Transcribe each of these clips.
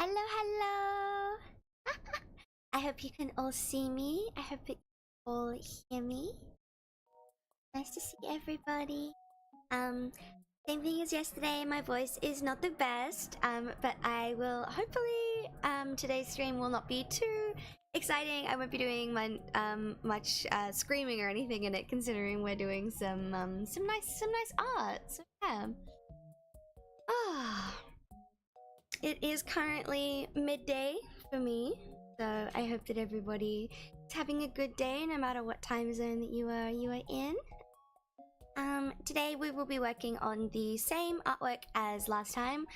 Hello, hello. I hope you can all see me. I hope you can all hear me. Nice to see everybody. Same thing as yesterday. My voice is not the best. But I will hopefully today's stream will not be too exciting. I won't be doing much screaming or anything in it, considering we're doing some nice art. So yeah. It is currently midday for me, so I hope that everybody is having a good day no matter what time zone that you are in. Today we will be working on the same artwork as last time,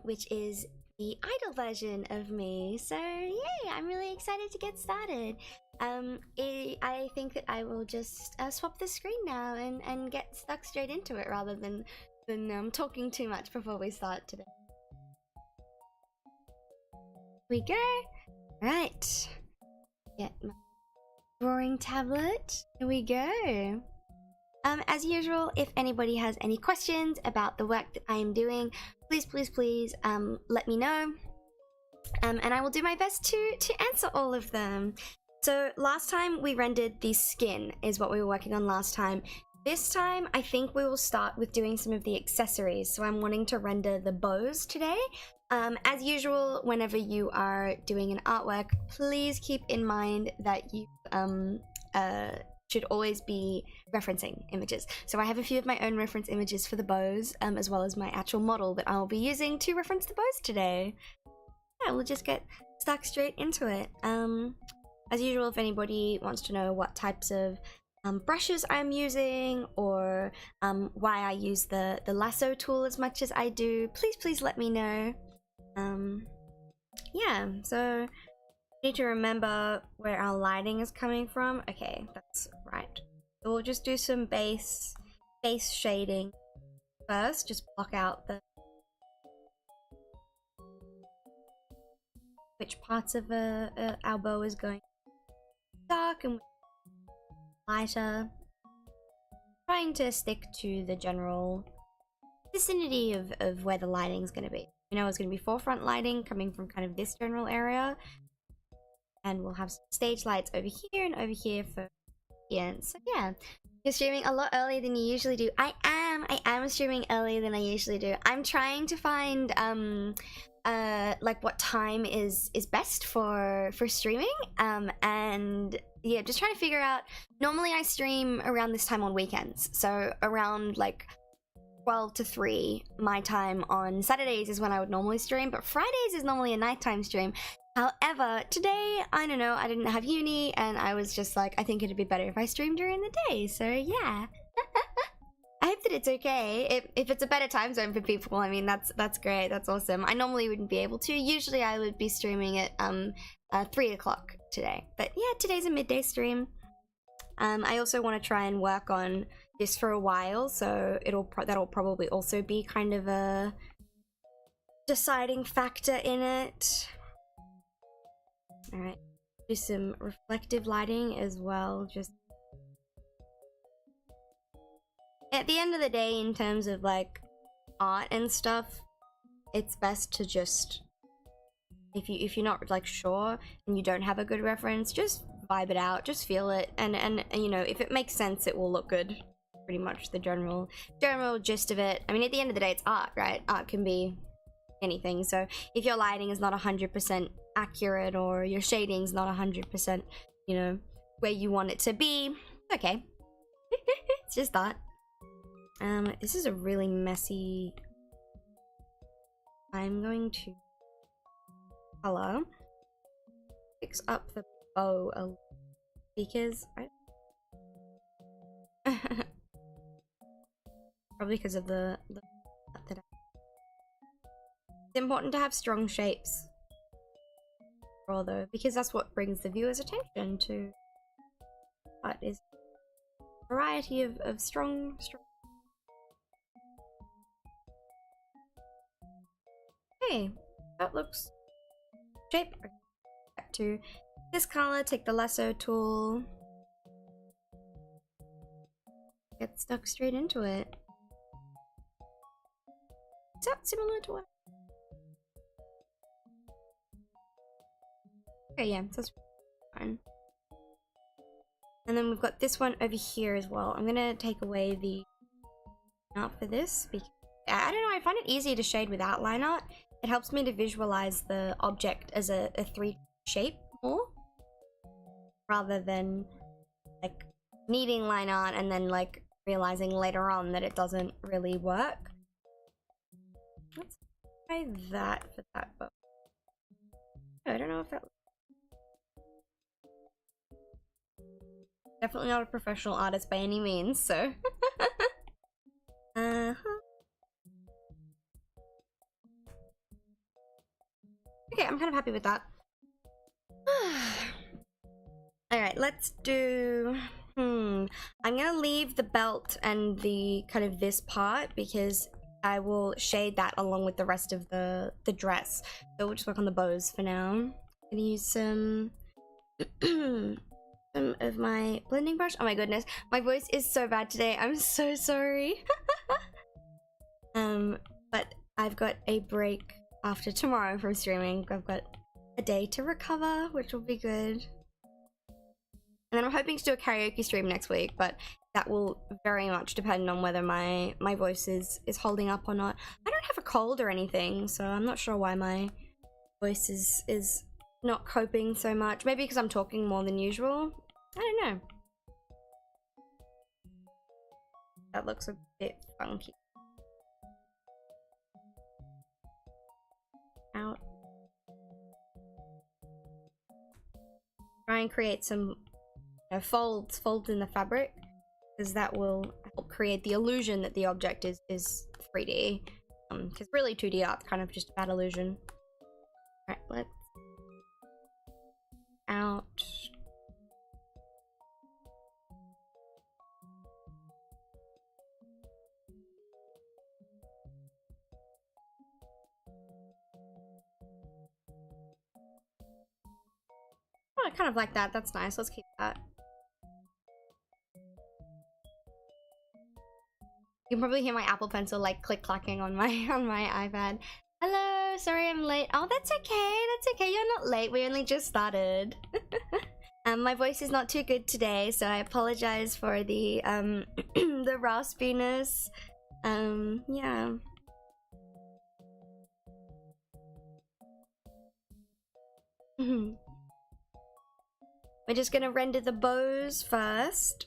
which is the idle version of me. So yay, I'm really excited to get started. I think that I will just swap the screen now and get stuck straight into it rather than talking too much before we start today. Here we go. Right. Get my drawing tablet. Here we go. As usual, if anybody has any questions about the work that I am doing, please let me know. And I will do my best to answer all of them. So last time we rendered the skin is what we were working on last time. This time, I think we will start with doing some of the accessories. So I'm wanting to render the bows today. As usual, whenever you are doing an artwork, please keep in mind that you should always be referencing images. So I have a few of my own reference images for the bows, as well as my actual model that I'll be using to reference the bows today. Yeah, we'll just get stuck straight into it. As usual, if anybody wants to know what types of brushes I'm using, or why I use the lasso tool as much as I do, please let me know. Yeah, so need to remember where our lighting is coming from. Okay, that's right. So we'll just do some base shading first. Just block out the which parts of our bow is going dark and lighter. Trying to stick to the general vicinity of where the lighting is going to be. You know, it's going to be forefront lighting coming from kind of this general area, and we'll have some stage lights over here and over here for the end. So yeah, you're streaming a lot earlier than you usually do. I am streaming earlier than I usually do. I'm trying to find like what time is best for streaming, and yeah, just trying to figure out. Normally I stream around this time on weekends, so around like 12 to 3 my time on Saturdays is when I would normally stream, but Fridays is normally a nighttime stream. However, today, I don't know, I didn't have uni, and I was just like, I think it'd be better if I streamed during the day, so yeah. I hope that it's okay. If it's a better time zone for people, I mean, that's great, that's awesome. I normally wouldn't be able to. Usually I would be streaming at 3 o'clock today. But yeah, today's a midday stream. I also want to try and work on this for a while, so that'll probably also be kind of a deciding factor in it. Alright, do some reflective lighting as well. Just at the end of the day, in terms of like art and stuff, it's best to just, if you're not like sure and you don't have a good reference, just vibe it out, just feel it, and you know, if it makes sense, it will look good. Pretty much the general gist of it. I mean, at the end of the day, it's art, right? Art can be anything. So if your lighting is not 100% accurate, or your shading's not 100%, you know, where you want it to be, okay. It's just that. This is a really messy. I'm going to color fix up the bow a little, because probably because of the it's important to have strong shapes though, because that's what brings the viewer's attention to what is a variety of strong. Okay, that looks shape. Back to this color, take the lasso tool, get stuck straight into it. Is that similar to what? Okay, yeah, so that's fine. And then we've got this one over here as well. I'm gonna take away the art for this because I don't know, I find it easier to shade without line art. It helps me to visualize the object as a 3D shape more, rather than like needing line art and then like realizing later on that it doesn't really work. Let's try that for that book. I don't know if that... Definitely not a professional artist by any means, so... Okay, I'm kind of happy with that. Alright, let's do... I'm gonna leave the belt and the kind of this part because I will shade that along with the rest of the dress. So we'll just work on the bows for now. I'm gonna use some of my blending brush. Oh my goodness, my voice is so bad today. I'm so sorry. But I've got a break after tomorrow from streaming. I've got a day to recover, which will be good. And then I'm hoping to do a karaoke stream next week, but that will very much depend on whether my voice is holding up or not. I don't have a cold or anything, so I'm not sure why my voice is not coping so much. Maybe because I'm talking more than usual. I don't know. That looks a bit funky. Out. Try and create some folds in the fabric, because that will help create the illusion that the object is 3D. Because really 2D art's kind of just a bad illusion. Alright, let's out. Oh, I kind of like that. That's nice. Let's keep that. You can probably hear my Apple Pencil like click-clacking on my iPad. Hello, sorry I'm late. Oh, that's okay. That's okay. You're not late. We only just started. My voice is not too good today, so I apologize for the the raspiness. Yeah. We're just gonna render the bows first.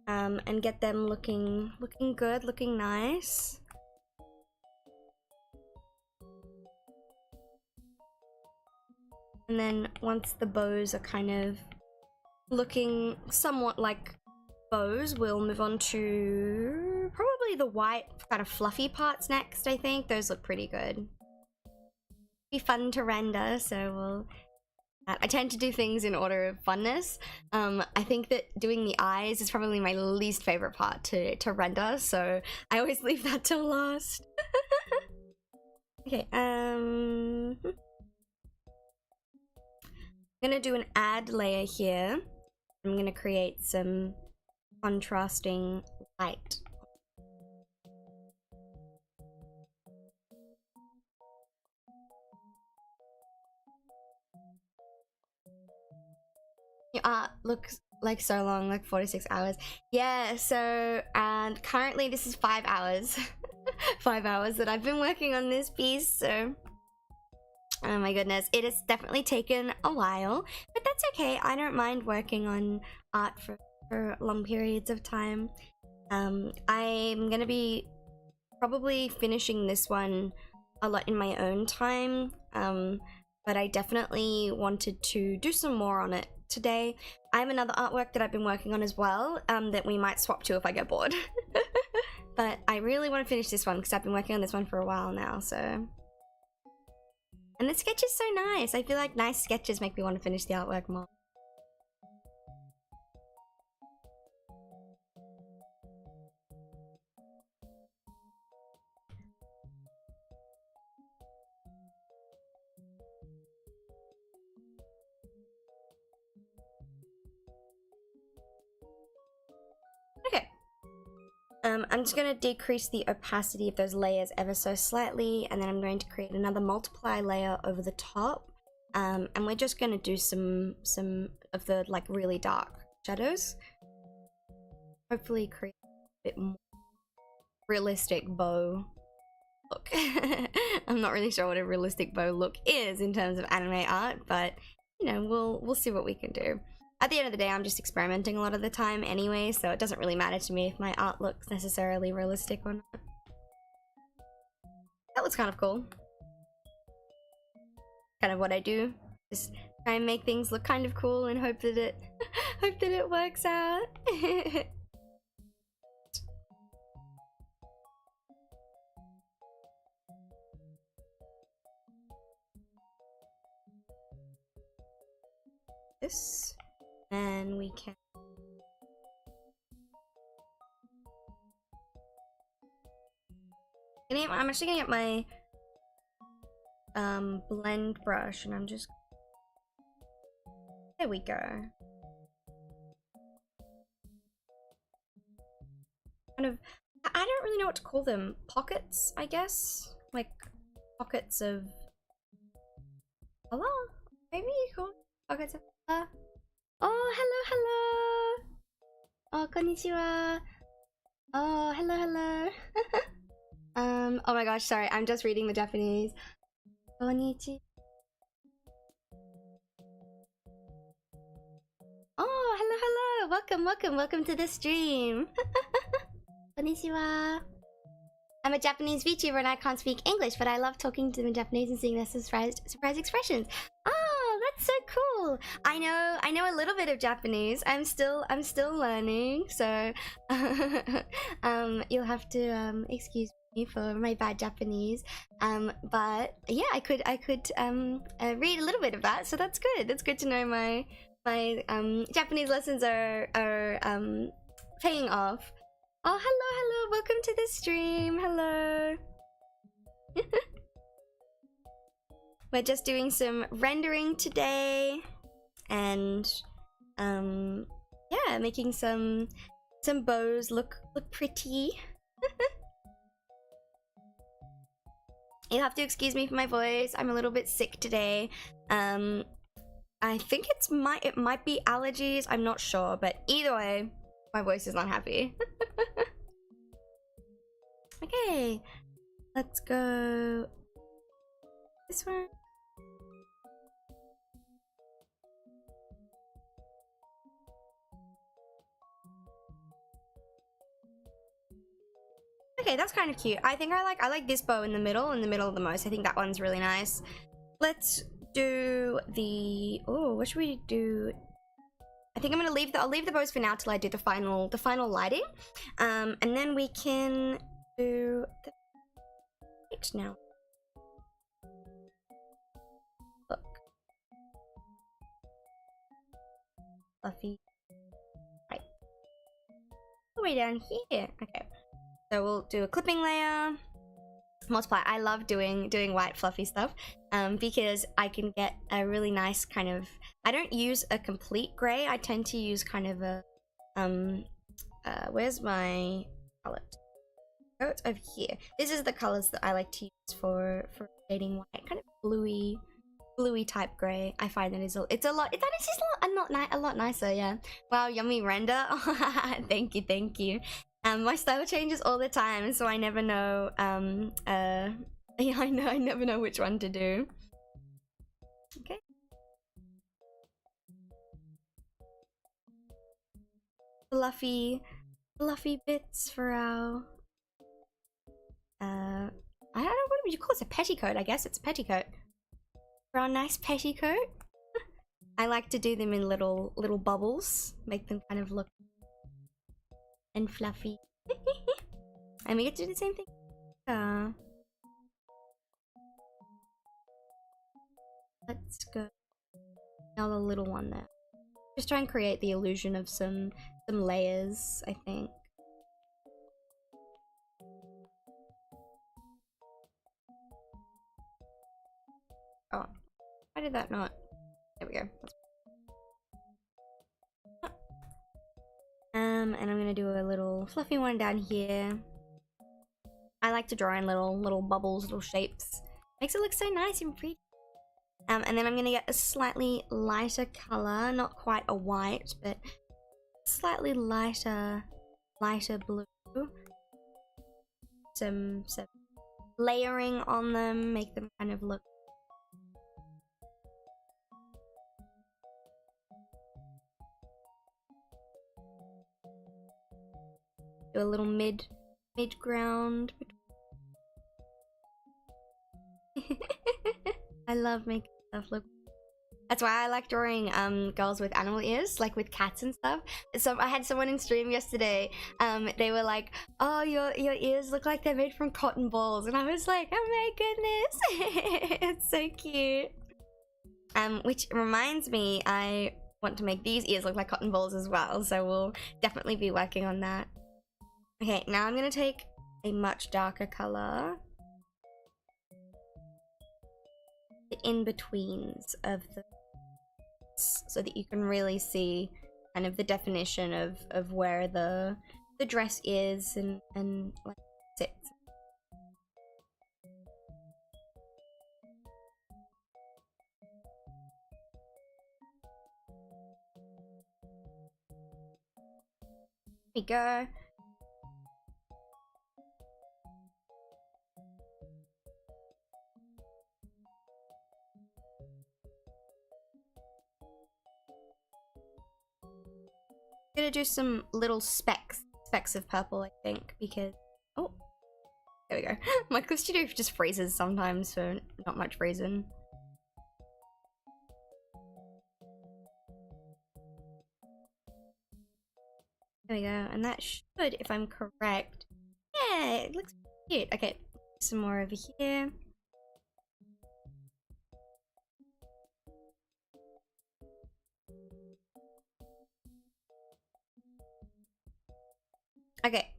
And get them looking good, looking nice. And then once the bows are kind of looking somewhat like bows, we'll move on to probably the white kind of fluffy parts next, I think. Those look pretty good. Be fun to render, so we'll... I tend to do things in order of funness. I think that doing the eyes is probably my least favorite part to render, so I always leave that till last. Okay, I'm gonna do an add layer here. I'm gonna create some contrasting light. Your art looks like so long, like 46 hours. Yeah, so, and currently this is 5 hours. 5 hours that I've been working on this piece, so... Oh my goodness, it has definitely taken a while, but that's okay. I don't mind working on art for long periods of time. I'm gonna be probably finishing this one a lot in my own time, but I definitely wanted to do some more on it today. I have another artwork that I've been working on as well, that we might swap to if I get bored. But I really want to finish this one because I've been working on this one for a while now, so... And the sketch is so nice. I feel like nice sketches make me want to finish the artwork more. Okay. I'm just going to decrease the opacity of those layers ever so slightly, and then I'm going to create another multiply layer over the top. and we're just gonna do some of the like really dark shadows. Hopefully create a bit more realistic bow look. I'm not really sure what a realistic bow look is in terms of anime art, but you know, we'll see what we can do. At the end of the day, I'm just experimenting a lot of the time anyway, so it doesn't really matter to me if my art looks necessarily realistic or not. That looks kind of cool. Kind of what I do. Just try and make things look kind of cool and hope that it hope that it works out. This, and we can I'm actually gonna get my blend brush, and I'm just, there we go. Kind of, I don't really know what to call them. Pockets, I guess, like pockets of color. Maybe call pockets of color. Oh, hello. Oh, konnichiwa. Oh, hello. Oh my gosh, sorry, I'm just reading the Japanese. Konnichiwa. Oh, hello. Welcome to the stream. Konnichiwa. I'm a Japanese VTuber and I can't speak English, but I love talking to them in Japanese and seeing their surprise expressions. Oh, that's so cool. I know a little bit of Japanese. I'm still learning, so you'll have to excuse me for my bad Japanese. But yeah, I could read a little bit of that, so that's good. That's good to know my Japanese lessons are paying off. Oh, hello, welcome to the stream. Hello. We're just doing some rendering today, and yeah, making some bows look pretty. You'll have to excuse me for my voice. I'm a little bit sick today. I think it might be allergies. I'm not sure, but either way, my voice is not happy. Okay, let's go this one. Okay, that's kind of cute. I think I like this bow in the middle the most. I think that one's really nice. Let's do the, oh, what should we do? I think I'll leave the bows for now till I do the final lighting, and then we can do the light now. Look, fluffy, right, all the way down here. Okay, so we'll do a clipping layer, multiply. I love doing white fluffy stuff, because I can get a really nice kind of, I don't use a complete gray. I tend to use kind of a where's my palette? Oh, it's over here. This is the colors that I like to use for shading white, kind of bluey type gray. I find that it's just a lot nicer. Yeah. Wow, yummy render. Thank you. My style changes all the time, so I never know. Yeah, I never know which one to do. Okay. Fluffy bits for our. I don't know, what would you call this? A petticoat, I guess. It's a petticoat. For our nice petticoat. I like to do them in little bubbles, make them kind of look and fluffy. And we get to do the same thing. Let's go. Another little one there. Just try and create the illusion of some layers, I think. Oh, why did that not? There we go. And I'm gonna do a little fluffy one down here. I like to draw in little bubbles, little shapes. Makes it look so nice and pretty. And then I'm gonna get a slightly lighter color, not quite a white, but slightly lighter blue. Some layering on them, make them kind of look do a little mid ground. I love making stuff look. That's why I like drawing girls with animal ears, like with cats and stuff. So I had someone in stream yesterday. They were like, "Oh, your ears look like they're made from cotton balls," and I was like, "Oh my goodness, it's so cute." Which reminds me, I want to make these ears look like cotton balls as well. So we'll definitely be working on that. Okay, now I'm gonna take a much darker color. The in-betweens of the, so that you can really see kind of the definition of where the dress is and like sits. There we go. I'm gonna do some little specks of purple, I think, because oh, there we go. My studio just freezes sometimes for not much reason. There we go, and that should, if I'm correct, yeah, it looks cute. Okay, some more over here. Okay.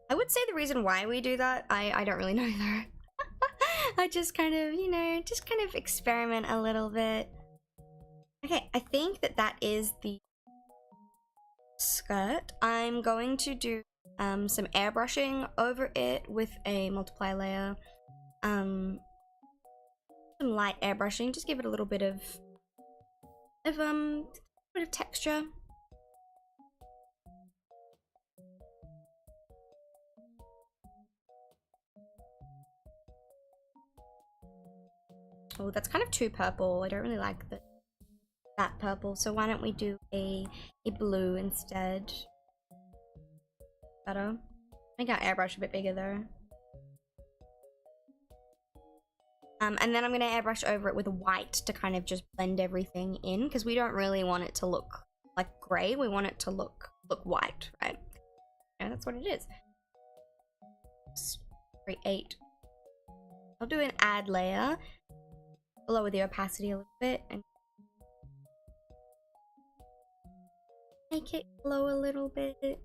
I would say the reason why we do that, I don't really know though. I just kind of, you know, just kind of experiment a little bit. Okay, I think that is the skirt. I'm going to do some airbrushing over it with a multiply layer. Some light airbrushing, just give it a little bit of texture. Oh, that's kind of too purple. I don't really like that purple, so why don't we do a blue instead? Better. Make our airbrush a bit bigger though. And then I'm gonna airbrush over it with white to kind of just blend everything in, because we don't really want it to look like grey. We want it to look white, right? Yeah, that's what it is. Create. I'll do an add layer. Lower the opacity a little bit and make it glow a little bit.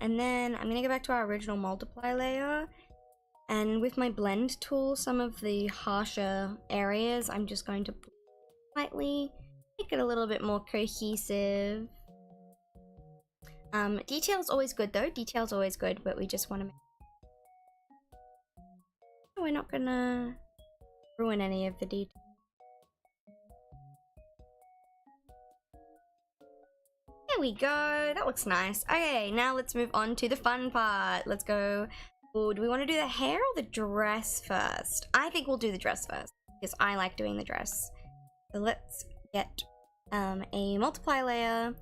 And then I'm gonna go back to our original multiply layer, and with my blend tool, some of the harsher areas I'm just going to slightly make it a little bit more cohesive. Detail's always good though, detail's always good, but we just want to make... We're not gonna ruin any of the details. There we go, that looks nice. Okay, now let's move on to the fun part. Let's go. Ooh, do we want to do the hair or the dress first? I think we'll do the dress first, because I like doing the dress. So let's get a multiply layer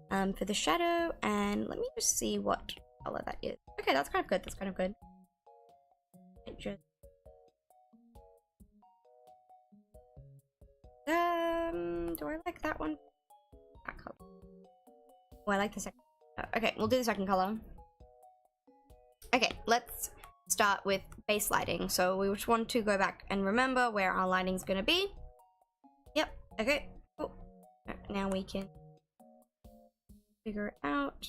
for the shadow, and let me just see what color that is. Okay, that's kind of good, that's kind of good. Do I like that one? That color. Oh, I like the second. Okay, we'll do the second color. Okay, let's start with base lighting. So we just want to go back and remember where our lighting's gonna be. Yep, okay, cool. Now we can figure out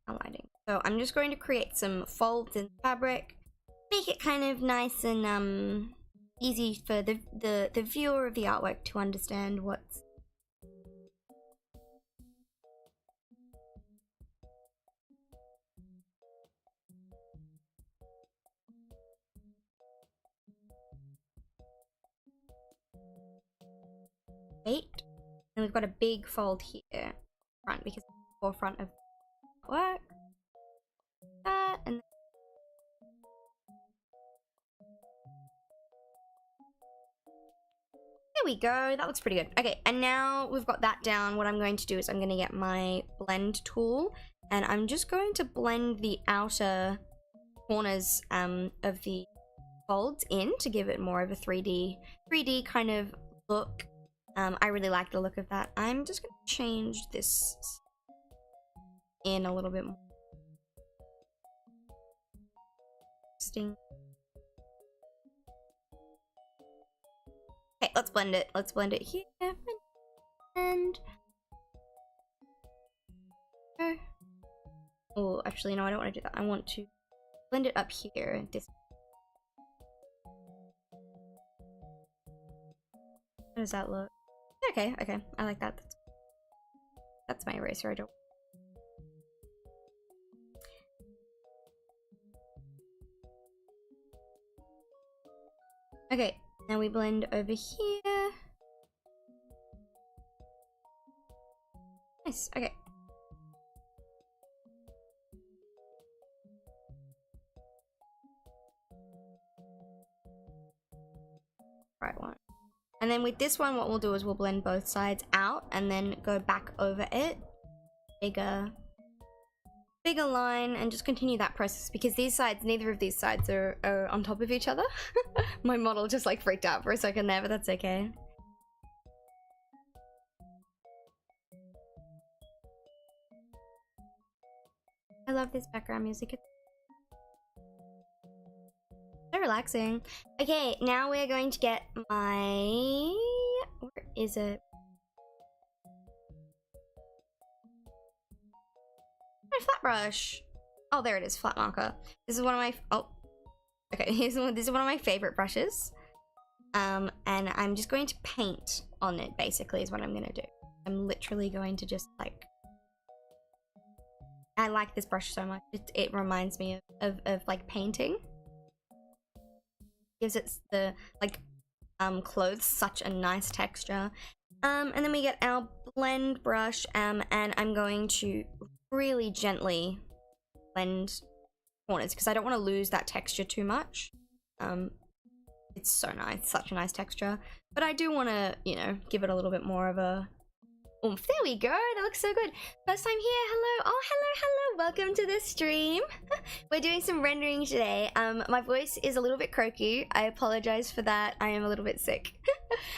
our lighting. So I'm just going to create some folds in fabric, make it kind of nice and easy for the viewer of the artwork to understand what's... And we've got a big fold here front because it's the forefront of the work. That and there we go. That looks pretty good. Okay, and now we've got that down. What I'm going to do is I'm going to get my blend tool and I'm just going to blend the outer corners of the folds in to give it more of a 3D kind of look. I really like the look of that. I'm just going to change this in a little bit more. Interesting. Okay, let's blend it. Let's blend it here. And oh, actually, no, I don't want to do that. I want to blend it up here. This. How does that look? Okay, okay, I like that. That's my eraser. I don't. Okay, now we blend over here. Nice. Okay. Right one. And then with this one, what we'll do is we'll blend both sides out and then go back over it. Bigger line and just continue that process because these sides, neither of these sides are on top of each other. My model just like freaked out for a second there, but that's okay. I love this background music. It's so relaxing. Okay, now we're going to get my... Where is it? My flat brush. Oh, there it is, flat marker. This is one of my... Oh, okay. This is one of my favorite brushes. And I'm just going to paint on it, basically, is what I'm going to do. I'm literally going to just, like... I like this brush so much. It reminds me of like, painting. Gives it the, like, clothes such a nice texture. And then we get our blend brush, and I'm going to really gently blend corners because I don't want to lose that texture too much. It's so nice, such a nice texture. But I do want to, you know, give it a little bit more of a oomph. There we go, that looks so good. First time here, hello. Oh, hello, welcome to the stream. We're doing some rendering today. My voice is a little bit croaky. I apologize for that. I am a little bit sick.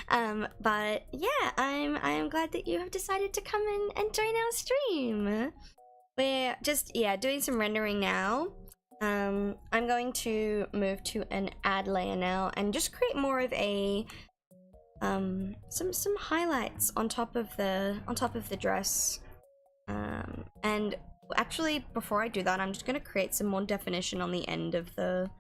But yeah, I am glad that you have decided to come in and join our stream. We're just, yeah, doing some rendering now. I'm going to move to an add layer now and just create more of a some highlights on top of the dress. And actually, before I do that, I'm just going to create some more definition on the end of the,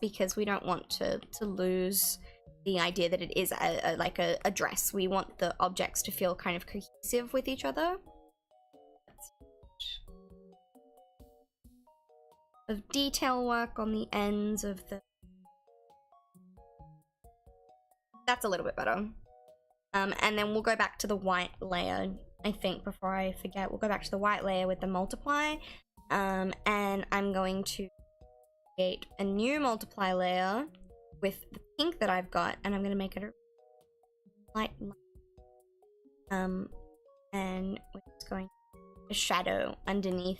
because we don't want to lose the idea that it is like a dress. We want the objects to feel kind of cohesive with each other. Of detail work on the ends of the... That's a little bit better. And then we'll go back to the white layer, I think, before I forget. We'll go back to the white layer with the multiply. And I'm going to create a new multiply layer with the pink that I've got, and I'm going to make it a light. And we're just going to shadow underneath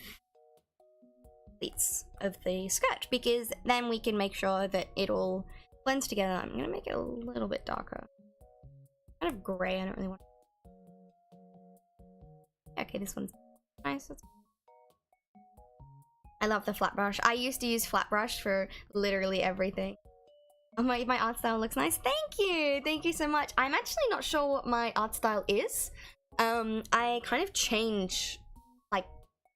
pleats of the skirt, because then we can make sure that it all blends together. I'm gonna make it a little bit darker, kind of gray. I don't really want. Okay, this one's nice. I love the flat brush. I used to use flat brush for literally everything. Oh, my art style looks nice. Thank you so much. I'm actually not sure what my art style is. I kind of change like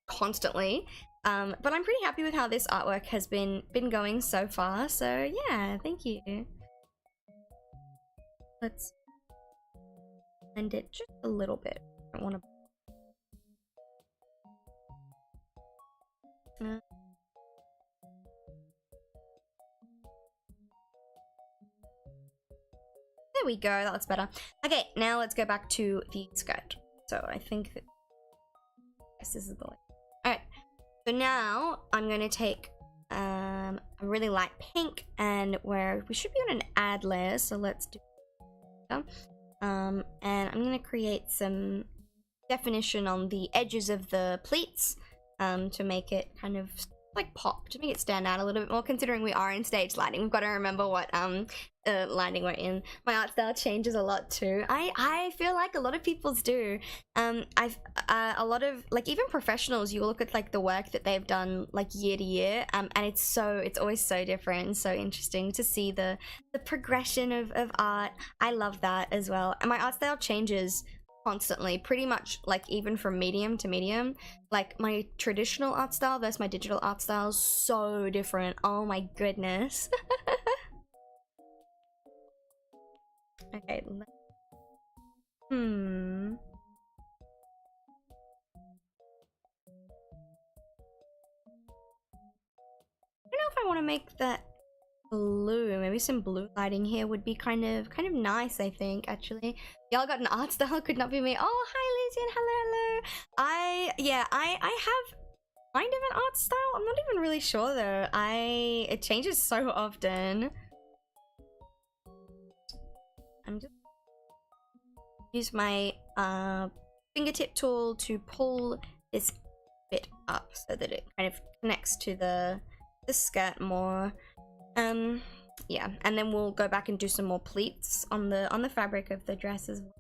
constantly. But I'm pretty happy with how this artwork has been going so far, so yeah, thank you. Let's blend it just a little bit. I don't want to... There we go, that looks better. Okay, now let's go back to the skirt. So I think that, yes, this is the way. Alright, so now I'm gonna take a really light pink, and we should be on an add layer, so let's do that. And I'm gonna create some definition on the edges of the pleats to make it kind of like pop, to make it stand out a little bit more, considering we are in stage lighting. We've got to remember what lighting we're in. My art style changes a lot too. I feel like a lot of people's do. I've a lot of, like, even professionals, you look at like the work that they've done like year to year, and it's always so different and so interesting to see the progression of art. I love that as well, and my art style changes constantly, pretty much, like, even from medium to medium. Like, my traditional art style versus my digital art style is so different. Oh my goodness. Okay, I don't know if I want to make that blue. Maybe some blue lighting here would be kind of nice, I think, actually. Y'all got an art style, could not be me. Oh, hi Lucian, hello. I have kind of an art style. I'm not even really sure though. It changes so often. I'm just use my fingertip tool to pull this bit up so that it kind of connects to the skirt more. Yeah, and then we'll go back and do some more pleats on the fabric of the dress as well.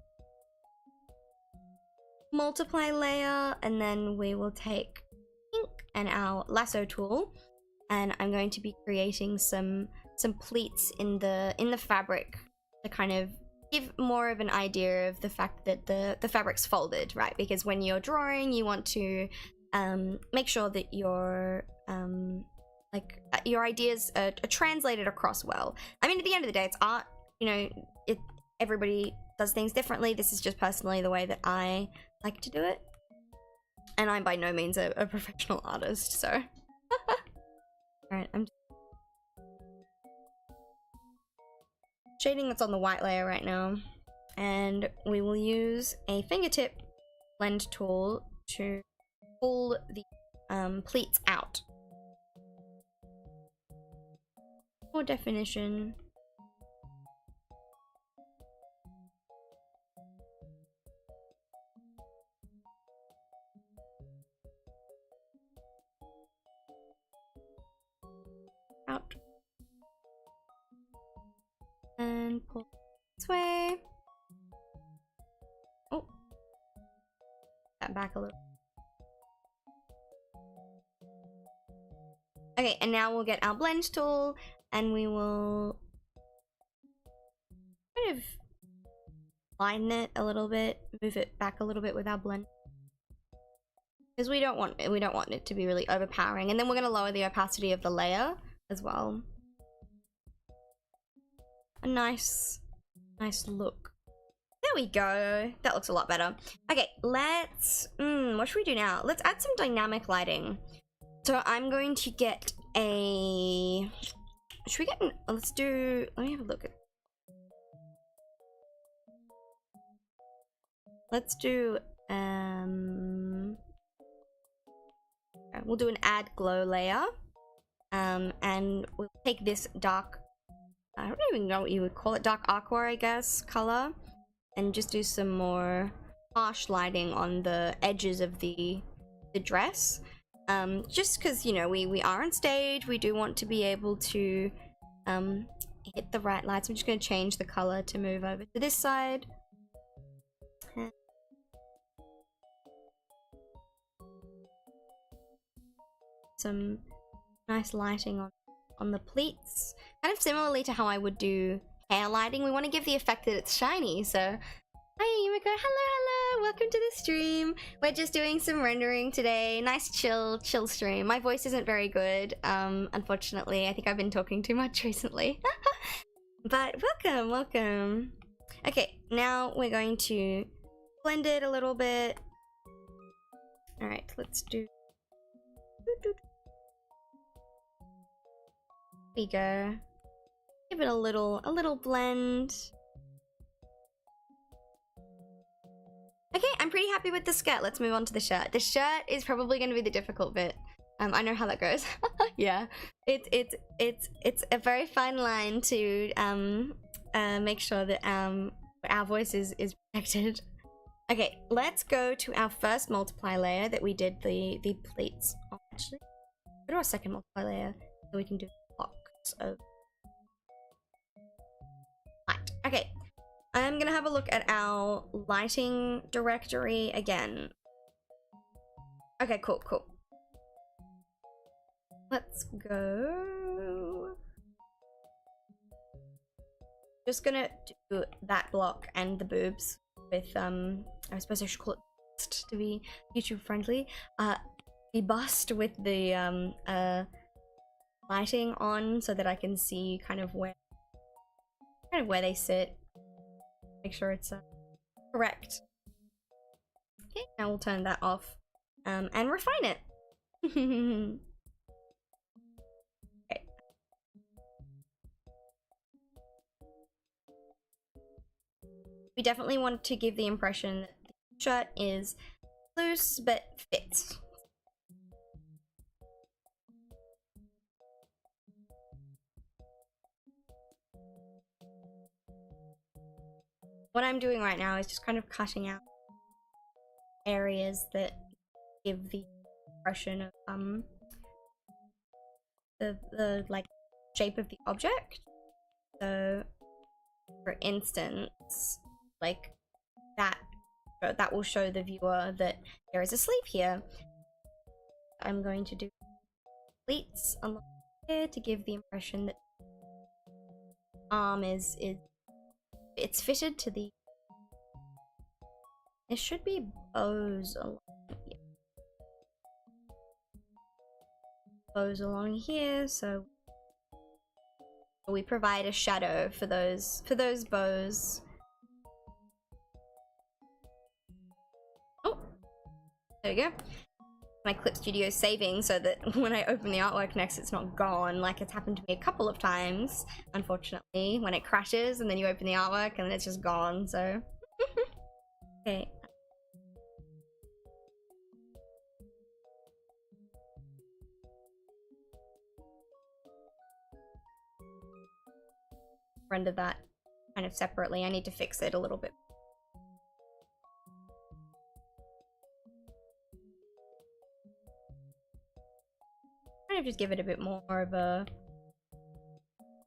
Multiply layer, and then we will take pink and our lasso tool, and I'm going to be creating some pleats in the fabric to kind of give more of an idea of the fact that the fabric's folded, right? Because when you're drawing, you want to make sure that your ideas are translated across well. I mean, at the end of the day, it's art. You know, everybody does things differently. This is just personally the way that I like to do it, and I'm by no means a professional artist, so. Alright, I'm shading that's on the white layer right now, and we will use a fingertip blend tool to pull the pleats out. More definition. Out. And pull this way. Oh. That back a little. Okay, and now we'll get our blend tool, and we will kind of line it a little bit, move it back a little bit with our blend, because we don't want it to be really overpowering. And then we're going to lower the opacity of the layer as well. A nice look. There we go. That looks a lot better. Okay, let's what should we do now? Let's add some dynamic lighting. So I'm going to get a, should we get an, let me have a look at, let's do we'll do an add glow layer, and we'll take this dark, I don't even know what you would call it, dark aqua, I guess, color, and just do some more harsh lighting on the edges of the dress. Just because, you know, we are on stage, we do want to be able to hit the right lights. I'm just going to change the color to move over to this side. Some nice lighting on the pleats, kind of similarly to how I would do hair lighting. We want to give the effect that it's shiny. So hi Yumiko, hello, welcome to the stream. We're just doing some rendering today. Nice chill stream. My voice isn't very good, unfortunately. I think I've been talking too much recently. But welcome. Okay, now we're going to blend it a little bit. All right, let's do. There we go. Give it a little blend. I'm pretty happy with the skirt. Let's move on to the shirt. The shirt is probably going to be the difficult bit. I know how that goes. Yeah, it's a very fine line to make sure that our voice is protected. Okay, let's go to our first multiply layer that we did the pleats on. Actually, go to our second multiply layer so we can do blocks of light. Okay, I'm gonna have a look at our lighting directory again. Okay, cool. Let's go. Just gonna do that block and the boobs with I suppose I should call it bust to be YouTube friendly. The bust with the lighting on so that I can see kind of where they sit. Make sure it's correct. Okay, now we'll turn that off and refine it. Okay. We definitely want to give the impression that the shirt is loose but fits. What I'm doing right now is just kind of cutting out areas that give the impression of the like shape of the object. So for instance, like that will show the viewer that there is a sleeve here. I'm going to do pleats along here to give the impression that arm is it's fitted to the. There should be bows along here. Bows along here, so we provide a shadow for those bows. Oh, there we go. My Clip Studio is saving so that when I open the artwork next, it's not gone. Like it's happened to me a couple of times, unfortunately, when it crashes and then you open the artwork and then it's just gone. So, okay. Render that kind of separately. I need to fix it a little bit. Kind of just give it a bit more of a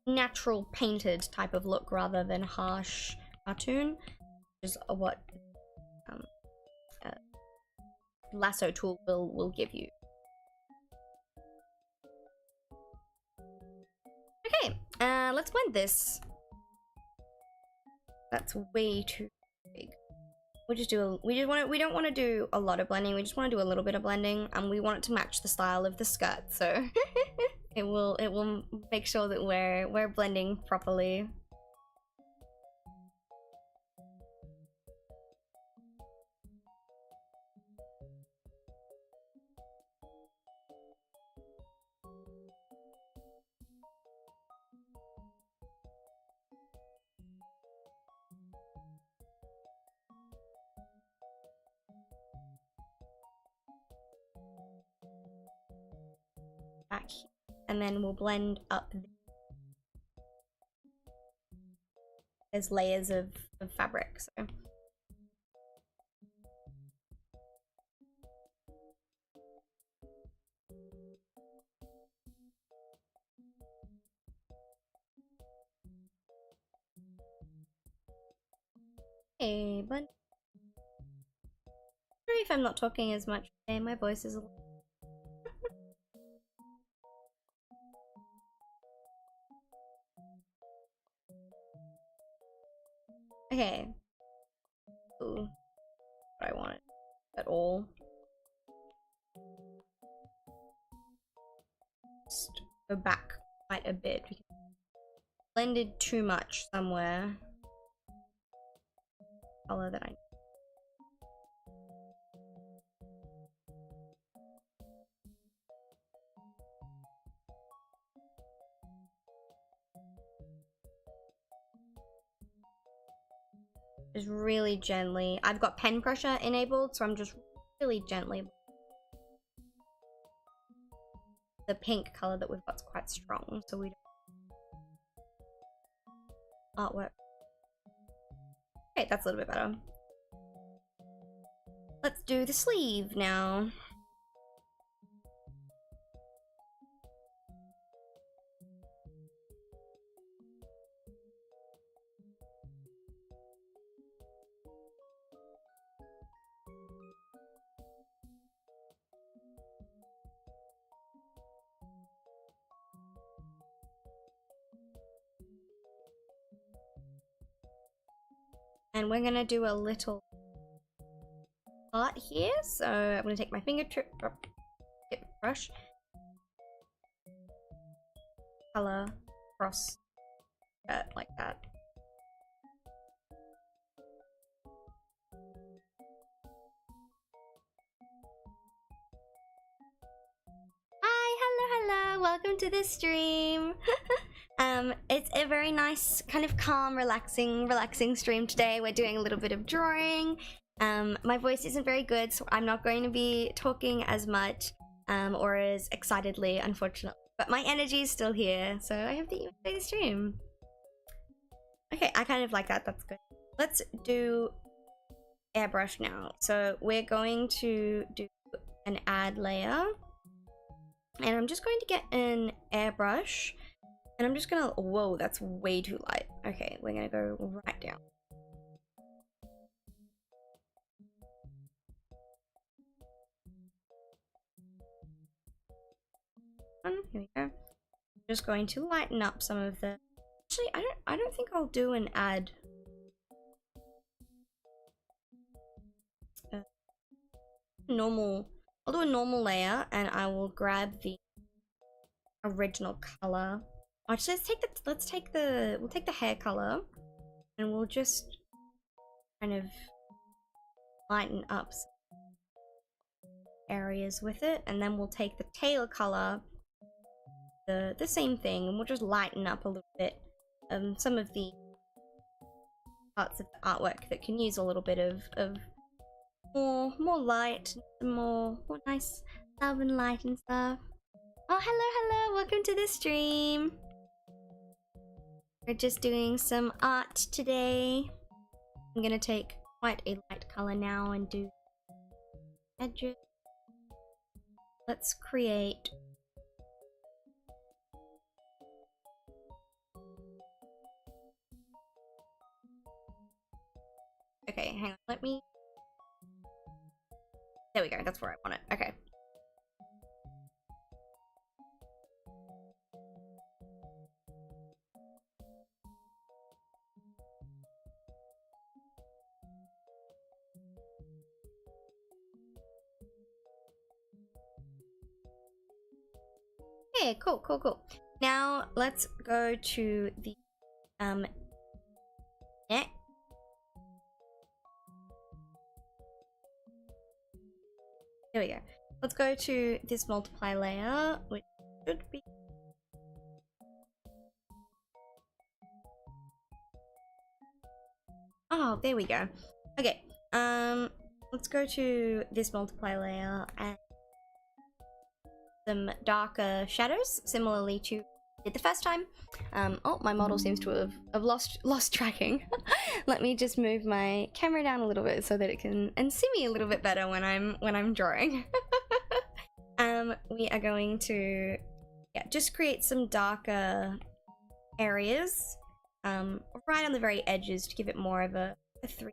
natural painted type of look rather than harsh cartoon, which is what lasso tool will give you. Okay, let's blend this. That's way too big. We don't want to do a lot of blending. We just want to do a little bit of blending, and we want it to match the style of the skirt. So it will make sure that we're blending properly. Back here. And then we'll blend up. There's layers of fabric, so. Hey, blend. Sorry if I'm not talking as much today. My voice is a little. Okay. Ooh. What I wanted at all. Just go back quite a bit. We blended too much somewhere. Color that I need. Just really gently. I've got pen pressure enabled, so I'm just really gently. The pink color that we've got's quite strong, so we don't artwork. Okay, that's a little bit better. Let's do the sleeve now. And we're gonna do a little art here. So I'm gonna take my fingertip brush, color across like that. Hi, hello, welcome to the stream. It's a very nice, kind of calm, relaxing stream today. We're doing a little bit of drawing. My voice isn't very good, so I'm not going to be talking as much or as excitedly, unfortunately. But my energy is still here, so I hope that you enjoy the stream. Okay, I kind of like that. That's good. Let's do airbrush now. So we're going to do an add layer. And I'm just going to get an airbrush. And I'm just gonna, whoa, that's way too light. Okay, we're gonna go right down. Here we go. Just going to lighten up some of the, actually, I don't think I'll do an add. I'll do a normal layer and I will grab the original color. Actually, we'll take the hair color and we'll just kind of lighten up some areas with it, and then we'll take the tail color, the same thing, and we'll just lighten up a little bit some of the parts of the artwork that can use a little bit of more light, more nice love and light and stuff. Oh, hello, welcome to the stream. We're just doing some art today. I'm gonna take quite a light color now and do edges. Let's create okay, hang on, let me, there we go, that's where I want it. Okay. Okay, cool. Now let's go to the neck. There we go. Let's go to this multiply layer, which should be oh, there we go. Okay, let's go to this multiply layer and some darker shadows, similarly to did the first time. Oh, my model seems to have lost tracking. Let me just move my camera down a little bit so that it can see me a little bit better when I'm drawing. We are going to just create some darker areas right on the very edges to give it more of a 3D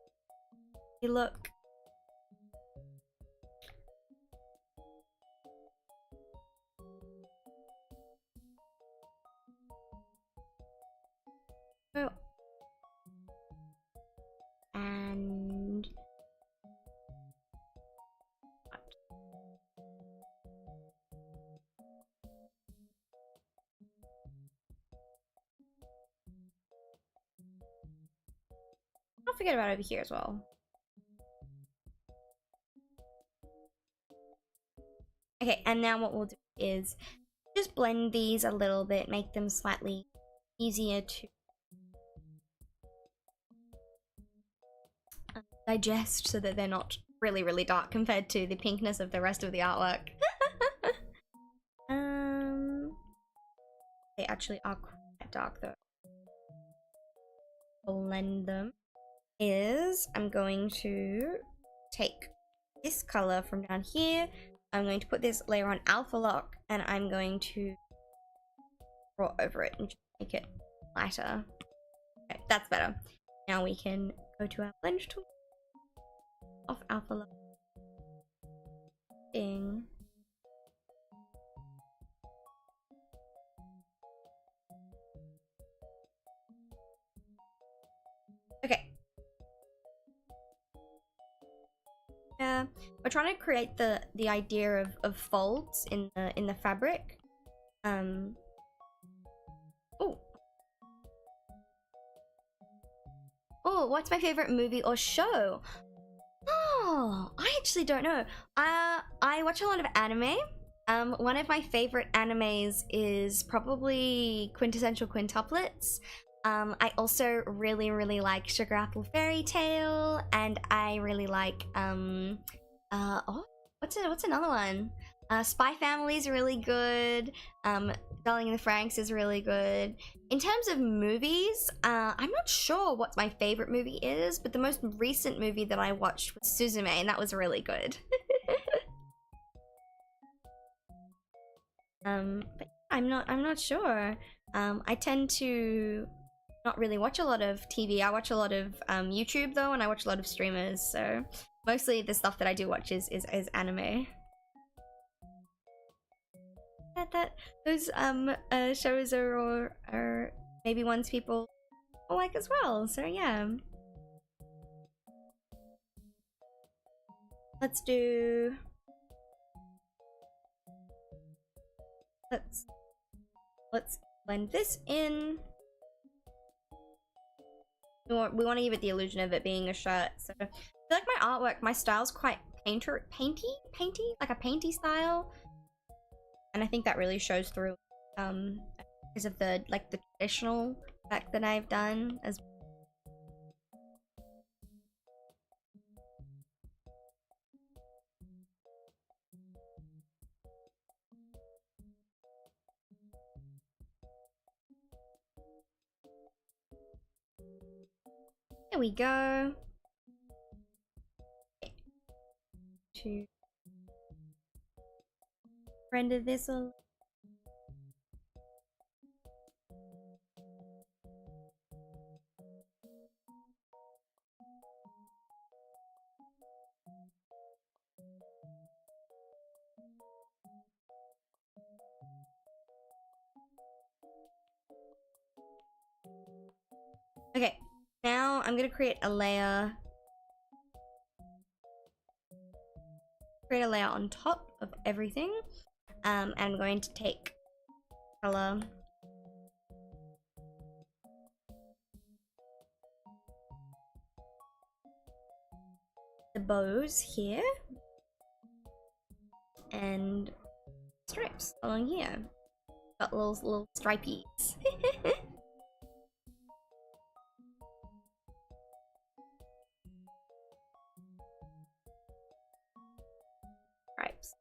look. Oh. And I'll forget about over here as well. Okay, and now what we'll do is just blend these a little bit, make them slightly easier to digest so that they're not really, really dark compared to the pinkness of the rest of the artwork. They actually are quite dark though. Blend them is I'm going to take this color from down here. I'm going to put this layer on alpha lock and I'm going to draw over it and just make it lighter. Okay, that's better. Now we can go to our blend tool off alpha lock. Ding. Okay. Yeah, we're trying to create the idea of folds in the fabric. Oh, what's my favorite movie or show? Oh, I actually don't know. I watch a lot of anime. One of my favorite animes is probably Quintessential Quintuplets. I also really, really like Sugar Apple Fairy Tale, and I really like what's another one? Spy Family is really good. Darling in the Franxx is really good. In terms of movies, I'm not sure what my favorite movie is, but the most recent movie that I watched was Suzume, and that was really good. But I'm not sure. I tend to not really watch a lot of TV. I watch a lot of YouTube though, and I watch a lot of streamers. So mostly the stuff that I do watch is anime. Those shows are maybe ones people like as well. So yeah. Let's blend this in. We want to give it the illusion of it being a shirt. So I feel like my artwork, my style's quite painty, like a painty style, and I think that really shows through because of the traditional back that I've done as well. There we go. To render this a okay. Now I'm gonna create a layer. Create a layer on top of everything. And I'm going to take color. The bows here. And stripes along here. Got little stripies. Stripes.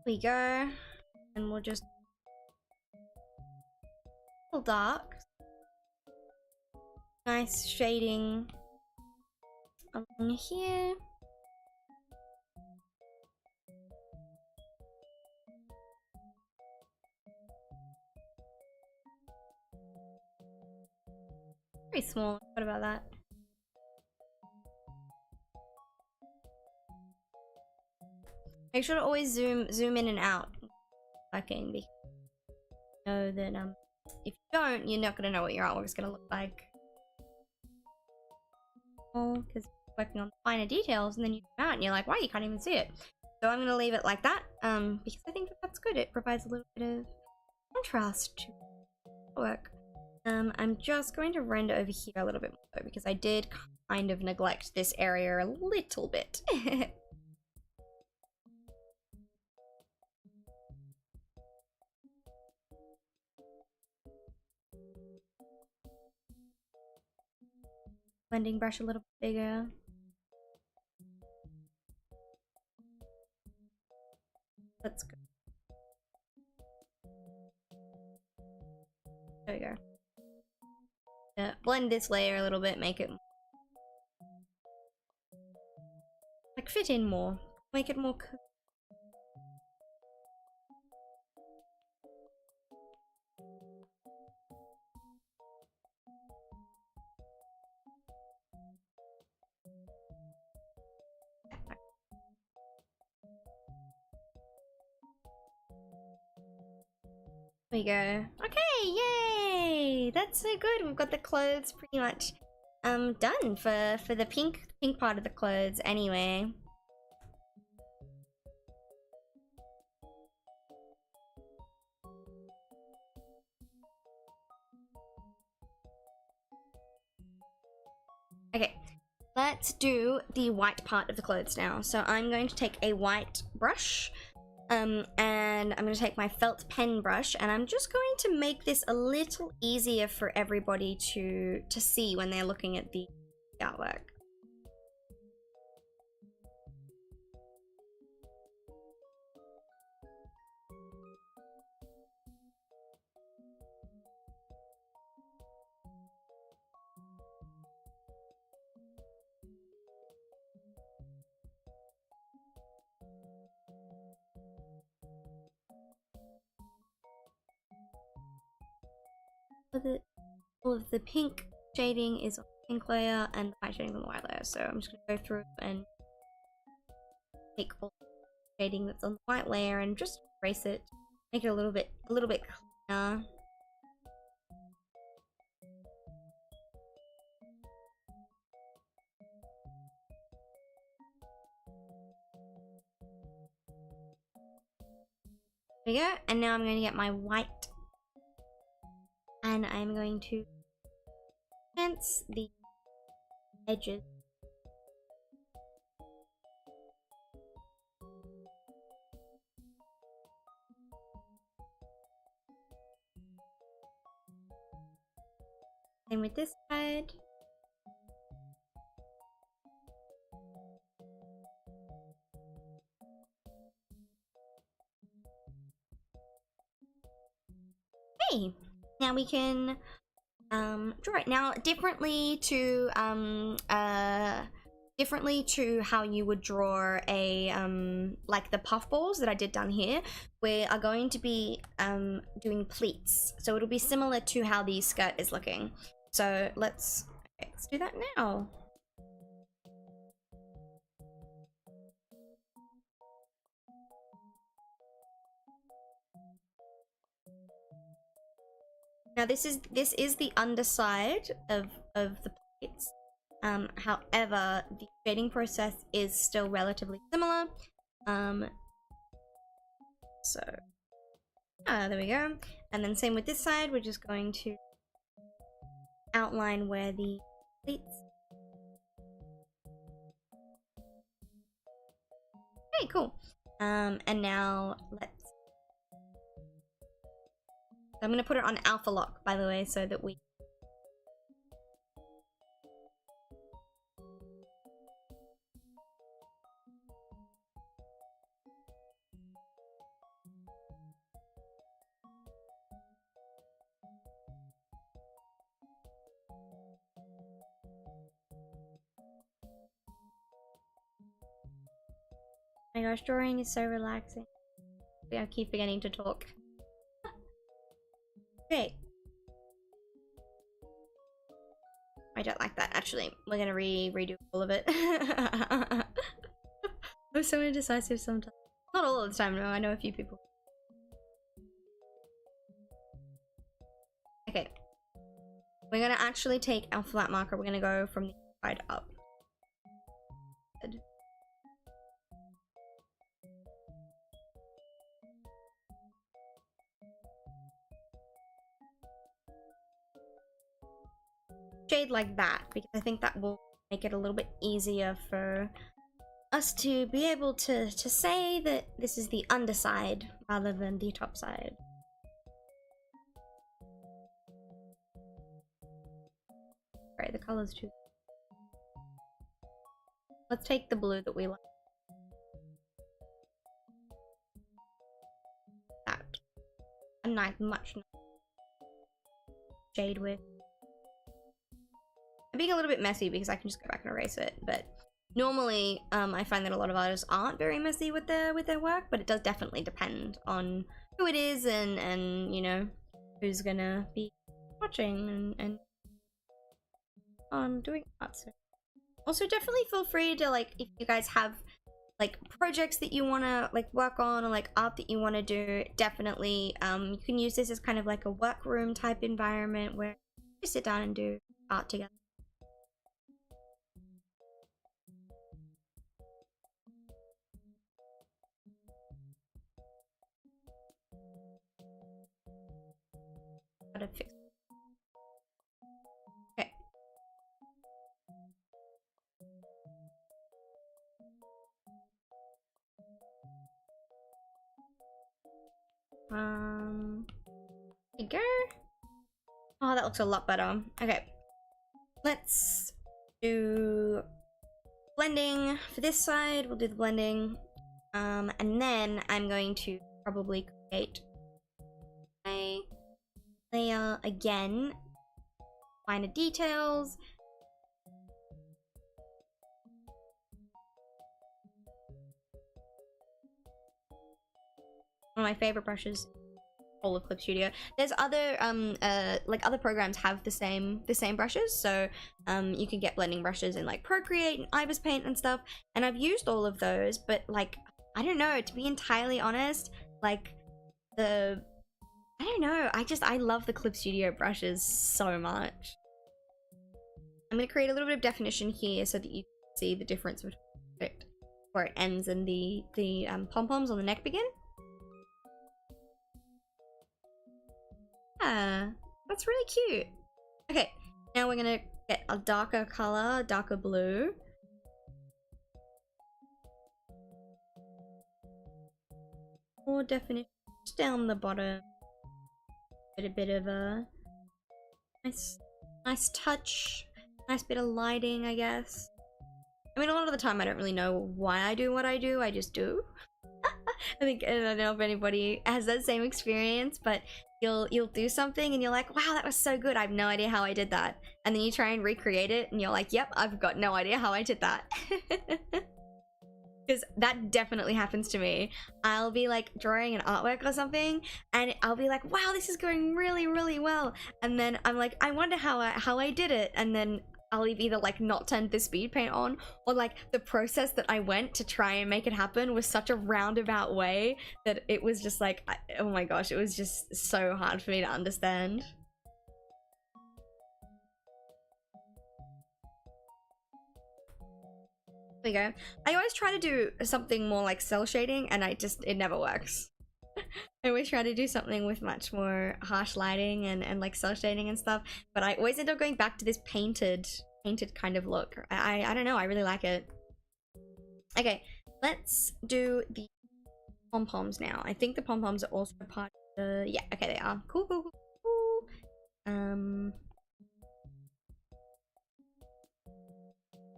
We go, and we'll just a little dark, nice shading along here. Very small. What about that? Make sure to always zoom in and out. working, because you know that if you don't, you're not gonna know what your artwork is gonna look like. Oh, because you're working on finer details, and then you come out and you're like, wow, you can't even see it. So I'm gonna leave it like that, because I think that that's good. It provides a little bit of contrast to the work. I'm just going to render over here a little bit more though, because I did kind of neglect this area a little bit. Blending brush a little bit bigger. Let's go. There we go. Blend this layer a little bit, make it like fit in more, make it more. There we go. Okay, yay! That's so good. We've got the clothes pretty much done for the pink part of the clothes anyway. Okay, let's do the white part of the clothes now. So I'm going to take a white brush, and I'm going to take my felt pen brush, and I'm just going to make this a little easier for everybody to see when they're looking at the artwork. All of the pink shading is on the pink layer and the white shading is on the white layer. So I'm just going to go through and take all the shading that's on the white layer and just erase it, make it a little bit cleaner. There we go. And now I'm going to get my white, and I'm going to enhance the edges. Same with this side. Okay, now we can draw it now differently to how you would draw a like the puffballs that I did down here. We are going to be doing pleats, so it'll be similar to how the skirt is looking. So let's do that now. Now this is the underside of the plates. However, the shading process is still relatively similar. So there we go. And then same with this side. We're just going to outline where the pleats. Okay, cool. And now let's. I'm going to put it on alpha lock, by the way, so that we... Oh my gosh, drawing is so relaxing. I keep forgetting to talk. Okay. I don't like that, actually. We're gonna redo all of it. I'm so indecisive sometimes. Not all of the time, no, I know a few people. We're gonna actually take our flat marker, we're gonna go from the side up. Good. Shade like that, because I think that will make it a little bit easier for us to be able to say that this is the underside rather than the top side. Right, the color's too. Let's take the blue that we like. That. A nice, much nicer shade with. I'm being a little bit messy because I can just go back and erase it, but normally I find that a lot of artists aren't very messy with their work, but it does definitely depend on who it is and you know, who's gonna be watching and doing art. So also definitely feel free to, like, if you guys have like projects that you want to like work on or like art that you want to do, definitely you can use this as kind of like a workroom type environment where you sit down and do art together. Gotta fix it. Okay. There you go. Oh, that looks a lot better. Okay. Let's do blending for this side. We'll do the blending. And then I'm going to probably create a layer again. Finer details. One of my favorite brushes, all of Clip Studio. There's other like other programs have the same brushes, so you can get blending brushes in like Procreate and Ibis Paint and stuff, and I've used all of those, but like I don't know, to be entirely honest, like I don't know, I love the Clip Studio brushes so much. I'm gonna create a little bit of definition here so that you can see the difference between where it ends and the pom-poms on the neck begin. Yeah, that's really cute. Okay, now we're gonna get a darker color, darker blue. More definition just down the bottom. Get a bit of a nice touch, nice bit of lighting, I guess. I mean, a lot of the time I don't really know why I do what I do, I just do. I don't know if anybody has that same experience, but you'll do something and you're like, wow, that was so good, I have no idea how I did that. And then you try and recreate it and you're like, yep, I've got no idea how I did that. Because that definitely happens to me. I'll be like drawing an artwork or something and I'll be like, wow, this is going really, really well. And then I'm like, I wonder how I did it. And then I'll either like not turn the speed paint on, or like the process that I went to try and make it happen was such a roundabout way that it was just like, oh my gosh, it was just so hard for me to understand. There we go. I always try to do something more like cell shading and it never works. I always try to do something with much more harsh lighting and like cell shading and stuff, but I always end up going back to this painted kind of look. I don't know, I really like it. Okay, let's do the pom-poms now. I think the pom-poms are also part of the, yeah, okay, they are. Cool.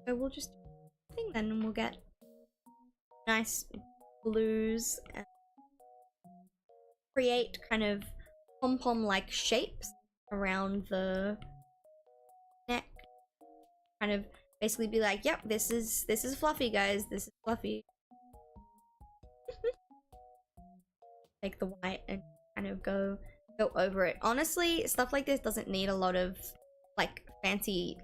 So we'll just do something then and we'll get nice blues and create kind of pom-pom like shapes around the neck. Kind of basically be like, yep, this is fluffy, guys, this is fluffy. Take the white and kind of go over it. Honestly, stuff like this doesn't need a lot of like fancy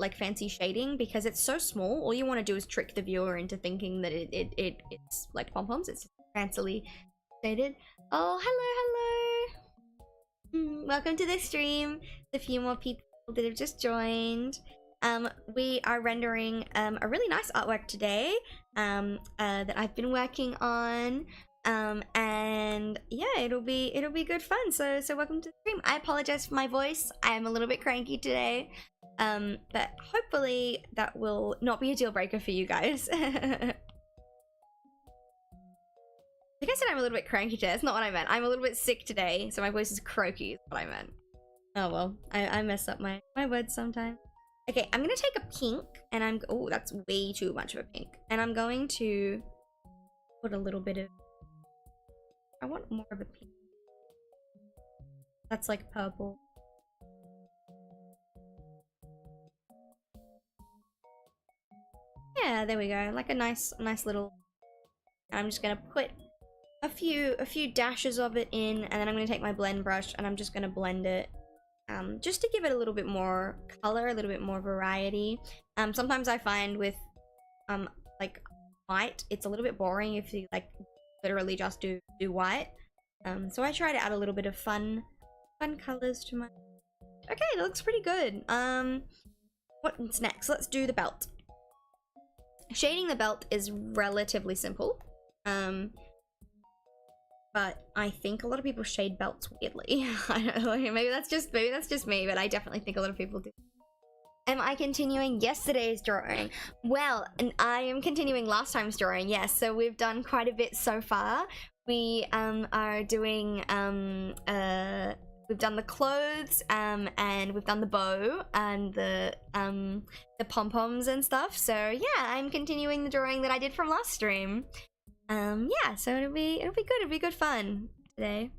shading because it's so small. All you want to do is trick the viewer into thinking that it's like pom-poms. It's fancily shaded. Oh, hello. Welcome to the stream. There's a few more people that have just joined. We are rendering a really nice artwork today that I've been working on. And yeah, it'll be good fun. So welcome to the stream. I apologize for my voice. I am a little bit cranky today. But hopefully that will not be a deal breaker for you guys. I think I said I'm a little bit cranky today. That's not what I meant. I'm a little bit sick today, so my voice is croaky is what I meant. Oh well, I mess up my words sometimes. Okay, I'm gonna take a pink, and oh, that's way too much of a pink. And I'm going to put a little bit of, I want more of a pink. That's like purple. Yeah, there we go. Like a nice little. I'm just gonna put a few dashes of it in, and then I'm gonna take my blend brush and I'm just gonna blend it, just to give it a little bit more color, a little bit more variety. Sometimes I find with like white, it's a little bit boring if you like literally just do white. So I try to add a little bit of fun colors to my. Okay, that looks pretty good. What's next? Let's do the belt. Shading the belt is relatively simple. But I think a lot of people shade belts weirdly. I don't know, maybe that's just me, but I definitely think a lot of people do. Am I continuing yesterday's drawing? Well, and I am continuing last time's drawing, yes. So we've done quite a bit so far. We are doing we've done the clothes, and we've done the bow and the pom-poms and stuff. So yeah, I'm continuing the drawing that I did from last stream. Yeah, so it'll be good. It'll be good fun today.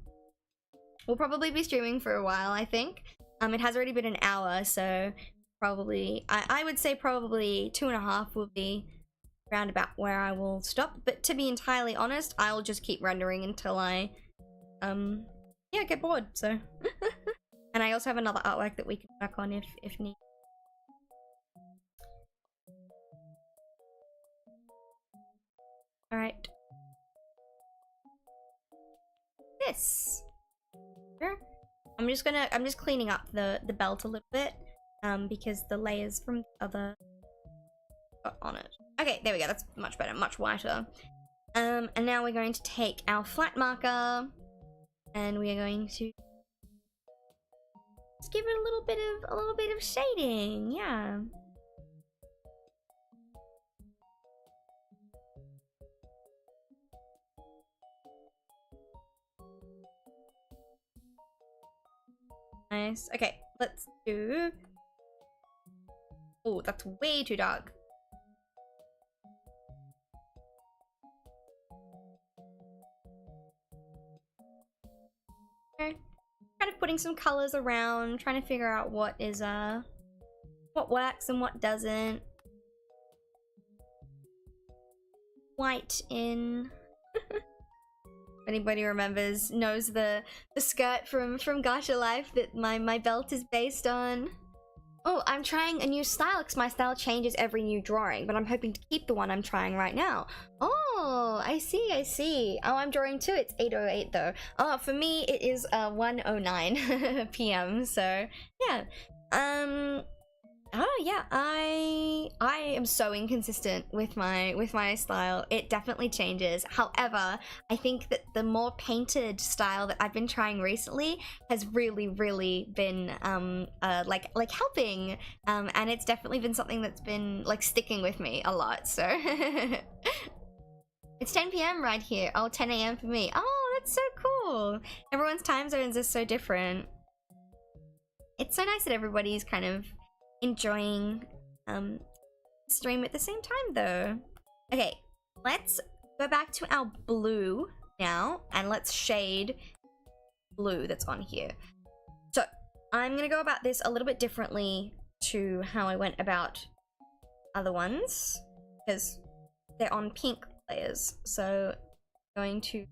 We'll probably be streaming for a while, I think. It has already been an hour, so probably I would say probably 2.5 will be round about where I will stop. But to be entirely honest, I'll just keep rendering until I yeah, get bored. So and I also have another artwork that we can work on if need. All right. This. I'm just cleaning up the belt a little bit, because the layers from the other got on it. Okay, there we go. That's much better, much whiter. And now we're going to take our flat marker, and we are going to just give it a little bit of shading. Yeah. Nice. Okay, let's do. Oh, that's way too dark. Okay. Kind of putting some colors around, trying to figure out what is what works and what doesn't. White in. If anybody knows the skirt from Gacha Life that my belt is based on. Oh, I'm trying a new style because my style changes every new drawing, but I'm hoping to keep the one I'm trying right now. Oh, I see. Oh, I'm drawing too. It's 8:08 though. Oh, for me it is 1:09 p.m. So yeah. Oh yeah, I am so inconsistent with my style. It definitely changes. However, I think that the more painted style that I've been trying recently has really been like helping. And it's definitely been something that's been like sticking with me a lot. So it's 10 p.m. right here. Oh, 10 a.m. for me. Oh, that's so cool. Everyone's time zones are so different. It's so nice that everybody's kind of enjoying stream at the same time though. Okay, let's go back to our blue now and let's shade blue that's on here. So I'm gonna go about this a little bit differently to how I went about other ones because they're on pink layers, so I'm going to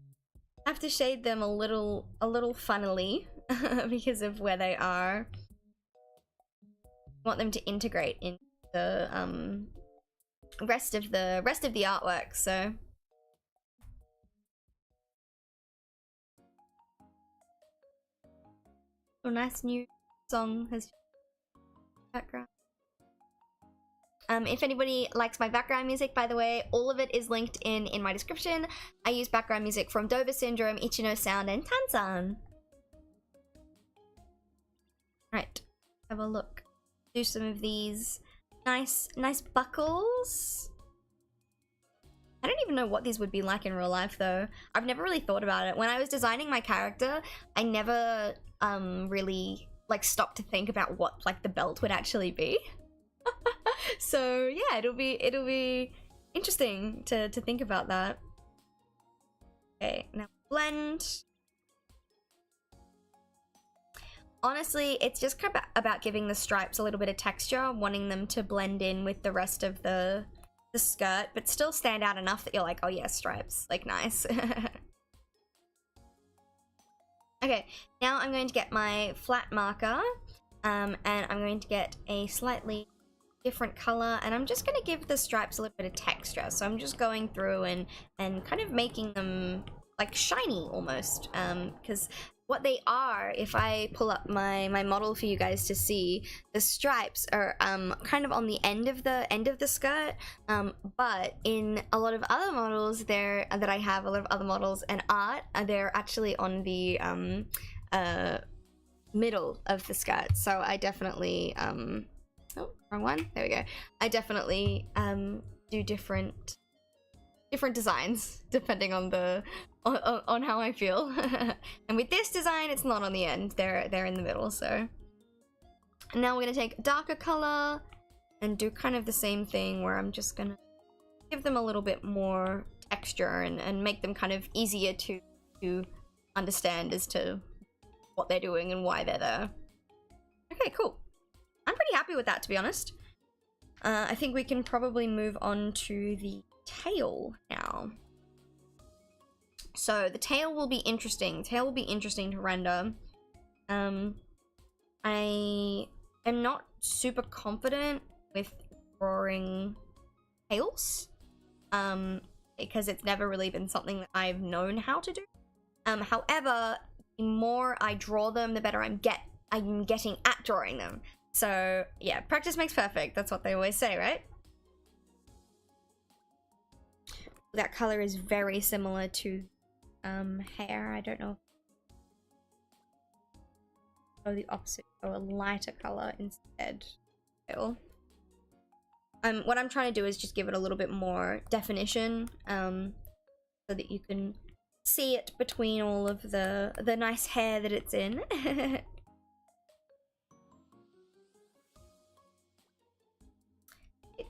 have to shade them a little funnily because of where they are. Want them to integrate in the rest of the artwork. So a nice new song has background. If anybody likes my background music, by the way, all of it is linked in my description. I use background music from Dover Syndrome, Ichino Sound, and Tansan. Right, have a look. Do some of these nice buckles. I don't even know what these would be like in real life, though. I've never really thought about it. When I was designing my character, I never really like stopped to think about what like the belt would actually be. So yeah, it'll be interesting to think about that. Okay, now blend. Honestly, it's just kind of about giving the stripes a little bit of texture, wanting them to blend in with the rest of the skirt, but still stand out enough that you're like, oh yeah, stripes, like nice. Okay, now I'm going to get my flat marker, and I'm going to get a slightly different color, and I'm just going to give the stripes a little bit of texture. So I'm just going through and kind of making them like shiny almost, because what they are, if I pull up my model for you guys to see, the stripes are kind of on the end of the skirt, but in a lot of other models that I have, a lot of other models and art, they're actually on the middle of the skirt. So I definitely oh, wrong one, there we go. I definitely do different designs depending on the on how I feel. And with this design, it's not on the end, they're in the middle. So now we're gonna take a darker color and do kind of the same thing, where I'm just gonna give them a little bit more texture and make them kind of easier to understand as to what they're doing and why they're there. Okay, cool. I'm pretty happy with that, to be honest. I think we can probably move on to the tail now. So the tail will be interesting. The tail will be interesting to render. I am not super confident with drawing tails, because it's never really been something that I've known how to do. However, the more I draw them, the better I'm getting at drawing them. So yeah, practice makes perfect. That's what they always say, right? That color is very similar to hair. I don't know. Go the opposite, go a lighter color instead. What I'm trying to do is just give it a little bit more definition, so that you can see it between all of the nice hair that it's in.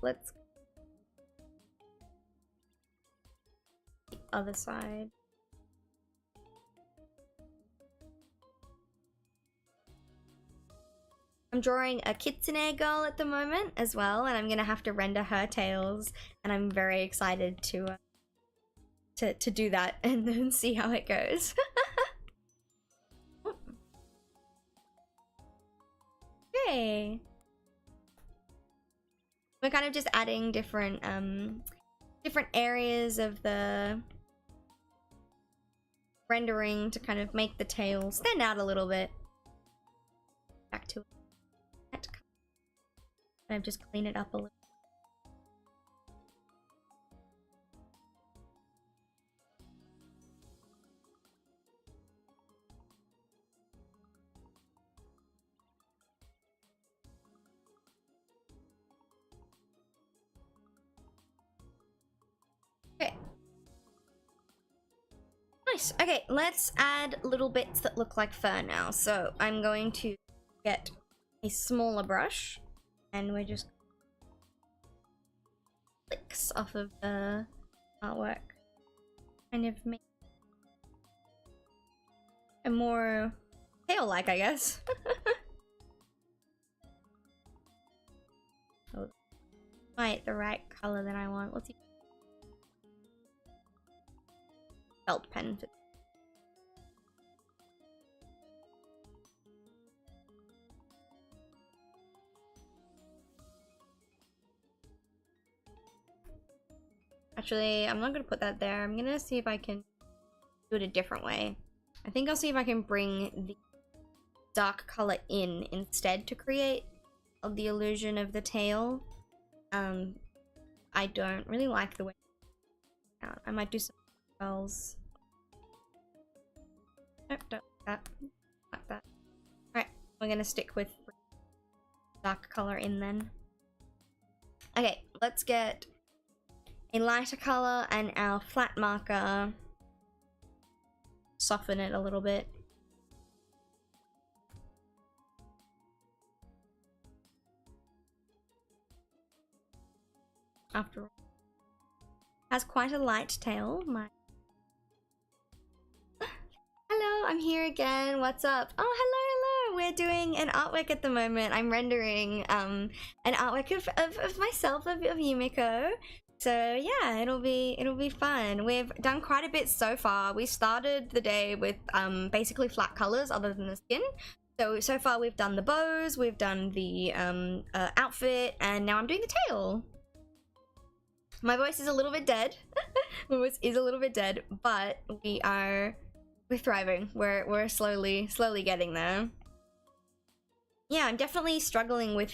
Let's the other side. I'm drawing a kitsune girl at the moment as well, and I'm gonna have to render her tails, and I'm very excited to do that and then see how it goes. Okay. We're kind of just adding different areas of the rendering to kind of make the tail stand out a little bit. Back to that. Kind of just clean it up a little. Okay. Nice. Okay, let's add little bits that look like fur now. So I'm going to get a smaller brush, and we're just clicks off of the artwork. Kind of make a more tail-like, I guess. Oh, quite the right color that I want. Let's see. Felt pen. Actually, I'm not gonna put that there. I'm gonna see if I can do it a different way. I think I'll see if I can bring the dark color in instead to create of the illusion of the tail. I don't really like the way I might do some spells. Nope, don't like that. Like that. Alright, we're gonna stick with dark color in then. Okay, let's get a lighter color and our flat marker. Soften it a little bit. After all, has quite a light tail. Hello, I'm here again. What's up? Oh, hello. We're doing an artwork at the moment. I'm rendering an artwork of myself, of Yumiko. So yeah, it'll be fun. We've done quite a bit so far. We started the day with basically flat colors other than the skin. So far we've done the bows, we've done the outfit, and now I'm doing the tail. My voice is a little bit dead. My voice is a little bit dead, but we're thriving. We're slowly getting there. Yeah, I'm definitely struggling with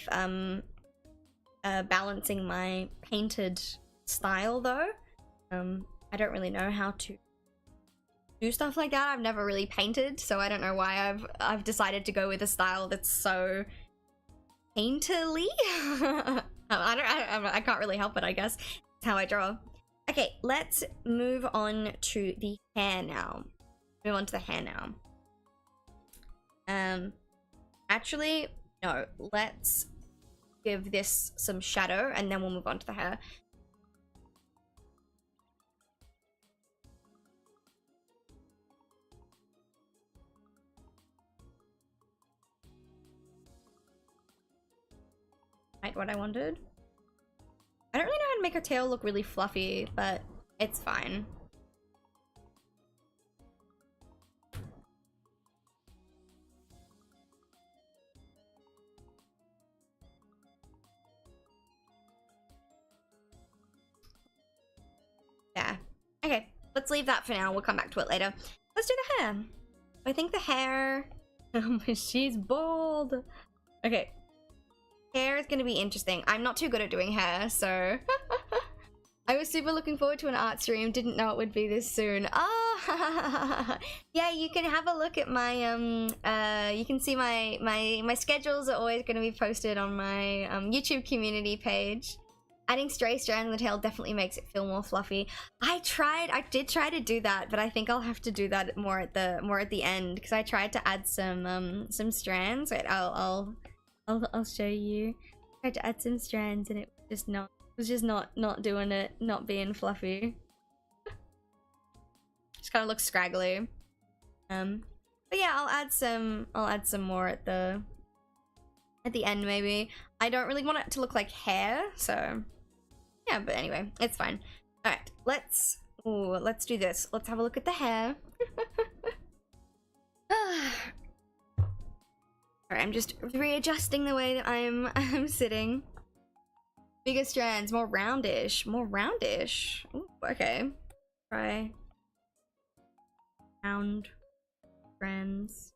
balancing my painted style though. I don't really know how to do stuff like that. I've never really painted, so I don't know why I've decided to go with a style that's so painterly. I can't really help it, I guess. It's how I draw. Okay, let's move on to the hair now. Move on to the hair now. Actually, no, let's give this some shadow and then we'll move on to the hair. Right, what I wanted. I don't really know how to make her tail look really fluffy, but it's fine. Yeah. Okay, let's leave that for now. We'll come back to it later. Let's do the hair. I think the hair... She's bald. Okay. Hair is going to be interesting. I'm not too good at doing hair, so... I was super looking forward to an art stream. Didn't know it would be this soon. Oh! Yeah, you can have a look at my, you can see my schedules are always going to be posted on my YouTube community page. Adding stray strands in the tail definitely makes it feel more fluffy. I did try to do that, but I think I'll have to do that more at the end because I tried to add some strands. Wait, I'll show you. I tried to add some strands and it was just not doing it, not being fluffy. Just kind of looks scraggly. But yeah, I'll add some more at the end maybe. I don't really want it to look like hair, so yeah, but anyway, it's fine. All right, let's do this. Let's have a look at the hair. Alright, I'm just readjusting the way that I'm sitting. Bigger strands, more roundish. Ooh, okay. Try round strands.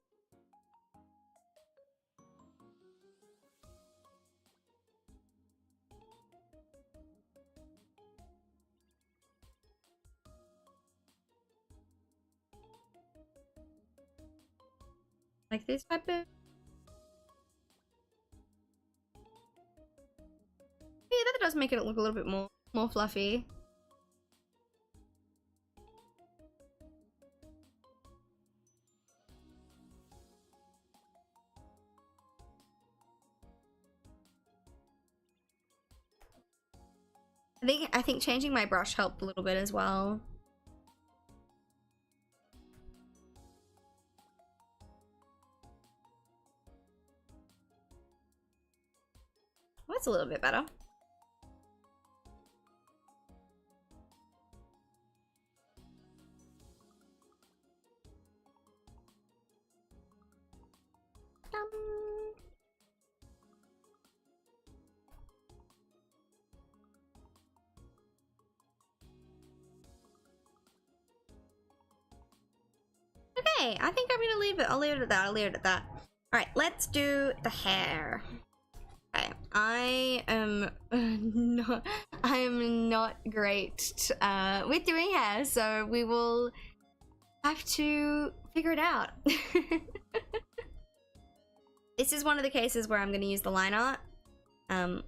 Like this type of... Yeah, that does make it look a little bit more fluffy. I think changing my brush helped a little bit as well. Well, that's a little bit better. Okay, I think I'm gonna leave it. I'll leave it at that. All right, let's do the hair. Okay. I am not great with doing hair, so we will have to figure it out. This is one of the cases where I'm going to use the line art. Line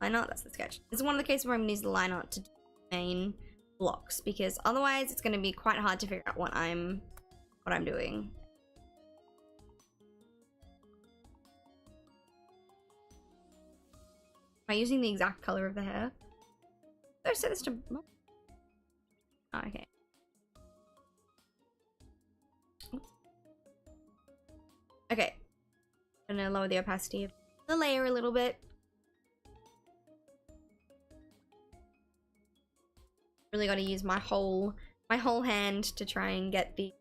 art, that's the sketch. This is one of the cases where I'm going to use the line art to do main blocks, because otherwise it's going to be quite hard to figure out what I'm doing. Am I using the exact color of the hair? Did I set this to... Oh, okay. Okay. I'm gonna lower the opacity of the layer a little bit. Really gotta use my whole hand to try and get the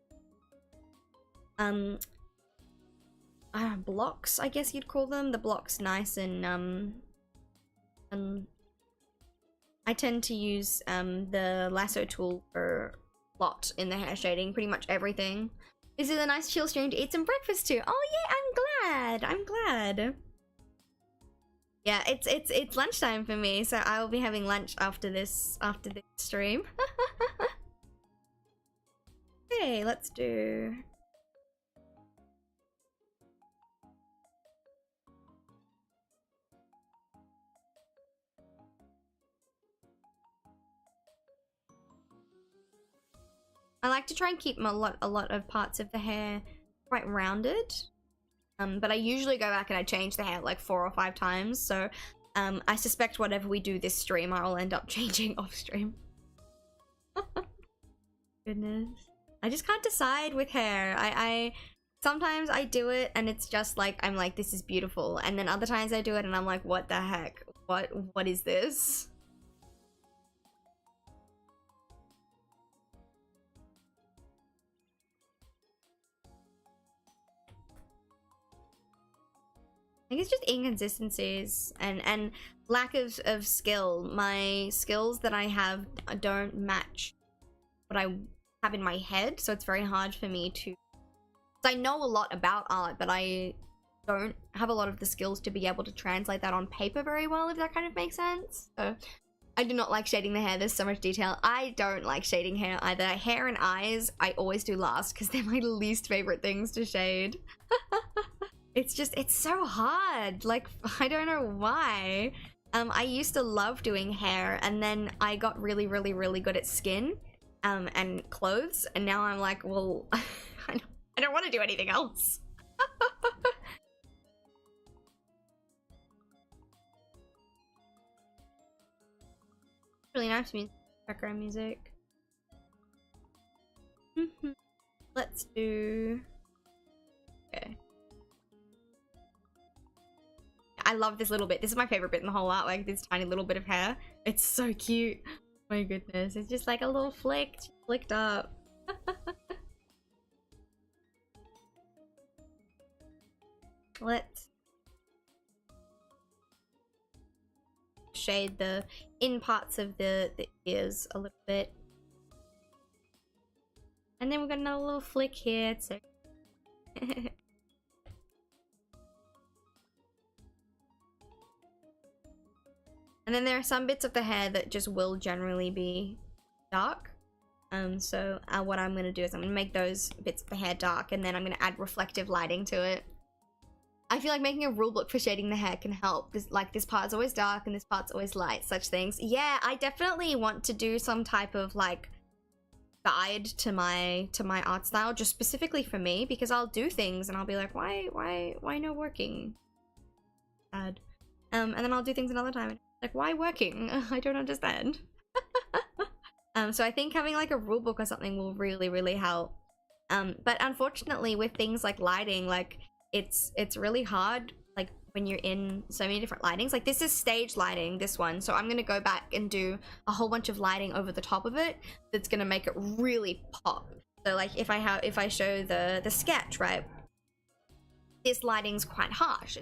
blocks, I guess you'd call them. The blocks nice and I tend to use the lasso tool for a lot in the hair shading, pretty much everything. This is a nice chill stream to eat some breakfast too. Oh yeah, I'm glad. Yeah, it's lunchtime for me, so I will be having lunch after this stream. Okay, let's do... I like to try and keep a lot of parts of the hair quite rounded, but I usually go back and I change the hair like 4 or 5 times, so I suspect whatever we do this stream I'll end up changing off stream. Goodness, I just can't decide with hair. I sometimes I do it and it's just like, I'm like, this is beautiful, and then other times I do it and I'm like, what the heck, what is this? I think it's just inconsistencies and lack of skill. My skills that I have don't match what I have in my head, so it's very hard for me to... I know a lot about art, but I don't have a lot of the skills to be able to translate that on paper very well, if that kind of makes sense. So I do not like shading the hair. There's so much detail. I don't like shading hair either. Hair and eyes I always do last because they're my least favorite things to shade. It's just, it's so hard. Like, I don't know why. I used to love doing hair, and then I got really good at skin and clothes, and now I'm like, well, I don't want to do anything else. Really nice music, background music. Let's do... Okay. I love this little bit. This is my favorite bit in the whole art, like this tiny little bit of hair. It's so cute. My goodness, it's just like a little flick, flicked up. Let's shade the in parts of the ears a little bit. And then we've got another little flick here. So and then there are some bits of the hair that just will generally be dark. So what I'm gonna do is I'm gonna make those bits of the hair dark, and then I'm gonna add reflective lighting to it. I feel like making a rule book for shading the hair can help. This part's always dark and this part's always light, such things. Yeah, I definitely want to do some type of like guide to my art style, just specifically for me, because I'll do things and I'll be like, why no working? Sad. And then I'll do things another time. Like, why working? I don't understand. So I think having like a rule book or something will really help. But unfortunately with things like lighting, like it's really hard, like when you're in so many different lightings. Like this is stage lighting, this one, so I'm gonna go back and do a whole bunch of lighting over the top of it that's gonna make it really pop. So like if I show the sketch, right, this lighting's quite harsh.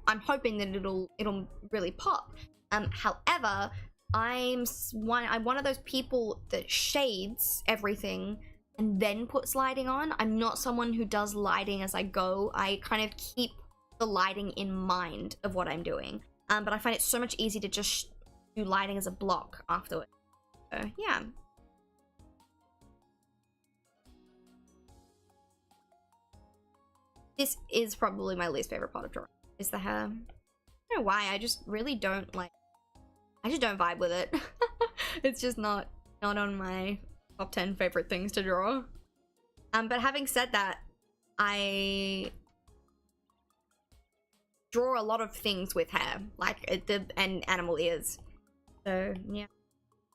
I'm hoping that it'll really pop. However, I'm one of those people that shades everything and then puts lighting on. I'm not someone who does lighting as I go. I kind of keep the lighting in mind of what I'm doing. but I find it so much easier to just do lighting as a block afterwards. So yeah. This is probably my least favorite part of drawing, is the hair. I don't know why, I just really don't like, I just don't vibe with it. It's just not on my top 10 favorite things to draw. But having said that, I draw a lot of things with hair, like and animal ears. So yeah.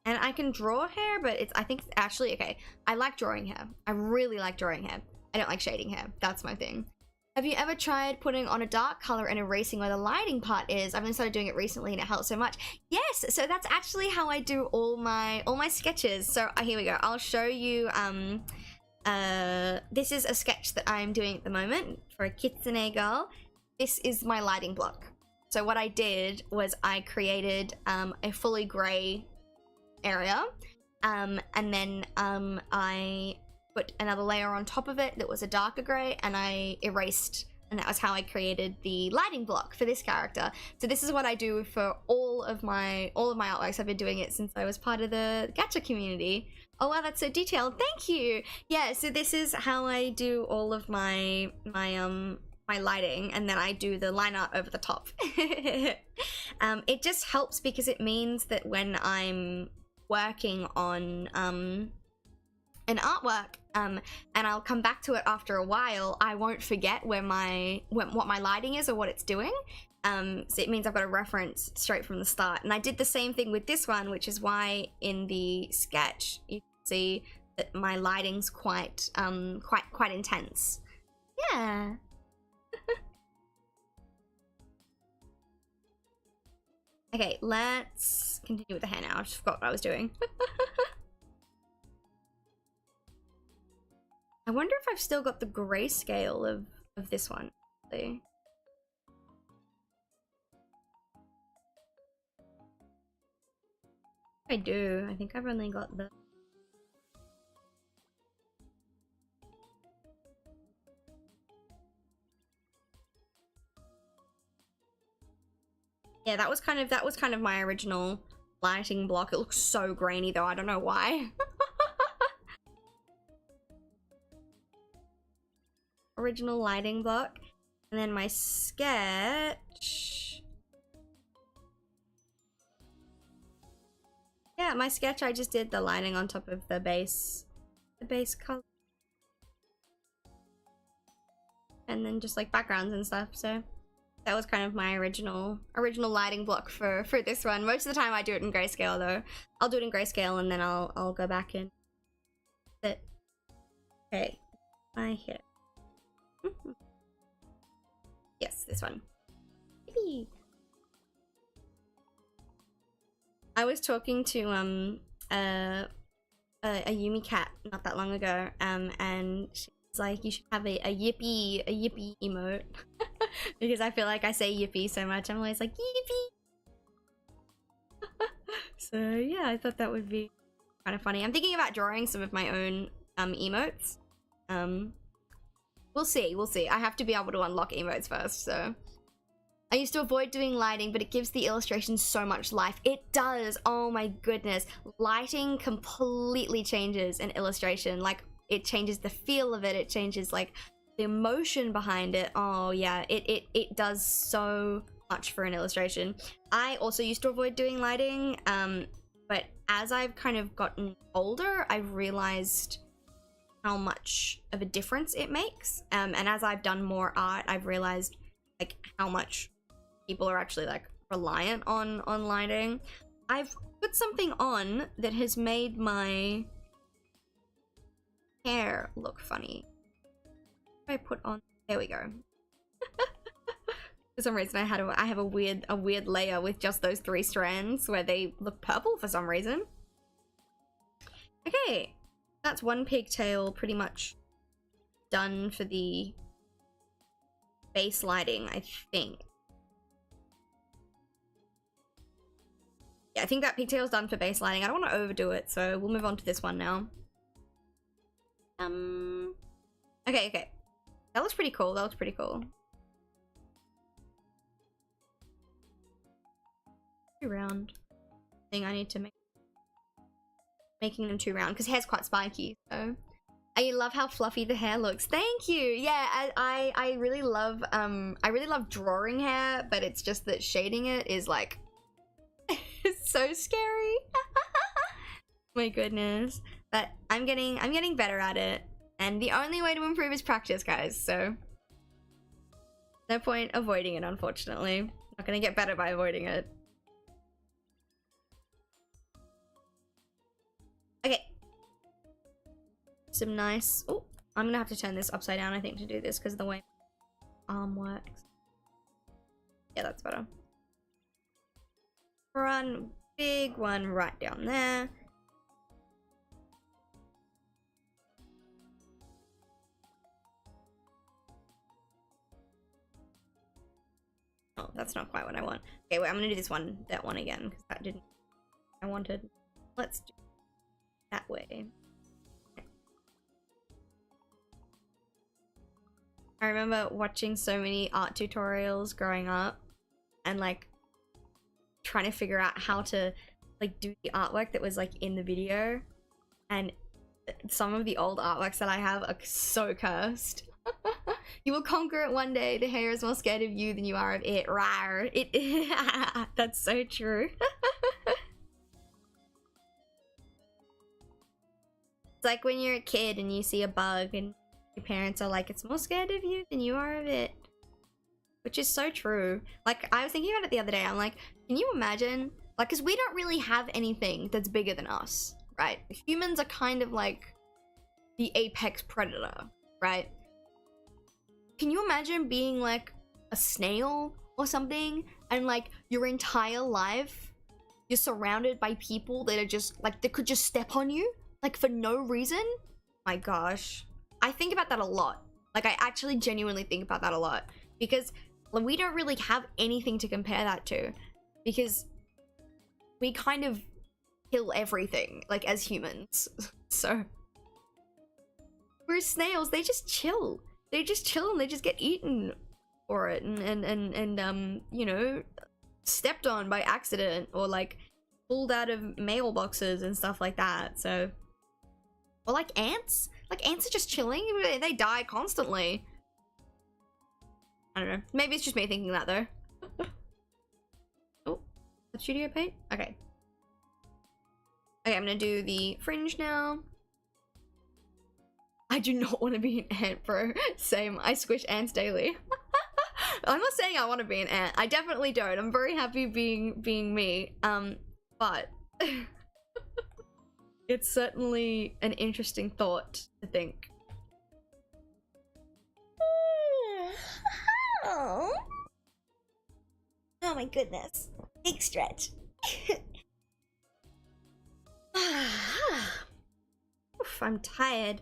And I can draw hair, but I think it's actually, okay, I like drawing hair. I really like drawing hair. I don't like shading hair. That's my thing. Have you ever tried putting on a dark color and erasing where the lighting part is? I've only started doing it recently and it helps so much. Yes, so that's actually how I do all my sketches. So here we go. I'll show you. This is a sketch that I'm doing at the moment for a kitsune girl. This is my lighting block. So what I did was I created a fully gray area, and then I put another layer on top of it that was a darker gray, and I erased, and that was how I created the lighting block for this character. So this is what I do for all of my artworks. I've been doing it since I was part of the gacha community. Oh wow, that's so detailed. Thank you. Yeah, so this is how I do all of my lighting, and then I do the line art over the top. It just helps because it means that when I'm working on an artwork, and I'll come back to it after a while, I won't forget what my lighting is or what it's doing. So it means I've got a reference straight from the start. And I did the same thing with this one, which is why in the sketch you can see that my lighting's quite intense. Yeah. Okay, let's continue with the hair now. I just forgot what I was doing. I wonder if I've still got the grayscale of this one. I do. I think I've only got the... Yeah, that was kind of my original lighting block. It looks so grainy though, I don't know why. Original lighting block. And then my sketch. Yeah, my sketch, I just did the lighting on top of the base color. And then just like backgrounds and stuff, so that was kind of my original lighting block for this one. Most of the time I do it in grayscale though. I'll do it in grayscale and then I'll go back and sit. Okay, my hair. Yes, this one. Yippee. I was talking to a Yumi cat not that long ago, and she's like, you should have a yippee emote. Because I feel like I say yippee so much, I'm always like yippee. So yeah, I thought that would be kind of funny. I'm thinking about drawing some of my own emotes. We'll see. I have to be able to unlock emotes first, so. I used to avoid doing lighting, but it gives the illustration so much life. It does. Oh my goodness. Lighting completely changes an illustration. Like, it changes the feel of it. It changes, like, the emotion behind it. Oh yeah, it does so much for an illustration. I also used to avoid doing lighting, but as I've kind of gotten older, I've realized how much of a difference it makes. And as I've done more art, I've realized like how much people are actually like reliant on lighting. I've put something on that has made my hair look funny. What did I put on? There we go. For some reason I have a weird layer with just those 3 strands where they look purple for some reason. Okay, that's one pigtail pretty much done for the base lighting, I think. Yeah, I think that pigtail's done for base lighting. I don't want to overdo it, so we'll move on to this one now. Okay. That looks pretty cool. too round. I think I need to make making them too round because hair's quite spiky. So I love how fluffy the hair looks. Thank you. Yeah, I really love drawing hair, but it's just that shading it is like it's so scary. My goodness. But I'm getting better at it. And the only way to improve is practice, guys. So no point avoiding it, unfortunately. Not gonna get better by avoiding it. Okay. Some nice... Oh, I'm gonna have to turn this upside down, I think, to do this because of the way my arm works. Yeah, that's better. One big one right down there. Oh, that's not quite what I want. Okay, wait, I'm gonna do that one again, because that didn't... I wanted... Let's do it that way. Okay. I remember watching so many art tutorials growing up, and like, trying to figure out how to, like, do the artwork that was, like, in the video, and some of the old artworks that I have are so cursed. You will conquer it one day. The hair is more scared of you than you are of it. Rawr. That's so true. It's like when you're a kid and you see a bug and your parents are like, it's more scared of you than you are of it. Which is so true. Like, I was thinking about it the other day. I'm like, can you imagine? Like, because we don't really have anything that's bigger than us, right? Humans are kind of like the apex predator, right? Can you imagine being like a snail or something and like your entire life you're surrounded by people that are just like, that could just step on you like for no reason? My gosh. I think about that a lot. Like, I actually genuinely think about that a lot because we don't really have anything to compare that to because we kind of kill everything like as humans. So whereas snails, they just chill. They just chill and they just get eaten for it and you know, stepped on by accident or like pulled out of mailboxes and stuff like that. So, or like ants are just chilling. They die constantly. I don't know. Maybe it's just me thinking that though. Oh, the studio paint? Okay. Okay, I'm gonna do the fringe now. I do not want to be an ant, bro. Same. I squish ants daily. I'm not saying I want to be an ant. I definitely don't. I'm very happy being me. But it's certainly an interesting thought to think. Oh my goodness. Big stretch. Oof, I'm tired.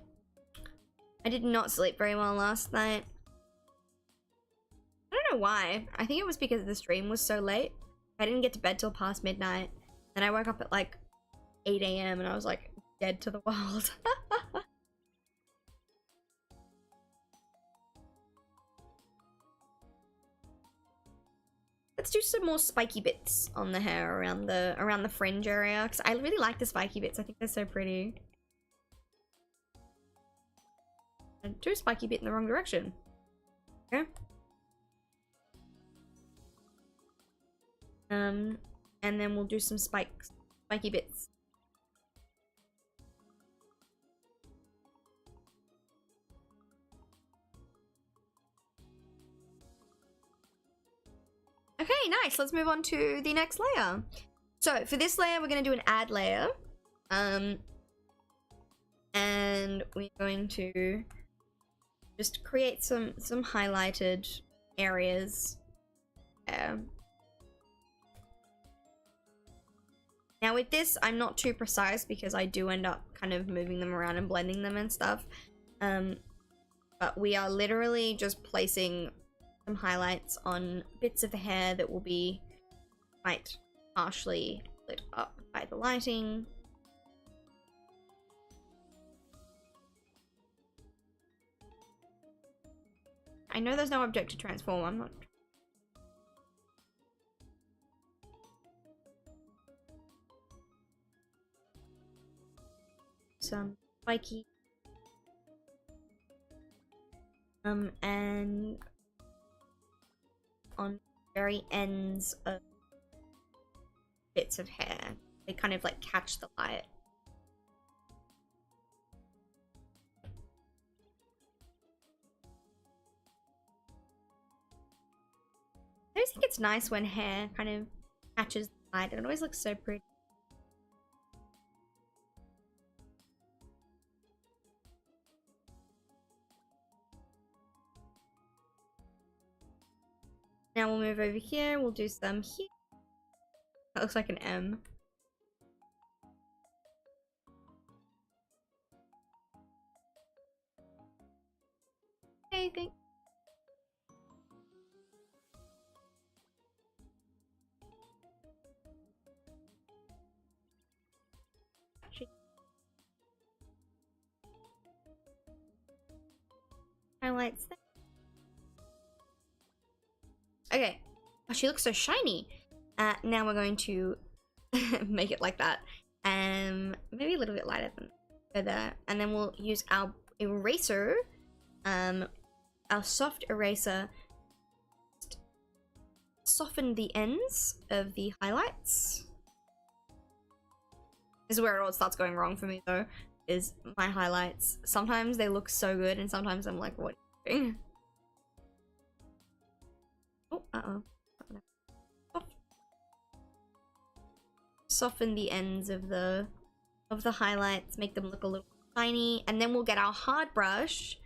I did not sleep very well last night. I don't know why. I think it was because the stream was so late. I didn't get to bed till past midnight. Then I woke up at like 8 AM and I was like dead to the world. Let's do some more spiky bits on the hair around the fringe area because I really like the spiky bits. I think they're so pretty. And do a spiky bit in the wrong direction. Okay. And then we'll do some spiky bits. Okay, nice. Let's move on to the next layer. So for this layer, we're going to do an add layer. And we're going to just create some highlighted areas. Now with this, I'm not too precise because I do end up kind of moving them around and blending them and stuff. But we are literally just placing some highlights on bits of the hair that will be quite partially lit up by the lighting. I know there's no object to transform, I'm not... some spiky. And on very ends of bits of hair, they kind of like catch the light. I just think it's nice when hair kind of catches the light. It always looks so pretty. Now we'll move over here. We'll do some here. That looks like an M. Okay, thanks. Highlights there. Okay. Oh, she looks so shiny. Now we're going to make it like that. Maybe a little bit lighter than that. And then we'll use our eraser, our soft eraser, soften the ends of the highlights. This is where it all starts going wrong for me though, is my highlights. Sometimes they look so good and sometimes I'm like, what are you doing? Oh, soften the ends of the highlights, make them look a little tiny, and then we'll get our hard brush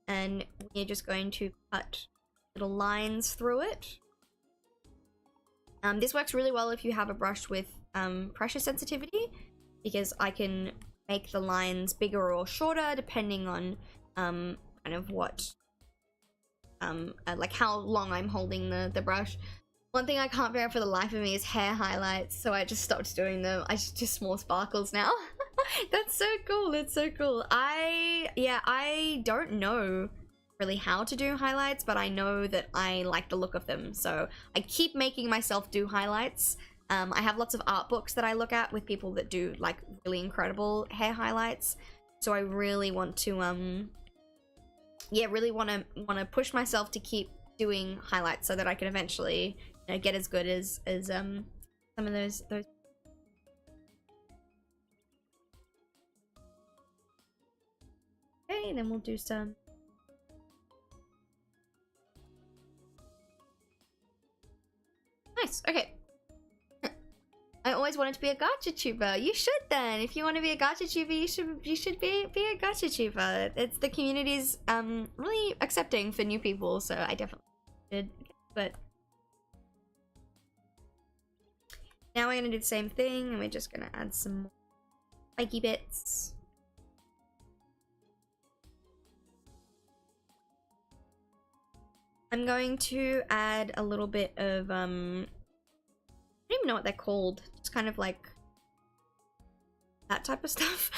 and we're just going to cut little lines through it. This works really well if you have a brush with pressure sensitivity, because I can make the lines bigger or shorter depending on kind of what like how long I'm holding the brush. One thing I can't figure out for the life of me is hair highlights, so I just stopped doing them. I just more sparkles now. That's so cool. That's so cool. I don't know really how to do highlights, but I know that I like the look of them, so I keep making myself do highlights. I have lots of art books that I look at with people that do like really incredible hair highlights, so I really want to really want to push myself to keep doing highlights so that I can eventually, you know, get as good as some of those. Okay, and then we'll do some. Nice. Okay. I always wanted to be a GachaTuber. You should then. If you want to be a GachaTuber, you should be a GachaTuber. It's the community's really accepting for new people, so I definitely should. But now we're gonna do the same thing, and we're just gonna add some more spiky bits. I'm going to add a little bit of I don't even know what they're called. It's kind of like that type of stuff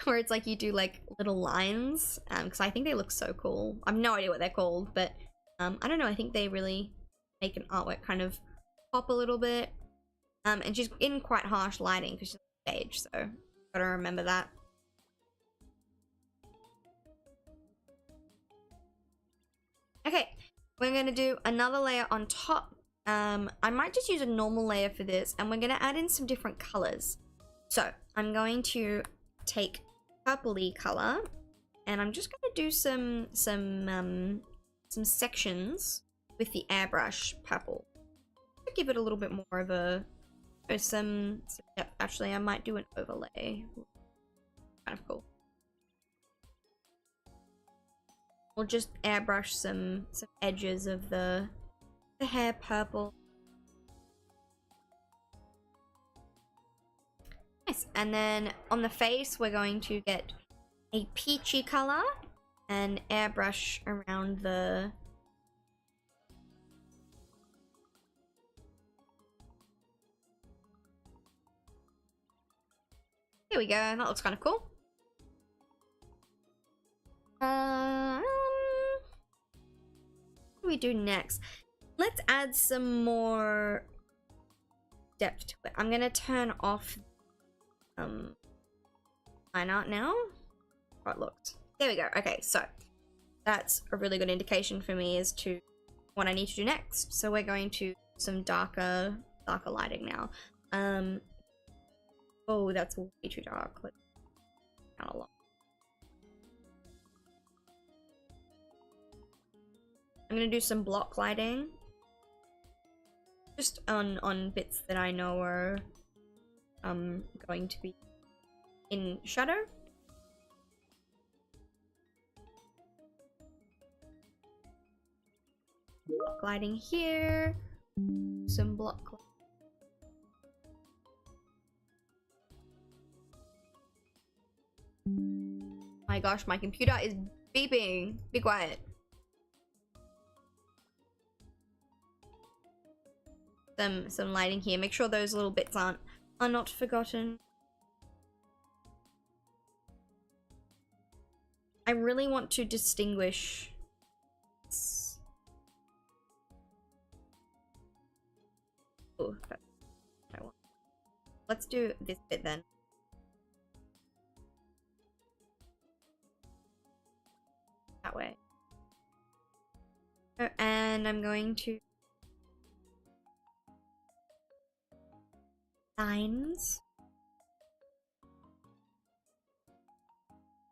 where it's like you do like little lines, because I think they look so cool. I have no idea what they're called, but I don't know, I think they really make an artwork kind of pop a little bit. And she's in quite harsh lighting because she's on stage, so gotta remember that. Okay, we're gonna do another layer on top. I might just use a normal layer for this, and we're gonna add in some different colors. So I'm going to take purpley color, and I'm just gonna do some sections with the airbrush purple to give it a little bit more of a some depth. Actually, I might do an overlay. Kind of cool. We'll just airbrush some edges of the hair purple. Nice. And then on the face, we're going to get a peachy color and airbrush around the Here we go. That looks kind of cool. What do we do next? Let's add some more depth to it. I'm gonna turn off fine art now. How it looked. There we go. Okay, so that's a really good indication for me as to what I need to do next. So we're going to some darker lighting now. Oh, that's way too dark. Let's count a lot. I'm gonna do some block lighting, just on bits that I know are going to be in shadow. Block lighting here, some block. My gosh, my computer is beeping. Be quiet. Some lighting here. Make sure those little bits are not forgotten. I really want to distinguish. Oh, that's what I want. Let's do this bit then. That way. Oh, and I'm going to lines.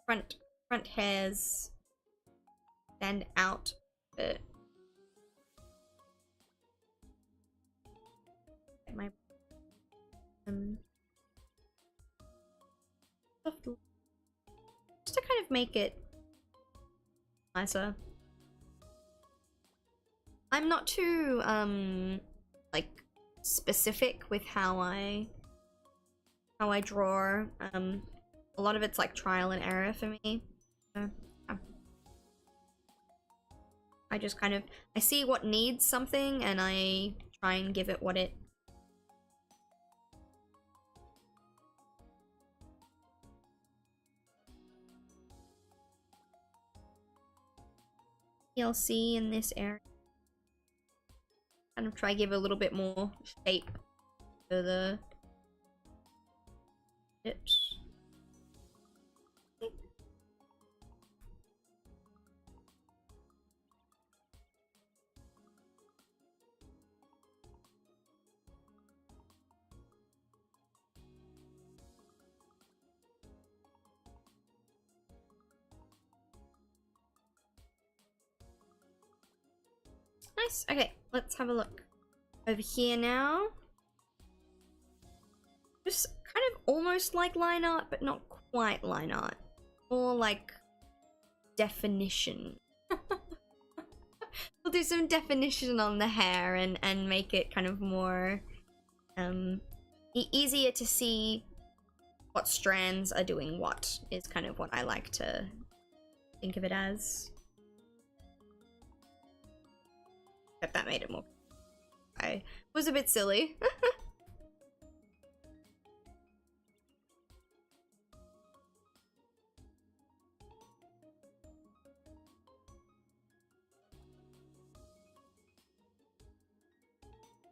Front hairs stand out a bit. Get my just to kind of make it nicer. I'm not too like specific with how I draw. A lot of it's like trial and error for me. So, yeah. I just kind of I see what needs something and I try and give it what it TLC in this area. Kind of try to give a little bit more shape to the it. Nice. Okay, let's have a look over here now. Just kind of almost like line art, but not quite line art. More like definition. We'll do some definition on the hair and make it kind of more easier to see what strands are doing what, is kind of what I like to think of it as. Except that made it more. I was a bit silly.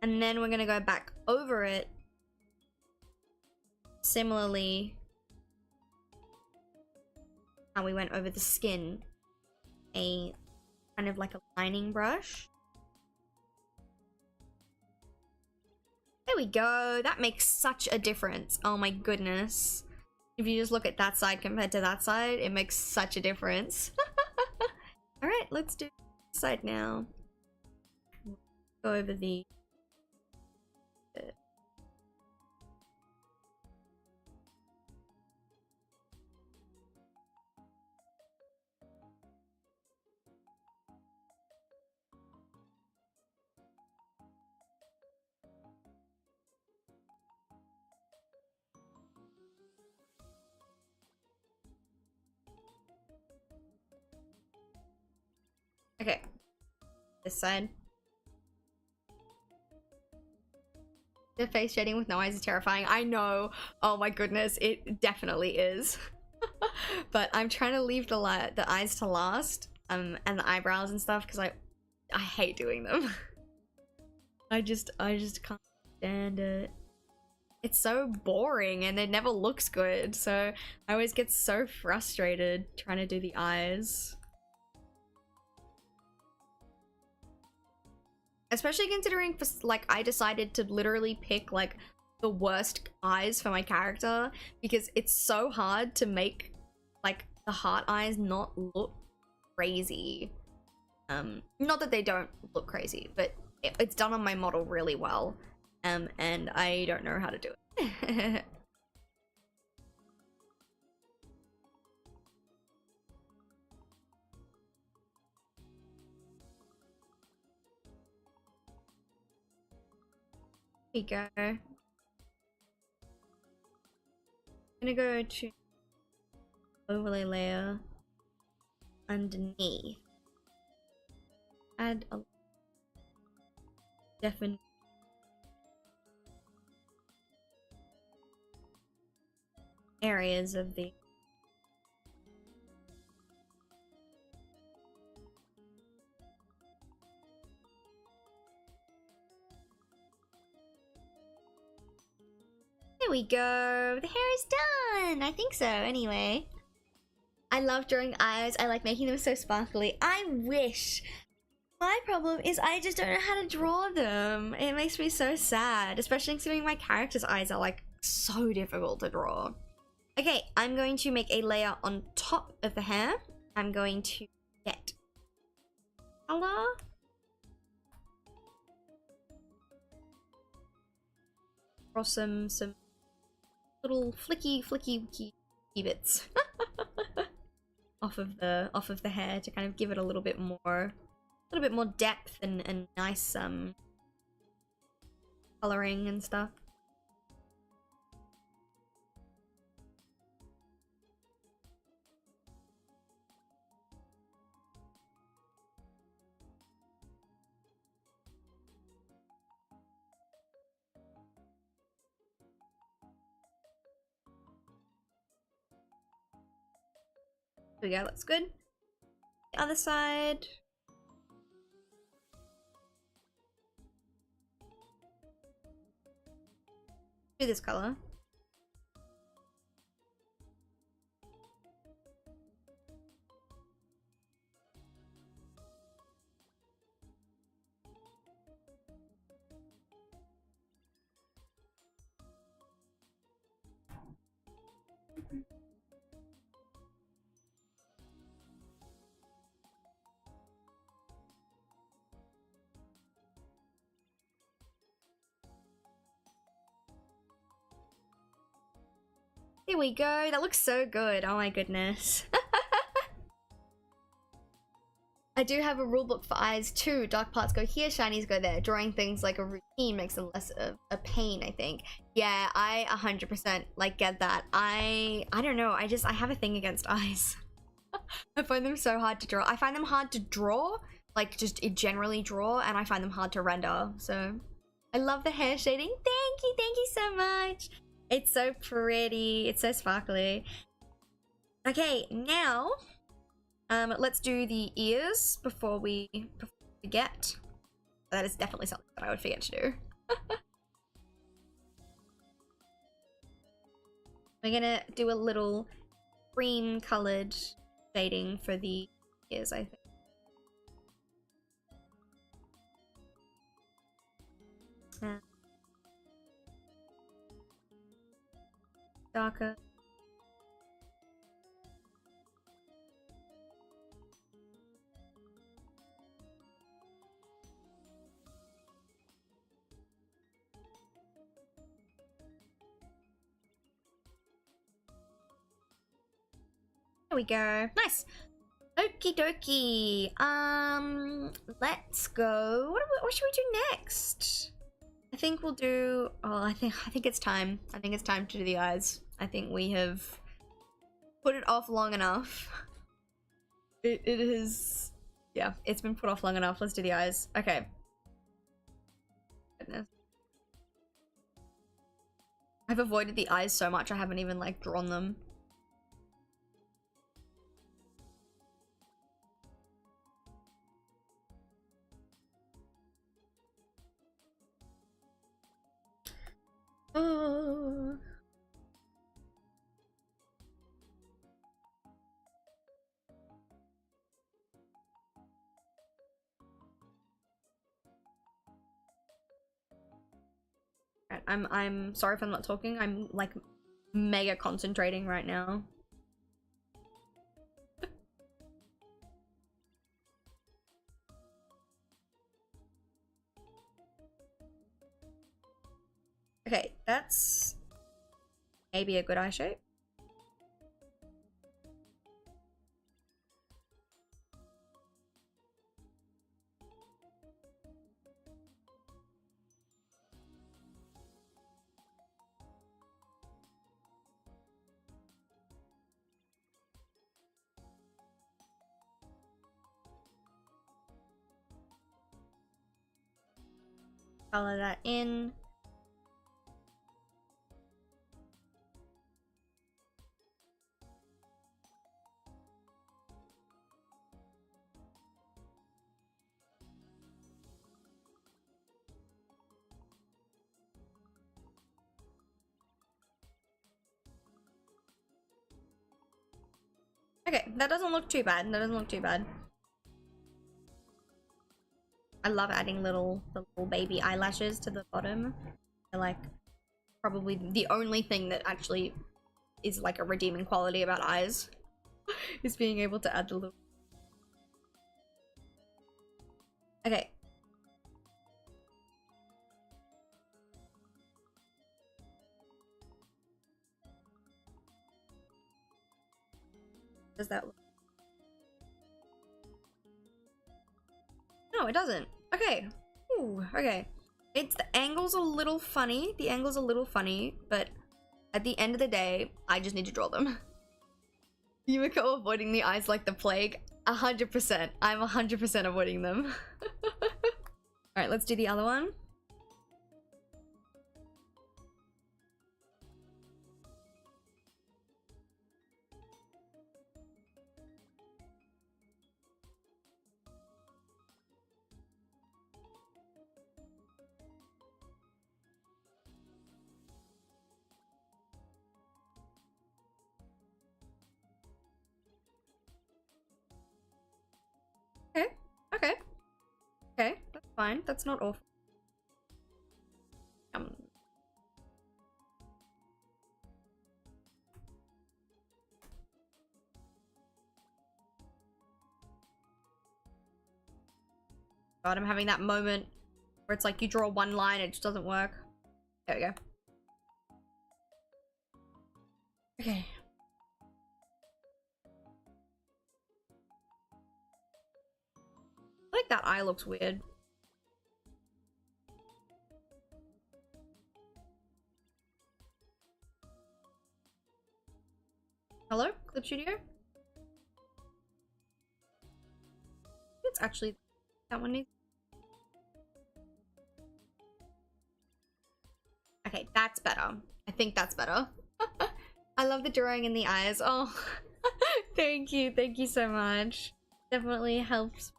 And then we're gonna go back over it similarly how we went over the skin, a kind of like a lining brush. There we go. That makes such a difference. Oh my goodness. If you just look at that side compared to that side, it makes such a difference. Alright, let's do this side now. Go over the... Okay, this side. The face shading with no eyes is terrifying. I know. Oh my goodness, it definitely is. But I'm trying to leave the eyes to last, and the eyebrows and stuff, because I hate doing them. I just can't stand it. it's so boring and it never looks good. So I always get so frustrated trying to do the eyes. Especially considering, like, I decided to literally pick, like, the worst eyes for my character because it's so hard to make, like, the heart eyes not look crazy. Not that they don't look crazy, but it's done on my model really well. And I don't know how to do it. We go. I'm gonna go to overlay layer underneath. Add a definite areas of the There we go. The hair is done. I think so, anyway. I love drawing eyes. I like making them so sparkly. I wish. My problem is I just don't know how to draw them. It makes me so sad, especially considering my character's eyes are like so difficult to draw. Okay, I'm going to make a layer on top of the hair. I'm going to get color. Draw some little flicky bits off of the hair to kind of give it a little bit more depth and nice coloring and stuff. There we go, looks good. The other side. Do this color. There we go. That looks so good. Oh my goodness. I do have a rule book for eyes too. Dark parts go here, shinies go there. Drawing things like a routine makes them less of a pain, I think. Yeah, I 100% like get that. I don't know. I have a thing against eyes. I find them so hard to draw. I find them hard to draw, like just generally draw, and I find them hard to render. So I love the hair shading. Thank you so much. It's so pretty. It's so sparkly. Okay, now let's do the ears before we forget. That is definitely something that I would forget to do. We're gonna do a little cream colored shading for the ears, I think. Darker. There we go. Nice. Okie dokie. Let's go. What should we do next? I think we'll do. Oh, I think it's time. I think it's time to do the eyes. I think we have put it off long enough. It is. Yeah, it's been put off long enough. Let's do the eyes. Okay. Goodness. I've avoided the eyes so much I haven't even like drawn them. Oh. I'm sorry if I'm not talking. I'm like mega concentrating right now. Okay, that's maybe a good eye shape. Color that in. Okay, that doesn't look too bad. That doesn't look too bad. I love adding the little baby eyelashes to the bottom. They're like probably the only thing that actually is like a redeeming quality about eyes is being able to add the little. Okay. Does that look? No, it doesn't. Okay. Ooh, okay. It's the angle's a little funny. The angle's a little funny, but at the end of the day, I just need to draw them. YUMIKO avoiding the eyes like the plague. 100%. I'm 100% avoiding them. Alright, let's do the other one. Okay, okay. Okay, that's fine. That's not awful. God, I'm having that moment where it's like you draw one line, it just doesn't work. There we go. Okay. I like that eye looks weird. Hello, Clip Studio? It's actually that one needs. Okay, that's better. I think that's better. I love the drawing in the eyes. Oh, thank you so much. Definitely helps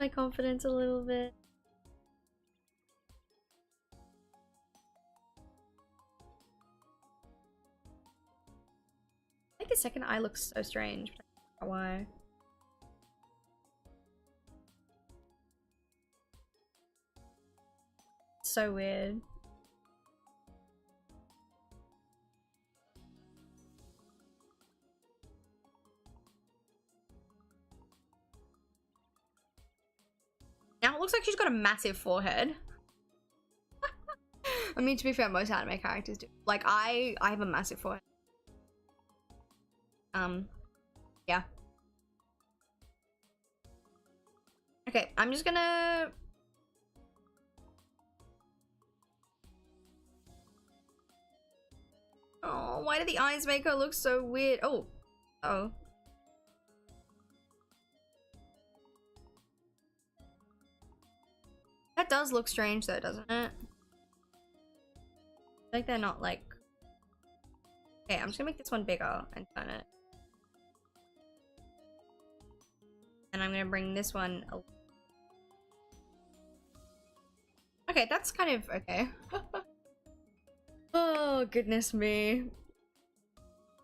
my confidence a little bit. I think the second eye looks so strange, but I don't know why. So weird. Now it looks like she's got a massive forehead. I mean, to be fair, most anime characters do. Like, I have a massive forehead. Yeah. Okay, I'm just gonna... Oh, why did the eyes make her look so weird? Oh. Oh. That does look strange though, doesn't it? I think they're not like... Okay, I'm just gonna make this one bigger and turn it. And I'm gonna bring this one... Okay, that's kind of okay. Oh, goodness me.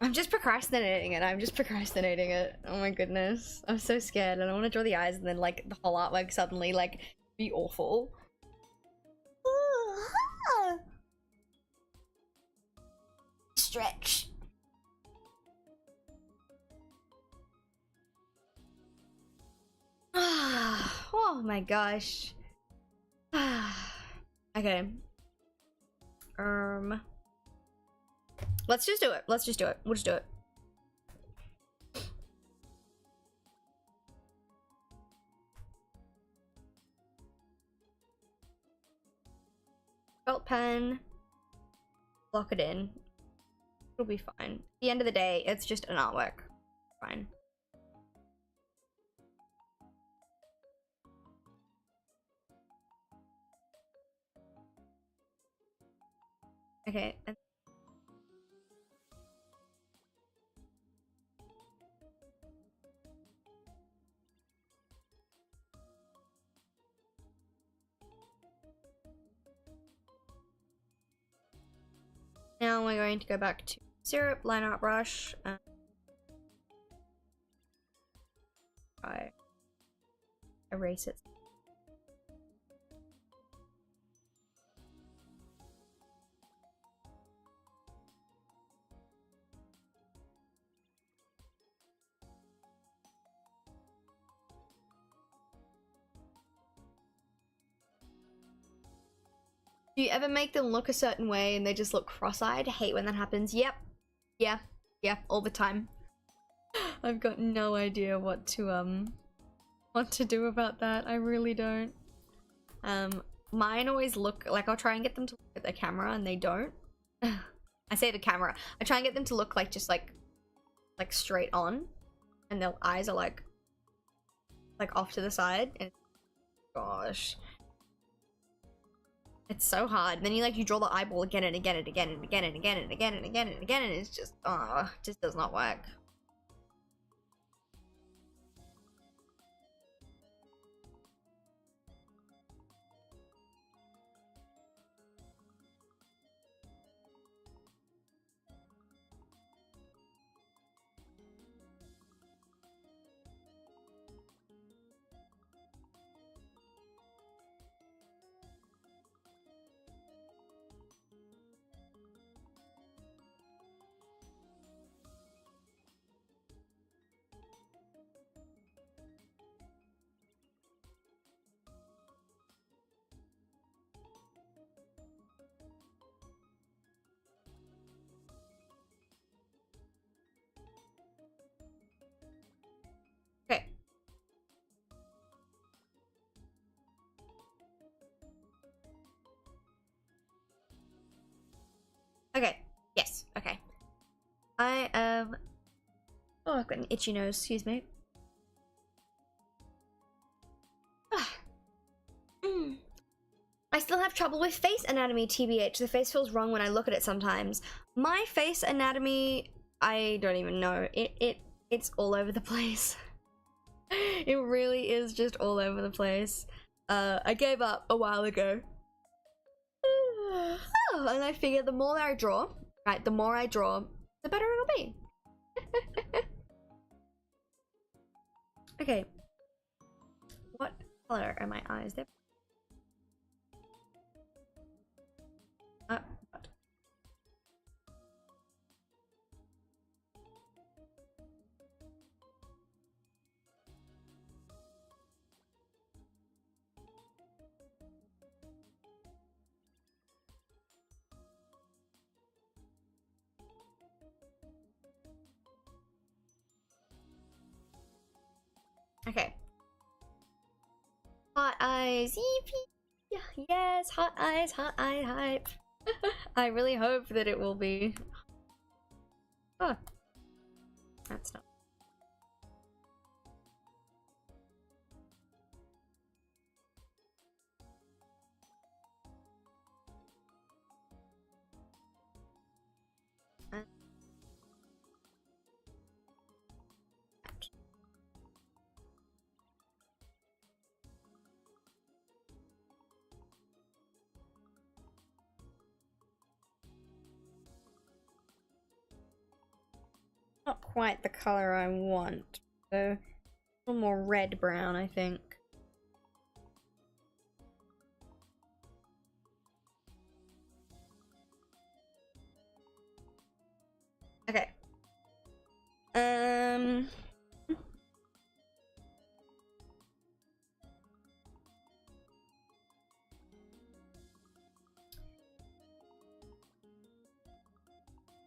I'm just procrastinating it. I'm just procrastinating it. Oh my goodness. I'm so scared. I don't want to draw the eyes and then like the whole artwork suddenly like be awful. stretch. Oh my gosh. Okay. Let's just do it. Let's just do it. We'll just do it. Felt pen. Lock it in. It'll be fine. At the end of the day, it's just an artwork. Fine. Okay. Now we're going to go back to syrup, line art brush, and I erase it. Do you ever make them look a certain way and they just look cross-eyed? I hate when that happens. Yep. Yeah, all the time. I've got no idea what to do about that. I really don't. Mine always look like, I'll try and get them to look at the camera and they don't. I say the camera. I try and get them to look like just like straight on, and their eyes are like off to the side. And gosh. It's so hard. And then you draw the eyeball again and again and again and again and again and again and again and again, and it's just, it just does not work. Okay. Okay. Yes. Okay. I am... Oh, I've got an itchy nose. Excuse me. I still have trouble with face anatomy, TBH. The face feels wrong when I look at it sometimes. My face anatomy, I don't even know. It's all over the place. It really is just all over the place. I gave up a while ago. And I figure the more I draw, right, the more I draw, the better it'll be. Okay. What color are my eyes? They're... what? Okay. Hot eyes. Yippee. Yes, hot eyes, hype. I really hope that it will be. Oh. That's not. Not quite the color I want, so a little more red brown, I think. Okay.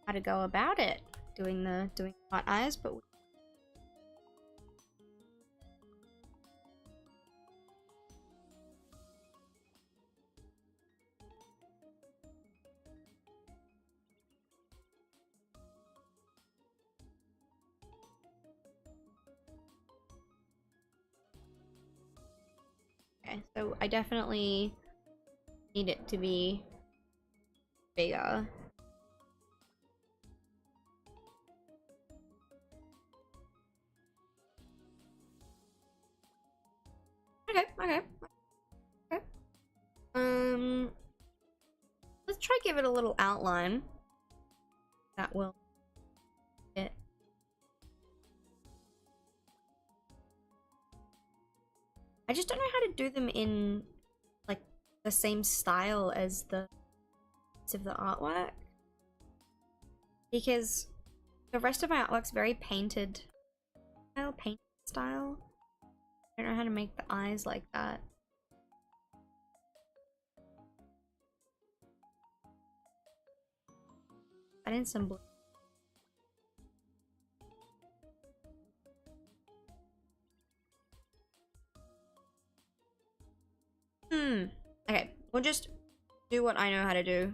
How to go about it? Doing hot eyes, but okay, so I definitely need it to be bigger. Okay. Let's try give it a little outline. That will fit. I just don't know how to do them in like the same style as the rest of the artwork, because the rest of my artwork's very painted style. I don't know how to make the eyes like that. Add in some blue. Okay, we'll just do what I know how to do.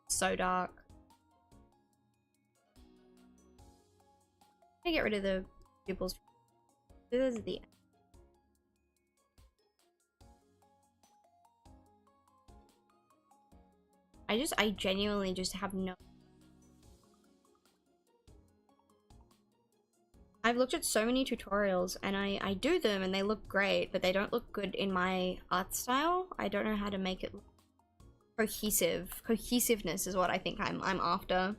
So dark. I get rid of the pupils. Those are the I genuinely just have no. I've looked at so many tutorials and I do them and they look great, but they don't look good in my art style. I don't know how to make it cohesive. Cohesiveness is what I think I'm after.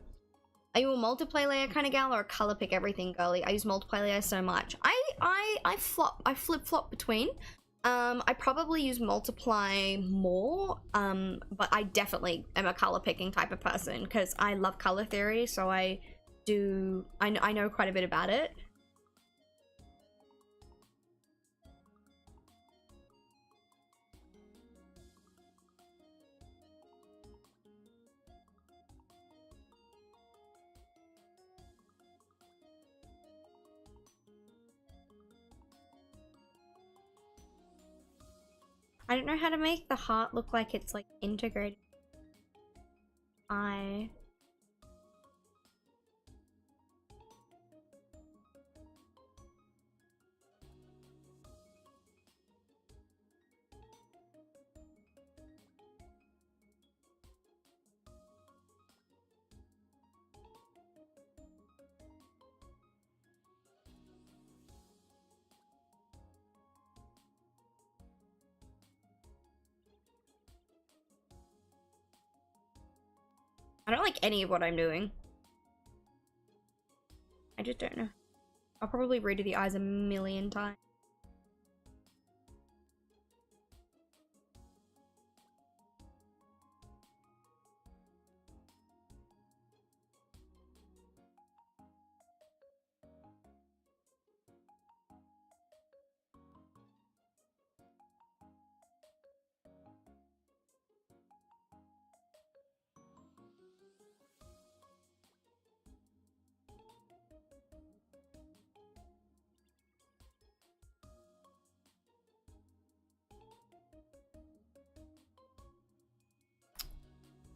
Are you a multiply layer kind of gal or a color pick everything girly? I use multiply layer so much. I flip flop between. I probably use multiply more, but I definitely am a color picking type of person because I love color theory, so I know quite a bit about it. I don't know how to make the heart look like it's like integrated. I don't like any of what I'm doing. I just don't know. I'll probably redo the eyes a million times.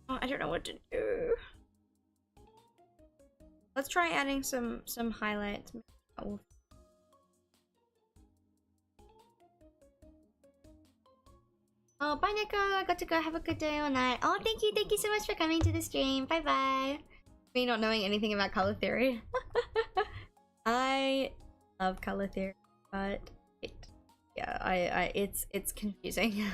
Oh, I don't know what to do. Let's try adding some highlights. Oh, bye Neko. I got to go. Have a good day or night. Oh, thank you so much for coming to the stream. Bye bye. Me not knowing anything about color theory. I love color theory, but yeah. it's confusing.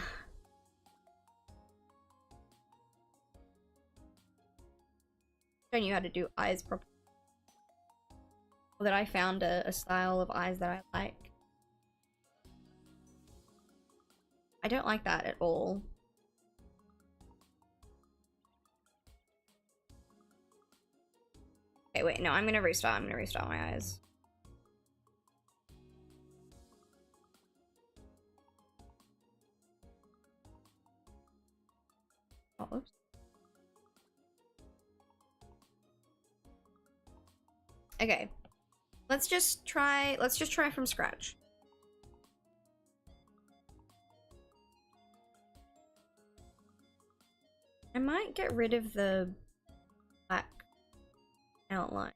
Showing you how to do eyes properly. That I found a style of eyes that I like. I don't like that at all. Okay, wait, no, I'm gonna restart my eyes. Oh, oops. Okay. Let's just try from scratch. I might get rid of the black outline.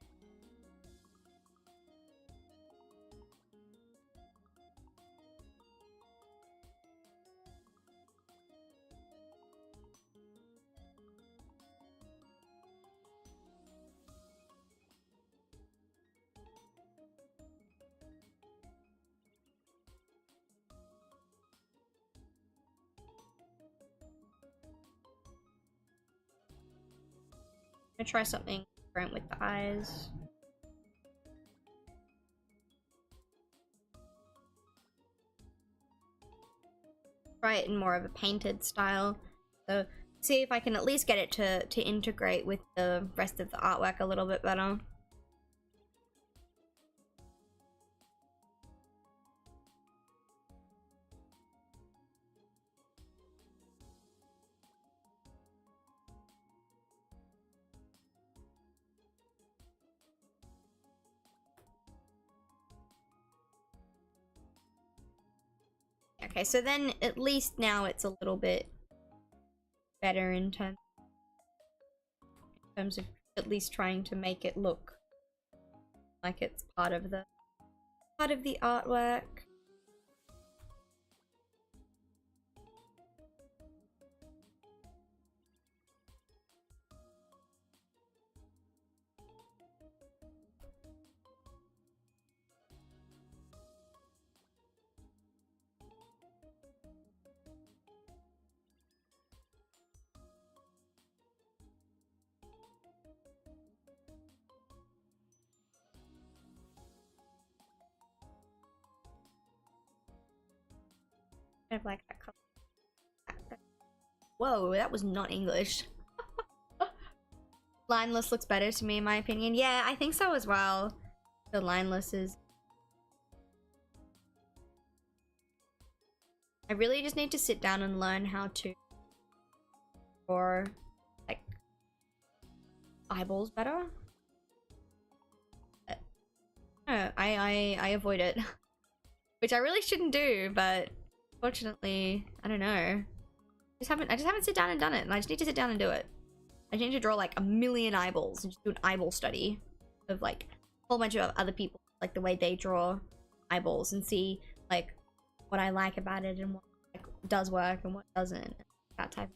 I'm gonna try something different with the eyes. Try it in more of a painted style. So see if I can at least get it to integrate with the rest of the artwork a little bit better. Okay, so then at least now it's a little bit better in terms of at least trying to make it look like it's part of the artwork. Kind of like that color. Whoa, that was not English. Lineless looks better to me in my opinion. Yeah, I think so as well. The lineless is... I really just need to sit down and learn how to draw like eyeballs better. No, I avoid it. Which I really shouldn't do, but fortunately, I don't know. I just haven't sit down and done it, and I just need to sit down and do it. I need to draw like a million eyeballs and just do an eyeball study of like a whole bunch of other people, like the way they draw eyeballs, and see like what I like about it and what like does work and what doesn't, that type of...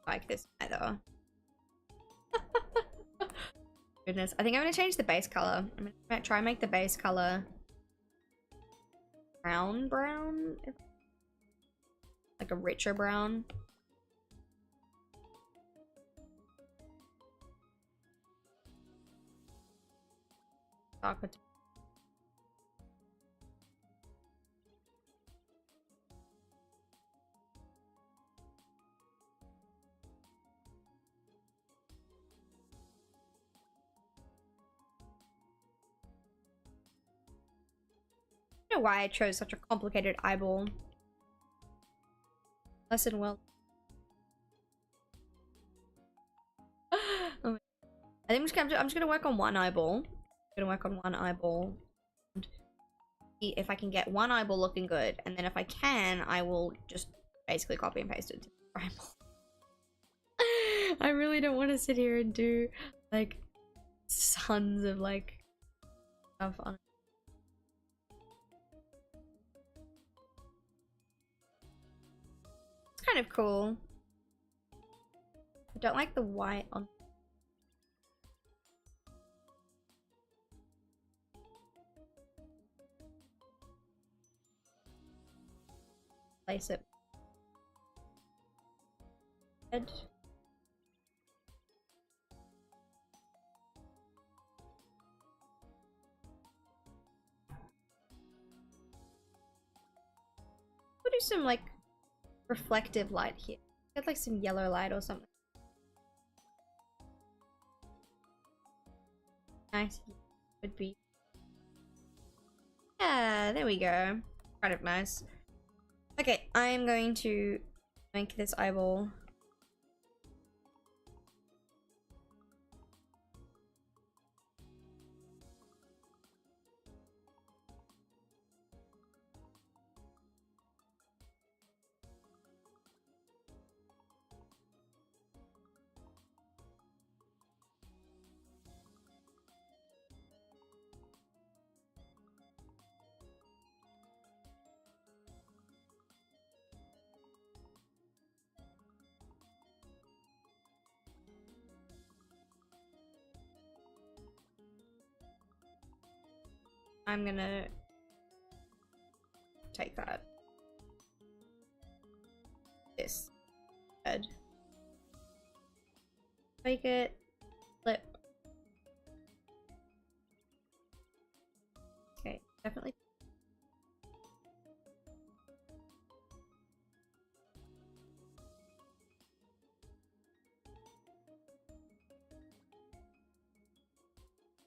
like this either. Goodness, I think I'm gonna change the base color. I'm gonna try and make the base color brown, like a richer brown. Darker. I don't know why I chose such a complicated eyeball. Lesson well. I think I'm just gonna work on one eyeball. I'm gonna work on one eyeball and see if I can get one eyeball looking good, and then if I can, I will just basically copy and paste it to the eyeball. I really don't want to sit here and do like tons of like stuff on it. It's kind of cool. I don't like the white on. Place it. Head. We'll do some like reflective light here. Get like some yellow light or something. Nice. Would be. Yeah, there we go. Kind of nice. Okay, I'm going to make this eyeball. I'm gonna take that. This head. Take it. Flip. Okay, definitely.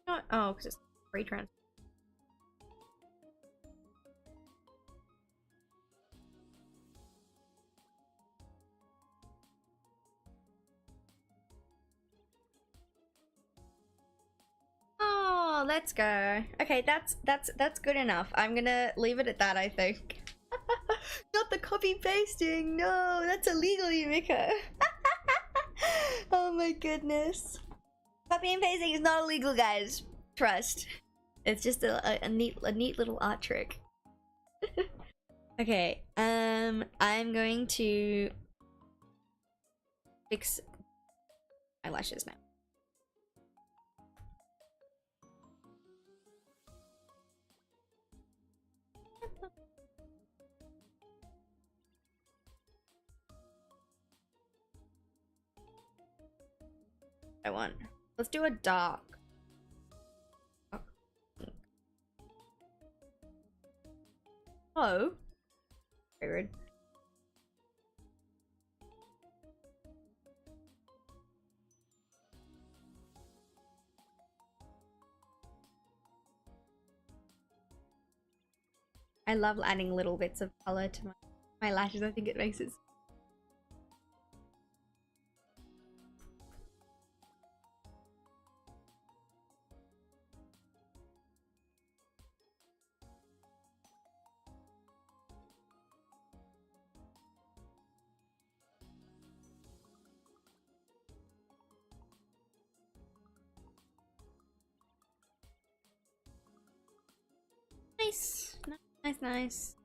Not, oh, because it's free transfer. Oh, let's go. Okay, that's good enough. I'm gonna leave it at that, I think. Not the copy pasting. No, that's illegal, Yumiko. Oh my goodness. Copy and pasting is not illegal, guys. Trust. It's just a neat little art trick. Okay, I'm going to fix eyelashes now. I want. Let's do a dark. Oh. Very rude. I love adding little bits of color to my lashes. I think it makes it nice. Nice.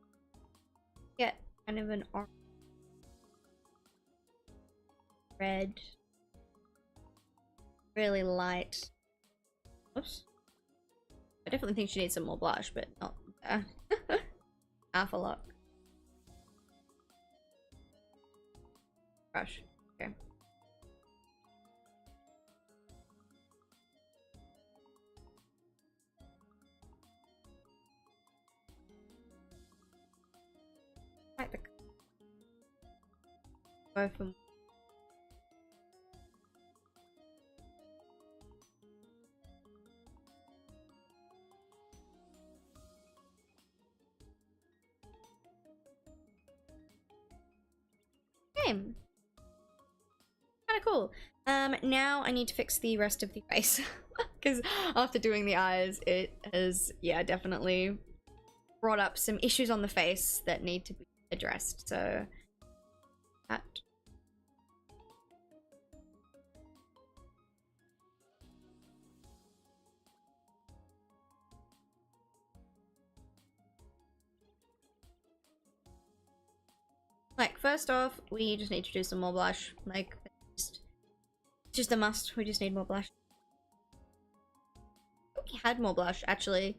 Get kind of an orange, red, really light. Oops. I definitely think she needs some more blush, but not half a lot. Brush. Okay. Go from kind of cool. Now I need to fix the rest of the face because after doing the eyes, it is, yeah, definitely brought up some issues on the face that need to be addressed. So that. Like, first off, we just need to do some more blush. Like, just a must. We just need more blush. I think we had more blush, actually.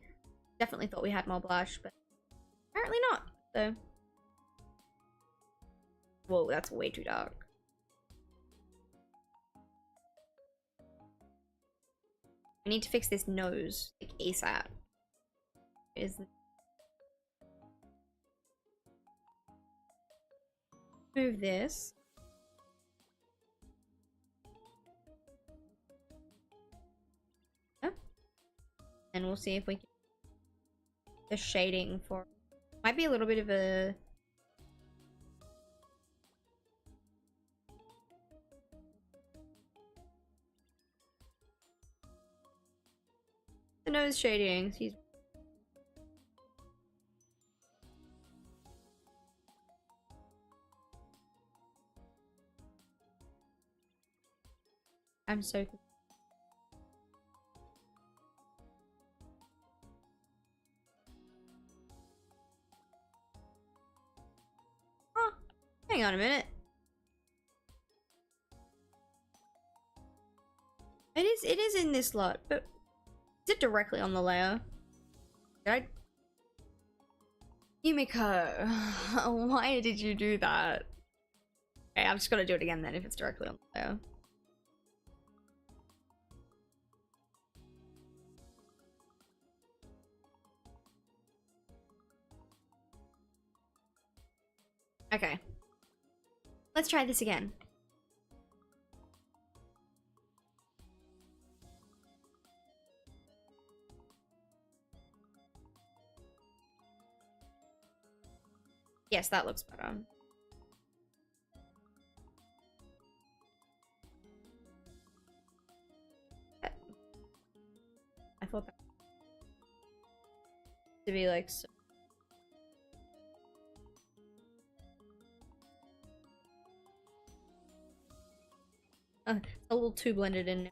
Definitely thought we had more blush, but apparently not. So, whoa, that's way too dark. We need to fix this nose, like, ASAP. Move this. Yeah. And we'll see if we can the shading for might be a little bit of a the nose shading, excuse me. I'm so confused. Oh, hang on a minute. It is in this lot, but is it directly on the layer? YUMIKO, why did you do that? Okay, I'm just gonna do it again then if it's directly on the layer. Okay. Let's try this again. Yes, that looks better. I thought that to be like so. It's a little too blended in.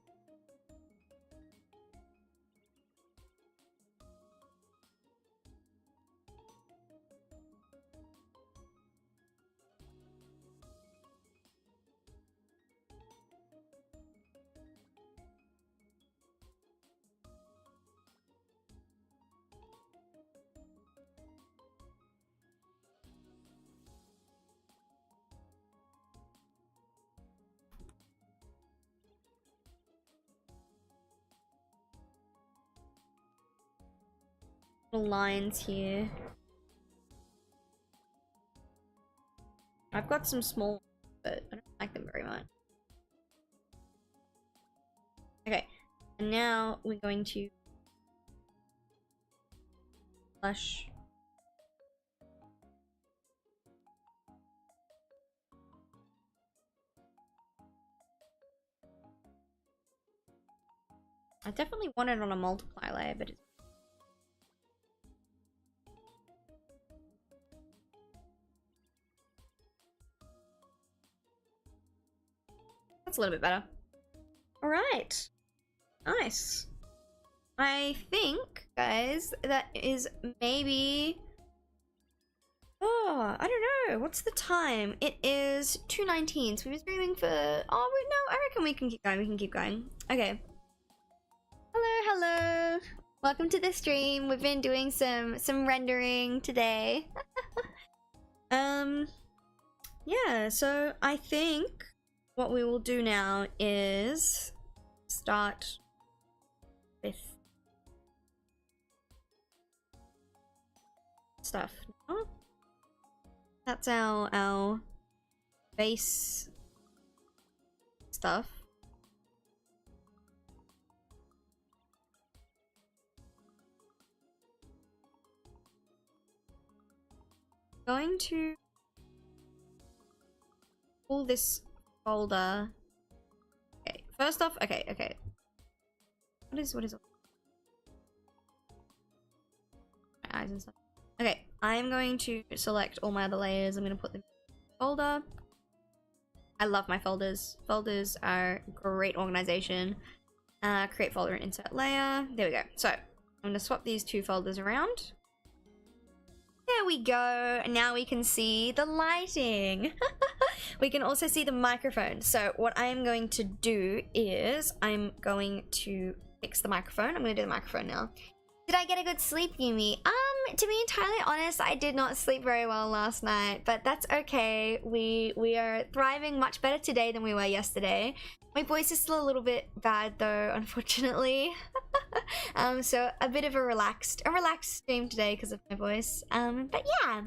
Little lines here. I've got some small, but I don't like them very much. Okay, and now we're going to blush. I definitely want it on a multiply layer, but it's that's a little bit better. All right, nice. I think, guys, that is maybe. Oh, I don't know. What's the time? It is 2:19. So we've been streaming for. Oh wait, no. I reckon we can keep going. We can keep going. Okay. Hello, hello. Welcome to the stream. We've been doing some rendering today. Yeah. So I think what we will do now is start with stuff. Oh, that's our base stuff. Going to pull this folder. Okay, first off, okay. What is it? My eyes and stuff. Okay, I'm going to select all my other layers. I'm going to put them in a folder. I love my folders. Folders are great organization. Create folder and insert layer. There we go. So I'm going to swap these two folders around. There we go. Now we can see the lighting. We can also see the microphone. So what I am going to do is I'm going to fix the microphone. I'm going to do the microphone now. Did I get a good sleep, Yumi? To be entirely honest, I did not sleep very well last night, but that's okay. We are thriving much better today than we were yesterday. My voice is still a little bit bad though, unfortunately. So a bit of a relaxed stream today because of my voice. But yeah.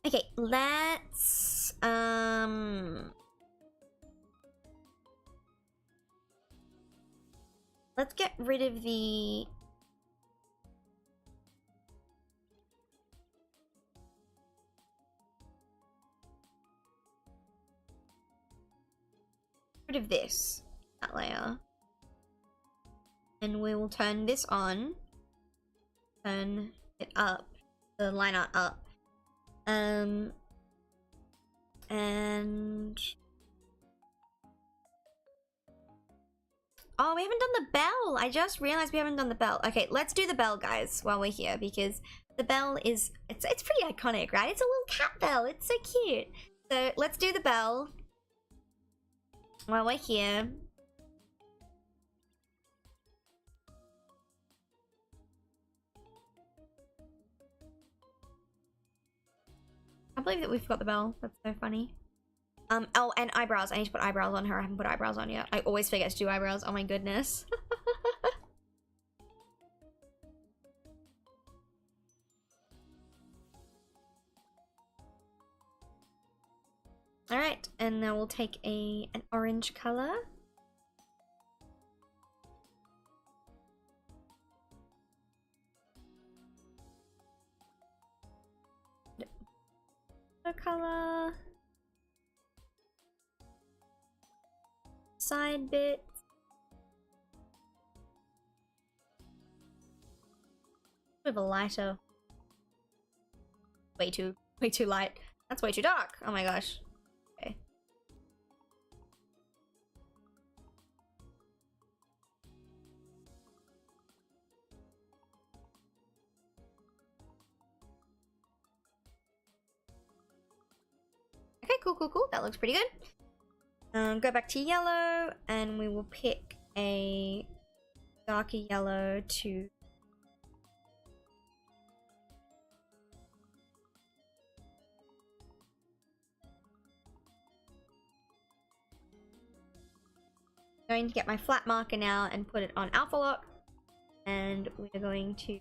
Okay, let's get rid of the this, that layer, and we will turn this on, turn it up, the line art up, and oh, we haven't done the bell. I just realized we haven't done the bell. Okay, let's do the bell, guys, while we're here, because the bell is it's pretty iconic, right? It's a little cat bell. It's so cute. So let's do the bell while we're here. I believe that we've got the bell. That's so funny. Oh, and eyebrows. I need to put eyebrows on her. I haven't put eyebrows on yet. I always forget to do eyebrows. Oh my goodness. Alright, and then we'll take an orange color. Color. Side bit. Bit of a lighter. Way too light. That's way too dark. Oh my gosh. Okay. Okay, cool. That looks pretty good. Go back to yellow, and we will pick a darker yellow to going to get my flat marker now and put it on alpha lock, and we're going to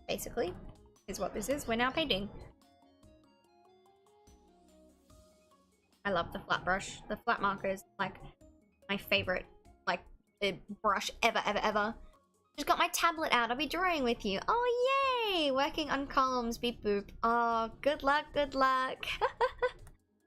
basically is what this is. We're now painting. I love the flat brush. The flat marker is like my favorite like brush ever. Just got my tablet out. I'll be drawing with you. Oh yay! Working on columns. Beep boop. Oh, good luck.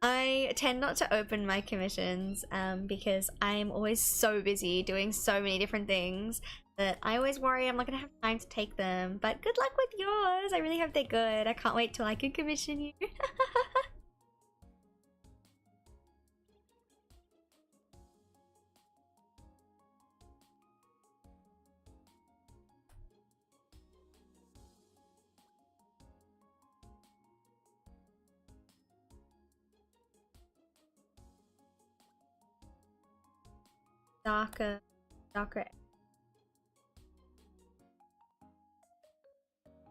I tend not to open my commissions because I'm always so busy doing so many different things that I always worry I'm not gonna have time to take them. But good luck with yours. I really hope they're good. I can't wait till I can commission you. Darker.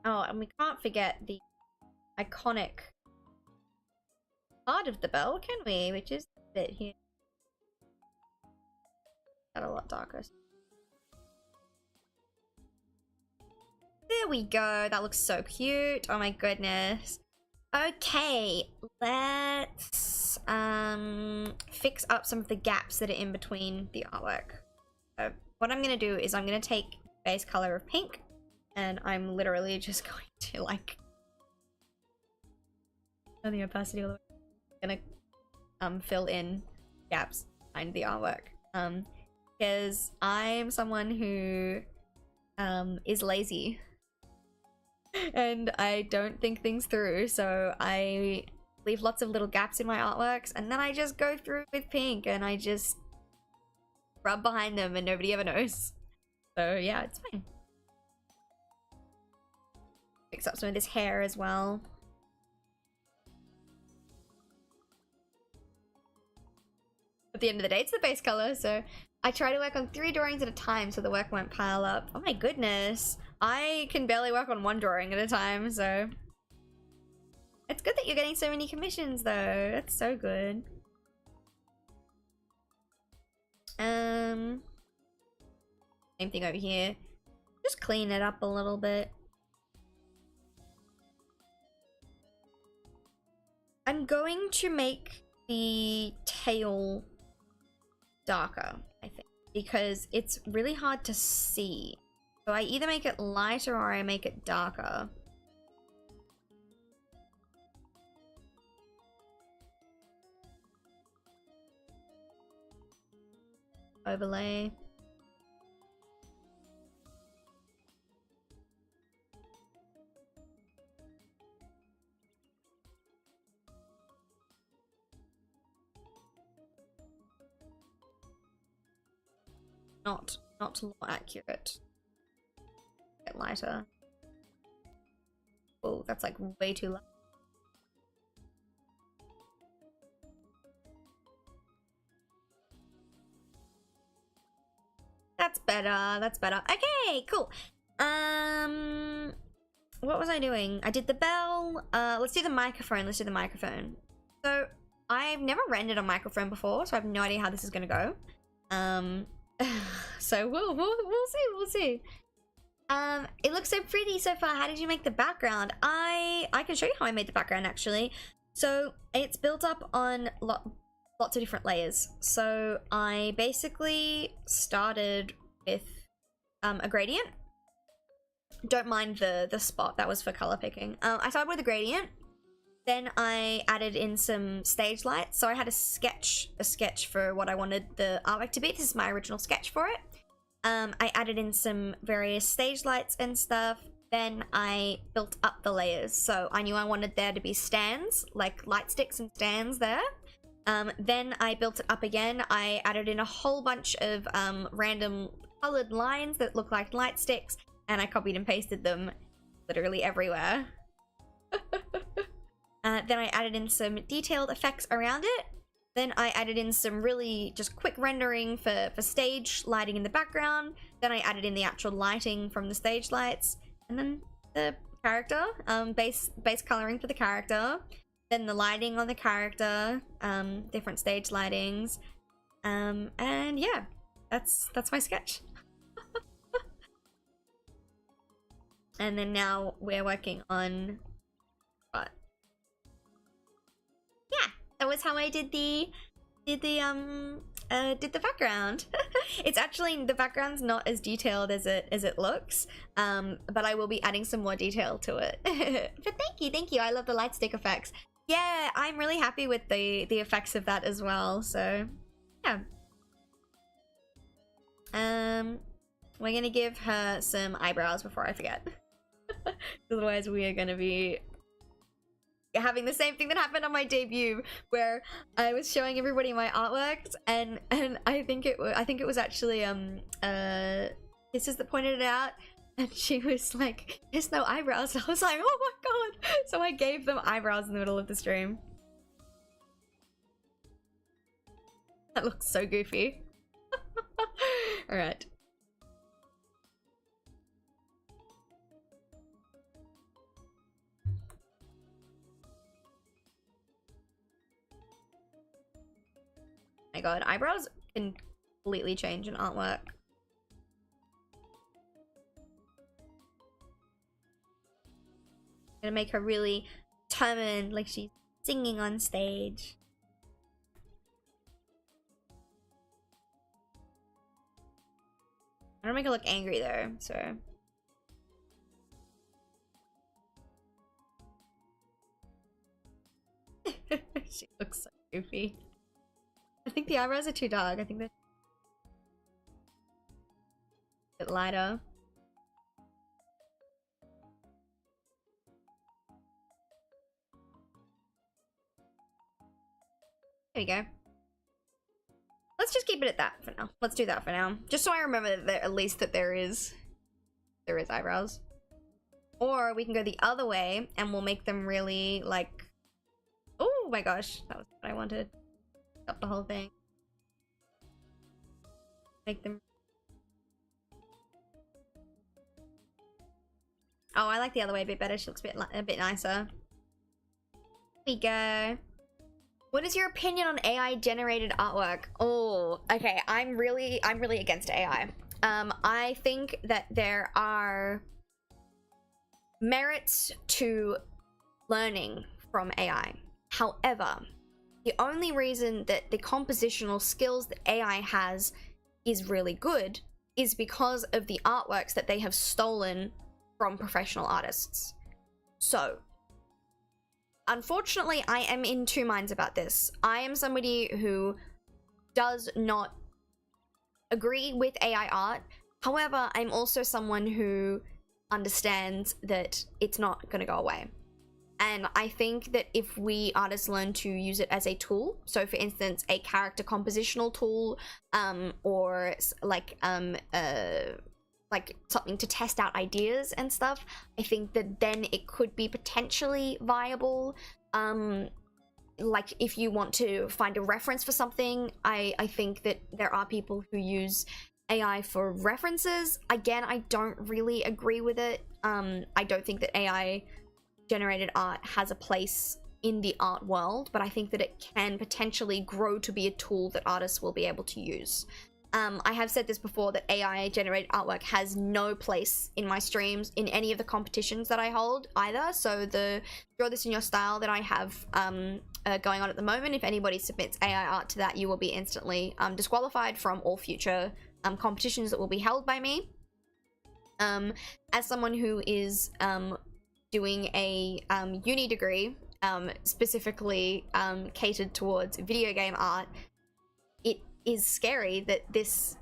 Oh, and we can't forget the iconic part of the bell, can we? Which is the bit here. Got a lot darker. There we go. That looks so cute. Oh my goodness. Okay, let's fix up some of the gaps that are in between the artwork. So what I'm gonna do is I'm gonna take base color of pink, and I'm literally just going to like turn the opacity all the way. I'm gonna fill in gaps behind the artwork. Because I'm someone who is lazy. and I don't think things through, so I leave lots of little gaps in my artworks, and then I just go through with pink and I just rub behind them and nobody ever knows. So yeah, it's fine. Fix up some of this hair as well. At the end of the day, it's the base color, so I try to work on 3 drawings at a time so the work won't pile up. Oh my goodness. I can barely work on 1 drawing at a time, so... It's good that you're getting so many commissions, though. That's so good. Same thing over here. Just clean it up a little bit. I'm going to make the tail darker, I think, because it's really hard to see. So I either make it lighter or I make it darker. Overlay. Not more accurate. Get lighter. Oh, that's like way too light. That's better. That's better. Okay, cool. What was I doing? I did the bell. Let's do the microphone. Let's do the microphone. So I've never rendered a microphone before, so I have no idea how this is gonna go. So we'll see. It looks so pretty so far. How did you make the background? I can show you how I made the background actually. So it's built up on lots of different layers. So I basically started with a gradient. Don't mind the spot, that was for color picking. I started with a gradient. Then I added in some stage lights. So I had a sketch for what I wanted the artwork to be. This is my original sketch for it. I added in some various stage lights and stuff. Then I built up the layers. So I knew I wanted there to be stands, like light sticks and stands there. Then I built it up again. I added in a whole bunch of random colored lines that look like light sticks, and I copied and pasted them literally everywhere. Then I added in some detailed effects around it. Then I added in some really just quick rendering for stage lighting in the background. Then I added in the actual lighting from the stage lights. And then the character, base coloring for the character. Then the lighting on the character, different stage lightings. And yeah, that's my sketch. And then now we're working on what? Yeah, that was how I did the background. It's actually, the background's not as detailed as it looks, but I will be adding some more detail to it. But thank you. I love the light stick effects. Yeah, I'm really happy with the effects of that as well. So yeah. We're gonna give her some eyebrows before I forget. Otherwise we are gonna be having the same thing that happened on my debut, where I was showing everybody my artworks, and I think it was actually Kisses that pointed it out, and she was like, "There's no eyebrows." I was like, "Oh my god!" So I gave them eyebrows in the middle of the stream. That looks so goofy. All right. My god, eyebrows can completely change an artwork. Gonna make her really determined, like she's singing on stage. I don't make her look angry though, so. She looks so goofy. I think the eyebrows are too dark. I think they're a bit lighter. There we go. Let's just keep it at that for now. Let's do that for now. Just so I remember that at least that there is eyebrows. Or we can go the other way and we'll make them really like, oh my gosh, that was what I wanted. Up the whole thing. Make them. Oh, I like the other way a bit better. She looks a bit nicer. Here we go. What is your opinion on AI generated artwork? Oh, okay. I'm really against AI. I think that there are merits to learning from AI. However, the only reason that the compositional skills that AI has is really good is because of the artworks that they have stolen from professional artists. So, unfortunately, I am in two minds about this. I am somebody who does not agree with AI art. However, I'm also someone who understands that it's not going to go away. And I think that if we artists learn to use it as a tool, so for instance, a character compositional tool, or like something to test out ideas and stuff, I think that then it could be potentially viable. Like if you want to find a reference for something, I think that there are people who use AI for references. Again, I don't really agree with it. I don't think that AI generated art has a place in the art world, but I think that it can potentially grow to be a tool that artists will be able to use. I have said this before, that AI generated artwork has no place in my streams, in any of the competitions that I hold either. So the Draw This in Your Style that I have going on at the moment, if anybody submits AI art to that, you will be instantly disqualified from all future competitions that will be held by me. As someone who is doing a uni degree specifically catered towards video game art, it is scary that this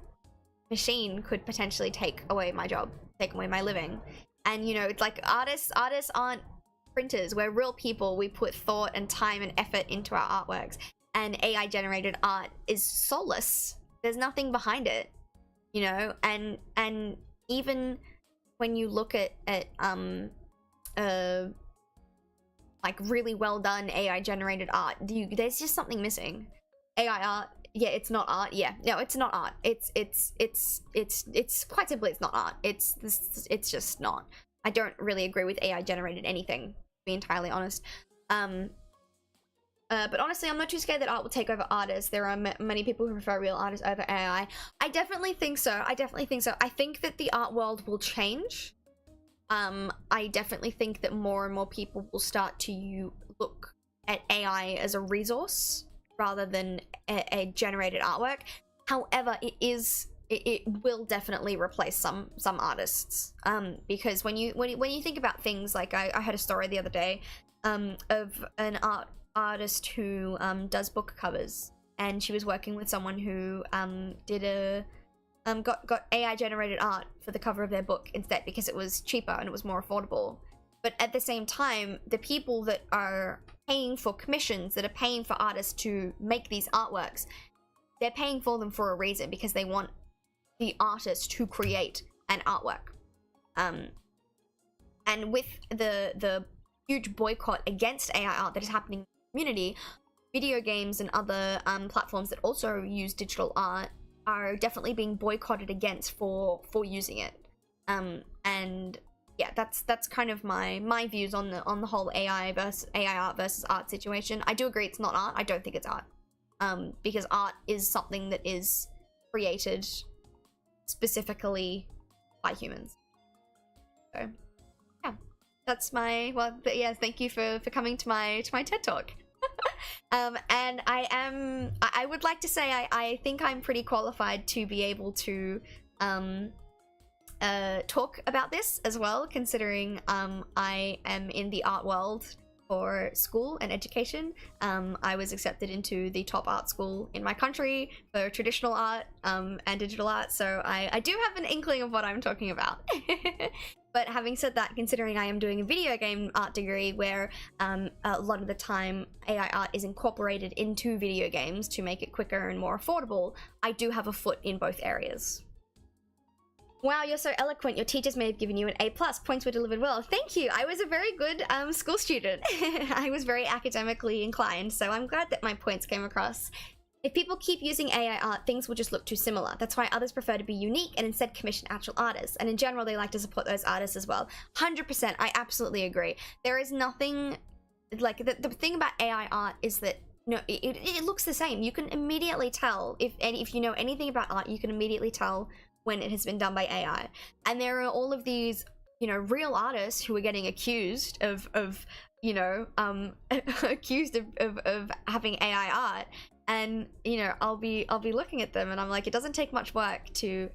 machine could potentially take away my job, take away my living. And you know, it's like artists aren't printers. We're real people. We put thought and time and effort into our artworks, and AI generated art is soulless. There's nothing behind it, you know. And even when you look at like really well done AI generated art, there's just something missing. AI art, yeah, it's not art. Yeah, no, it's not art. It's quite simply, it's not art. It's just not. I don't really agree with AI generated anything, to be entirely honest. But honestly, I'm not too scared that art will take over artists. There are many people who prefer real artists over AI. I definitely think so. I think that the art world will change. I definitely think that more and more people will start to look at AI as a resource rather than a generated artwork. However, it will definitely replace some artists, because when you think about things like, I heard a story the other day of an artist who does book covers, and she was working with someone who did got AI generated art for the cover of their book instead, because it was cheaper and it was more affordable. But at the same time, the people that are paying for commissions, that are paying for artists to make these artworks, they're paying for them for a reason, because they want the artist to create an artwork. And with the huge boycott against AI art that is happening in the community, video games and other platforms that also use digital art are definitely being boycotted against for using it. And yeah, that's kind of my views on the whole AI art versus art situation. I do agree it's not art. I don't think it's art, because art is something that is created specifically by humans. So yeah, that's my, well, but yeah, thank you for coming to my TED Talk. And I would like to say I think I'm pretty qualified to be able to talk about this as well, considering I am in the art world for school and education. I was accepted into the top art school in my country for traditional art and digital art, so I do have an inkling of what I'm talking about. But having said that, considering I am doing a video game art degree where a lot of the time AI art is incorporated into video games to make it quicker and more affordable, I do have a foot in both areas. Wow, you're so eloquent. Your teachers may have given you an A+. Points were delivered well. Thank you. I was a very good school student. I was very academically inclined, so I'm glad that my points came across. If people keep using AI art, things will just look too similar. That's why others prefer to be unique and instead commission actual artists. And in general, they like to support those artists as well. 100%, I absolutely agree. There is nothing, like, the thing about AI art is that, no, it looks the same. You can immediately tell, if you know anything about art, you can immediately tell when it has been done by AI. And there are all of these, you know, real artists who are getting accused of you know, accused of having AI art. And, you know, I'll be looking at them and I'm like, it doesn't take much work to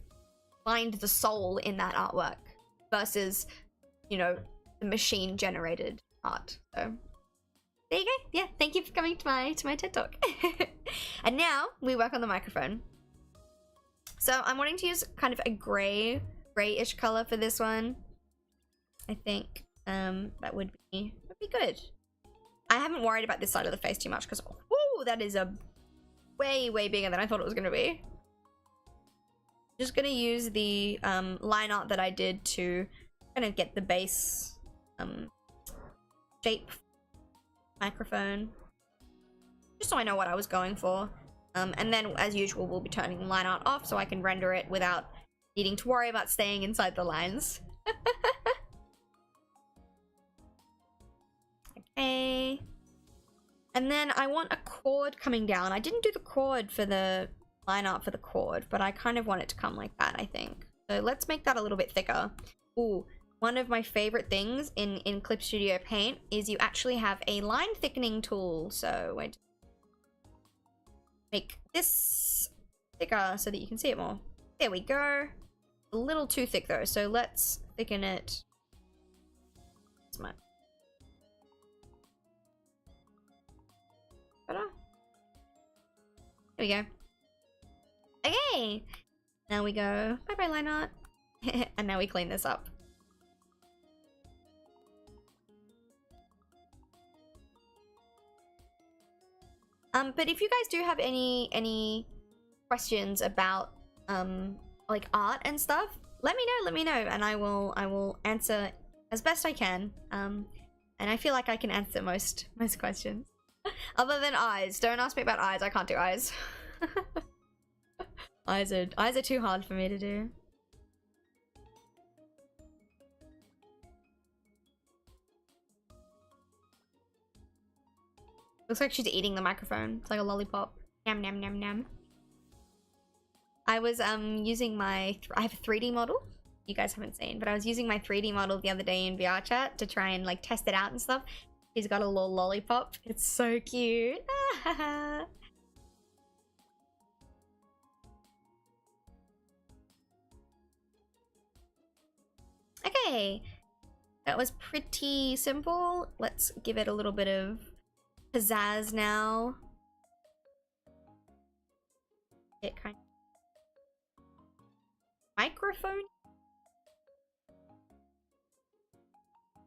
find the soul in that artwork versus, you know, the machine generated art. So there you go. Yeah, thank you for coming to my TED Talk. And now we work on the microphone. So I'm wanting to use kind of a grayish color for this one. I think that would be good. I haven't worried about this side of the face too much because, whoo, that is a way bigger than I thought it was going to be. Just going to use the line art that I did to kind of get the base shape microphone, just so I know what I was going for. And then, as usual, we'll be turning line art off so I can render it without needing to worry about staying inside the lines. Okay. And then I want a chord coming down. I didn't do the chord for the line art for the chord, but I kind of want it to come like that, I think. So let's make that a little bit thicker. Ooh, one of my favorite things in Clip Studio Paint is you actually have a line thickening tool. So wait, make this thicker so that you can see it more. There we go. A little too thick though, so let's thicken it this much. Better? There we go. Okay, now we go bye bye line art. And now we clean this up. But if you guys do have any questions about like art and stuff, let me know and I will answer as best I can. And I feel like I can answer most questions. Other than eyes. Don't ask me about eyes. I can't do eyes. Eyes are too hard for me to do. Looks like she's eating the microphone. It's like a lollipop. Nam nam nam nam. I was using my I have a 3D model. You guys haven't seen, but I was using my 3D model the other day in VR chat to try and like test it out and stuff. He's got a little lollipop. It's so cute. Okay, that was pretty simple. Let's give it a little bit of pizzazz now. It kind of microphone.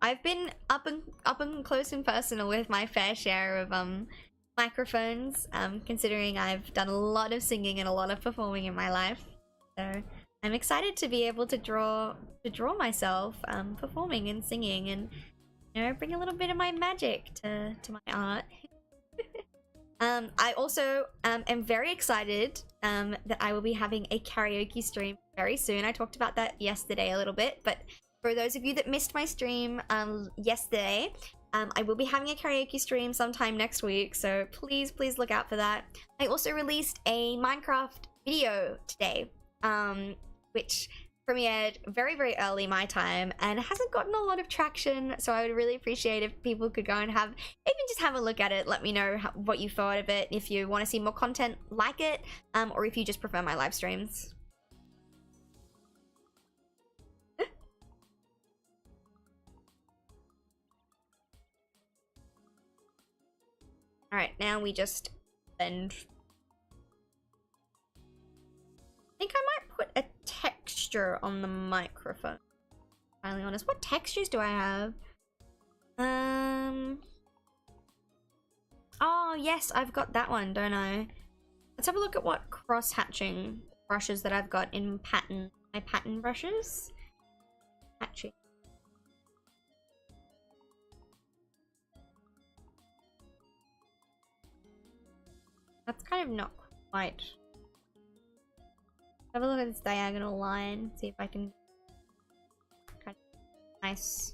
I've been up and close and personal with my fair share of microphones, considering I've done a lot of singing and a lot of performing in my life. So I'm excited to be able to draw myself performing and singing, and you know, bring a little bit of my magic to my art. I also am very excited that I will be having a karaoke stream very soon. I talked about that yesterday a little bit, but for those of you that missed my stream yesterday, I will be having a karaoke stream sometime next week, so please look out for that. I also released a Minecraft video today, which premiered very early my time and hasn't gotten a lot of traction, so I would really appreciate if people could go and even just have a look at it. Let me know what you thought of it, if you want to see more content like it, or if you just prefer my live streams. Alright, now we just bend. I think I might put a texture on the microphone. Finally honest. What textures do I have? Oh yes, I've got that one, don't I? Let's have a look at what cross-hatching brushes that I've got in my pattern brushes. Hatching. That's kind of not quite. Have a look at this diagonal line, see if I can kind of nice.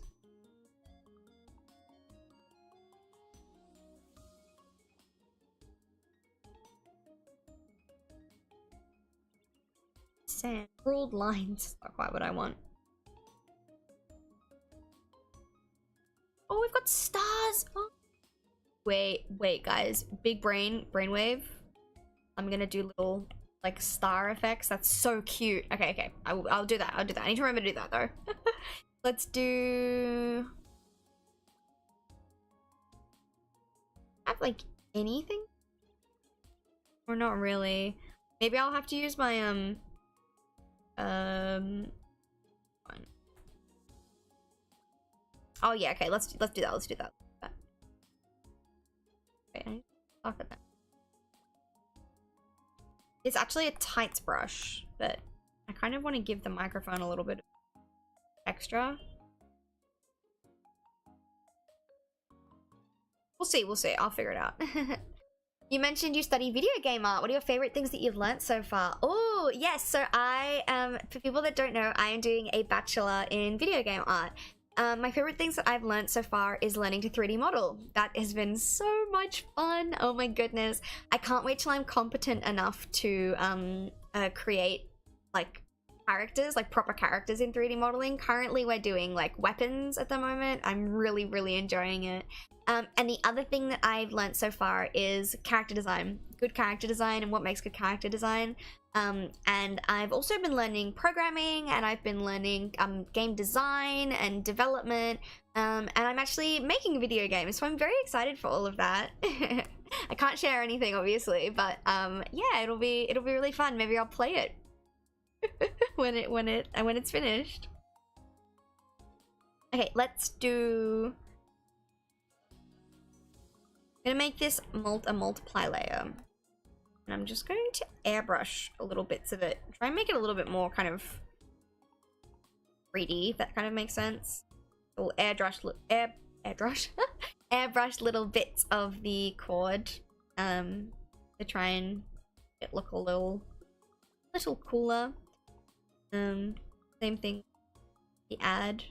Sand. Ruled lines. Not quite what I want. Oh, we've got stars! Oh. Wait, guys. Big brainwave. I'm gonna do little, like, star effects. That's so cute. Okay. I'll do that. I need to remember to do that, though. Let's do... have, like, anything? Or not really. Maybe I'll have to use my, oh yeah, okay, let's do that. Okay, I need to talk about that. It's actually a tights brush, but I kind of want to give the microphone a little bit extra. We'll see. I'll figure it out. You mentioned you study video game art. What are your favorite things that you've learnt so far? Oh, yes. So I, for people that don't know, I am doing a bachelor in video game art. My favorite things that I've learnt so far is learning to 3D model. That has been so much fun. Oh my goodness. I can't wait till I'm competent enough to create like characters, like proper characters in 3D modeling. Currently we're doing like weapons at the moment. I'm really enjoying it. And the other thing that I've learnt so far is character design. Good character design and what makes good character design. And I've also been learning programming, and I've been learning game design and development. And I'm actually making a video game, so I'm very excited for all of that. I can't share anything, obviously, but yeah, it'll be really fun. Maybe I'll play it when it's finished. Okay, let's do... I'm gonna make this a multiply layer, and I'm just going to airbrush a little bits of it. Try and make it a little bit more kind of 3D, if that kind of makes sense. We'll airbrush little bits of the cord to try and it look a little cooler. Same thing, the ad.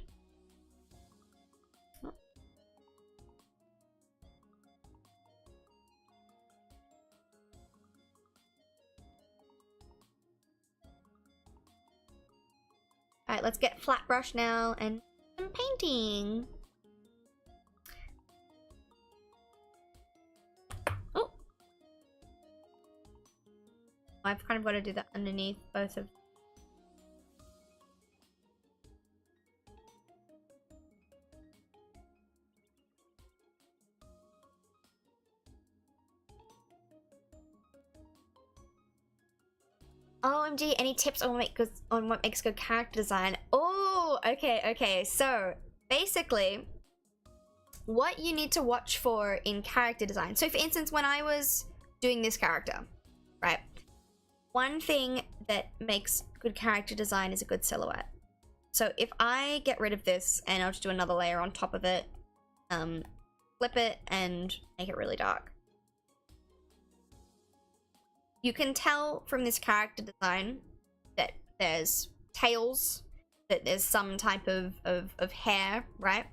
Alright, let's get flat brush now and some painting. Oh! I've kind of got to do that underneath both of... OMG, any tips on what makes good character design? Oh, okay. So, basically, what you need to watch for in character design. So, for instance, when I was doing this character, right? One thing that makes good character design is a good silhouette. So, if I get rid of this and I'll just do another layer on top of it, flip it and make it really dark. You can tell from this character design that there's tails, that there's some type of hair, right?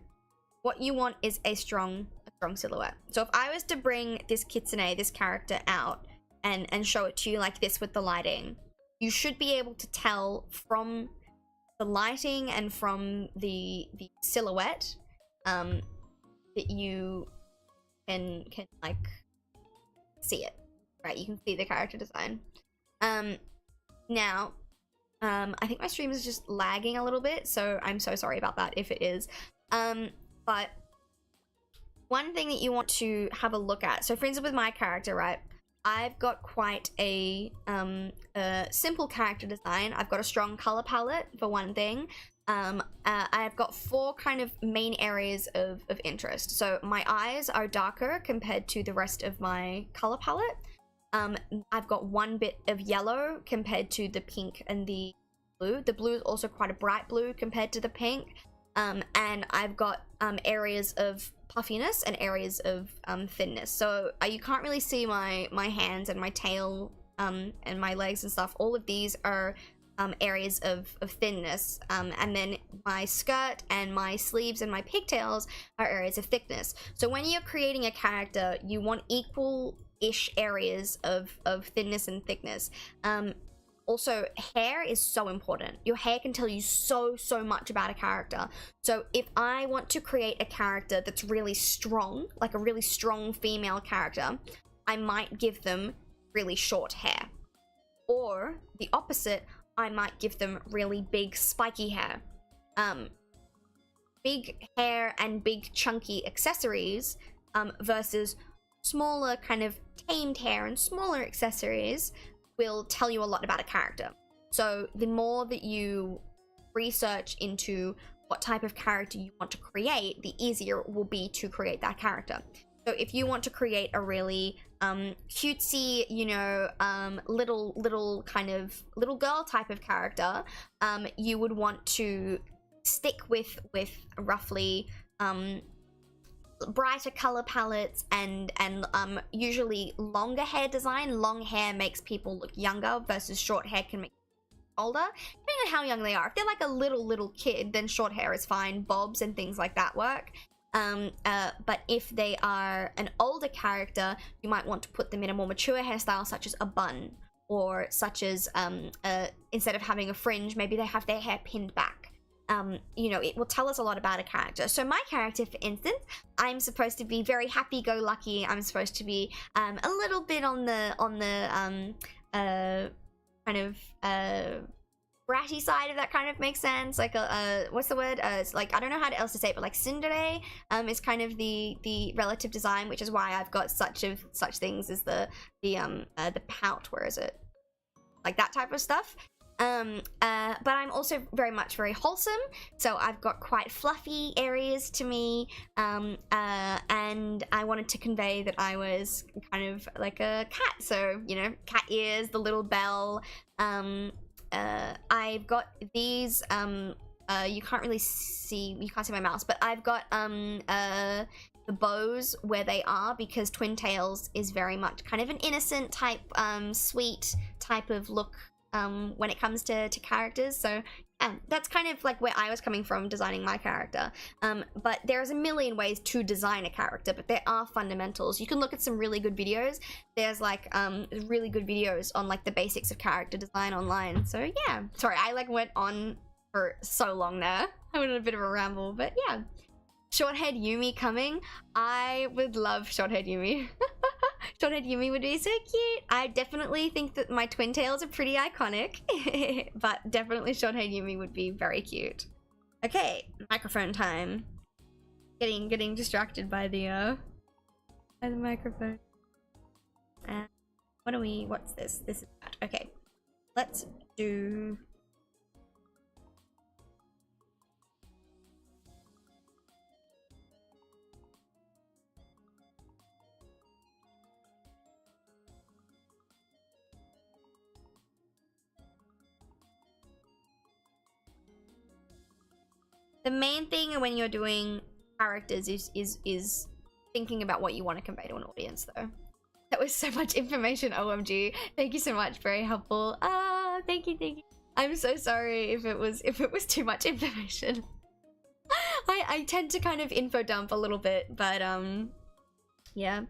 What you want is a strong silhouette. So if I was to bring this kitsune, this character out and show it to you like this with the lighting, you should be able to tell from the lighting and from the silhouette that you can like see it. Right, you can see the character design. Now, I think my stream is just lagging a little bit, so I'm so sorry about that if it is. But one thing that you want to have a look at, so for instance with my character, right, I've got quite a simple character design. I've got a strong color palette, for one thing. I've got 4 kind of main areas of interest. So my eyes are darker compared to the rest of my color palette. I've got 1 bit of yellow compared to the pink and the blue. The blue is also quite a bright blue compared to the pink. And I've got areas of puffiness and areas of thinness. So you can't really see my hands and my tail and my legs and stuff. All of these are areas of thinness, and then my skirt and my sleeves and my pigtails are areas of thickness. So when you're creating a character, you want equal-ish areas of thinness and thickness. Also, hair is so important. Your hair can tell you so much about a character. So if I want to create a character that's really strong, like a really strong female character, I might give them really short hair. Or the opposite, I might give them really big spiky hair. Big hair and big chunky accessories versus smaller kind of tamed hair and smaller accessories will tell you a lot about a character. So the more that you research into what type of character you want to create, the easier it will be to create that character. So if you want to create a really cutesy, you know, little kind of little girl type of character, you would want to stick with roughly brighter color palettes and usually longer hair design. Long hair makes people look younger versus short hair can make older, depending on how young they are. If they're like a little kid, then short hair is fine. Bobs and things like that work. But if they are an older character, you might want to put them in a more mature hairstyle, such as a bun, or such as instead of having a fringe, maybe they have their hair pinned back. You know, it will tell us a lot about a character. So my character, for instance, I'm supposed to be very happy-go-lucky. I'm supposed to be a little bit on the kind of bratty side, if that kind of makes sense. Like what's the word? It's like, I don't know how else to say it, but like tsundere is kind of the relative design, which is why I've got such things as the pout. Where is it? Like that type of stuff. But I'm also very wholesome, so I've got quite fluffy areas to me, and I wanted to convey that I was kind of like a cat, so, you know, cat ears, the little bell. I've got these, you can't see my mouse, but I've got the bows where they are, because Twin Tails is very much kind of an innocent type, sweet type of look when it comes to characters. So yeah, that's kind of like where I was coming from designing my character. But there's a million ways to design a character, but there are fundamentals. You can look at some really good videos. There's like really good videos on like the basics of character design online. So yeah, sorry, I like went on for so long there. I went on a bit of a ramble, but yeah. Short-haired Yumi coming. I would love short-haired Yumi. Short-haired Yumi would be so cute. I definitely think that my twin tails are pretty iconic, but definitely short-haired Yumi would be very cute. Okay, microphone time. Getting distracted by the microphone. What's this? This is that. Okay, let's do. The main thing when you're doing characters is thinking about what you want to convey to an audience, though. That was so much information, OMG. Thank you so much, very helpful. Thank you. I'm so sorry if it was too much information. I tend to kind of info dump a little bit, but yeah.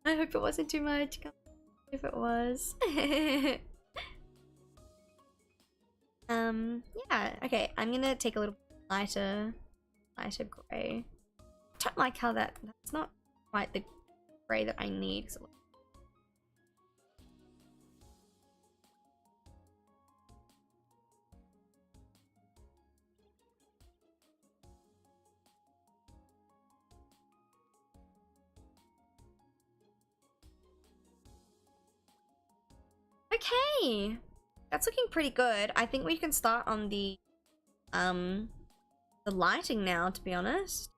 I hope it wasn't too much. If it was. Yeah, okay, I'm gonna take a little lighter gray. I don't like how that's not quite the gray that I need. Okay, that's looking pretty good. I think we can start on the the lighting now, to be honest.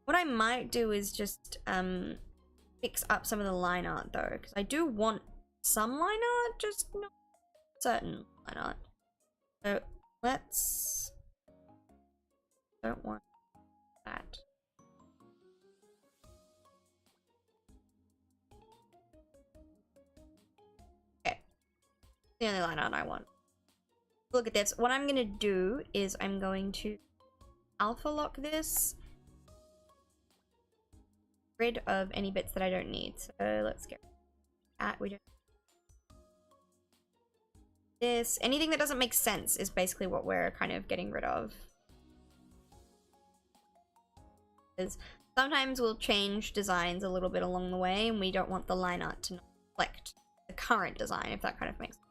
What I might do is just fix up some of the line art though, because I do want some line art, just not certain line art. So let's, don't want that. Okay, the only line art I want. Look at this. What I'm gonna do is I'm going to alpha lock this, rid of any bits that I don't need. So let's get at we don't this. Anything that doesn't make sense is basically what we're kind of getting rid of. Because sometimes we'll change designs a little bit along the way and we don't want the line art to reflect the current design, if that kind of makes sense.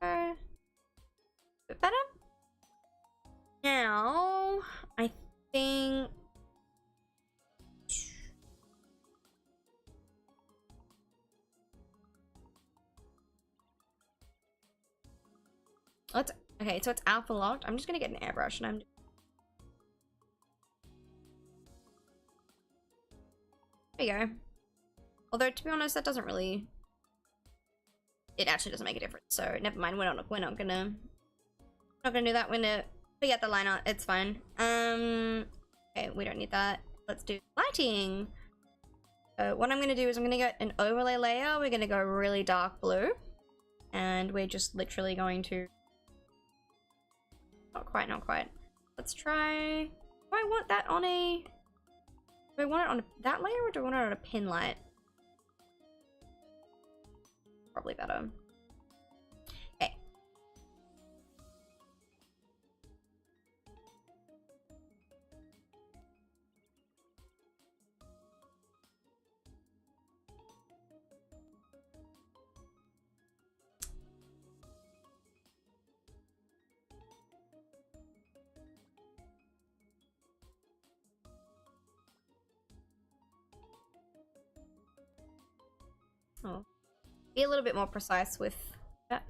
A bit better. Now, I think let's, okay, so it's alpha locked. I'm just gonna get an airbrush and I'm there you go. Although to be honest, that doesn't really, it actually doesn't make a difference. So never mind. We're not gonna do that. We're gonna forget the line art. It's fine. Okay, we don't need that. Let's do lighting. So what I'm gonna do is I'm gonna get an overlay layer. We're gonna go really dark blue, and we're just literally going to not quite. Let's try. Do I want that on a? Do I want it on that layer or do I want it on a pin light? Probably better. Okay. Oh. Be a little bit more precise with that.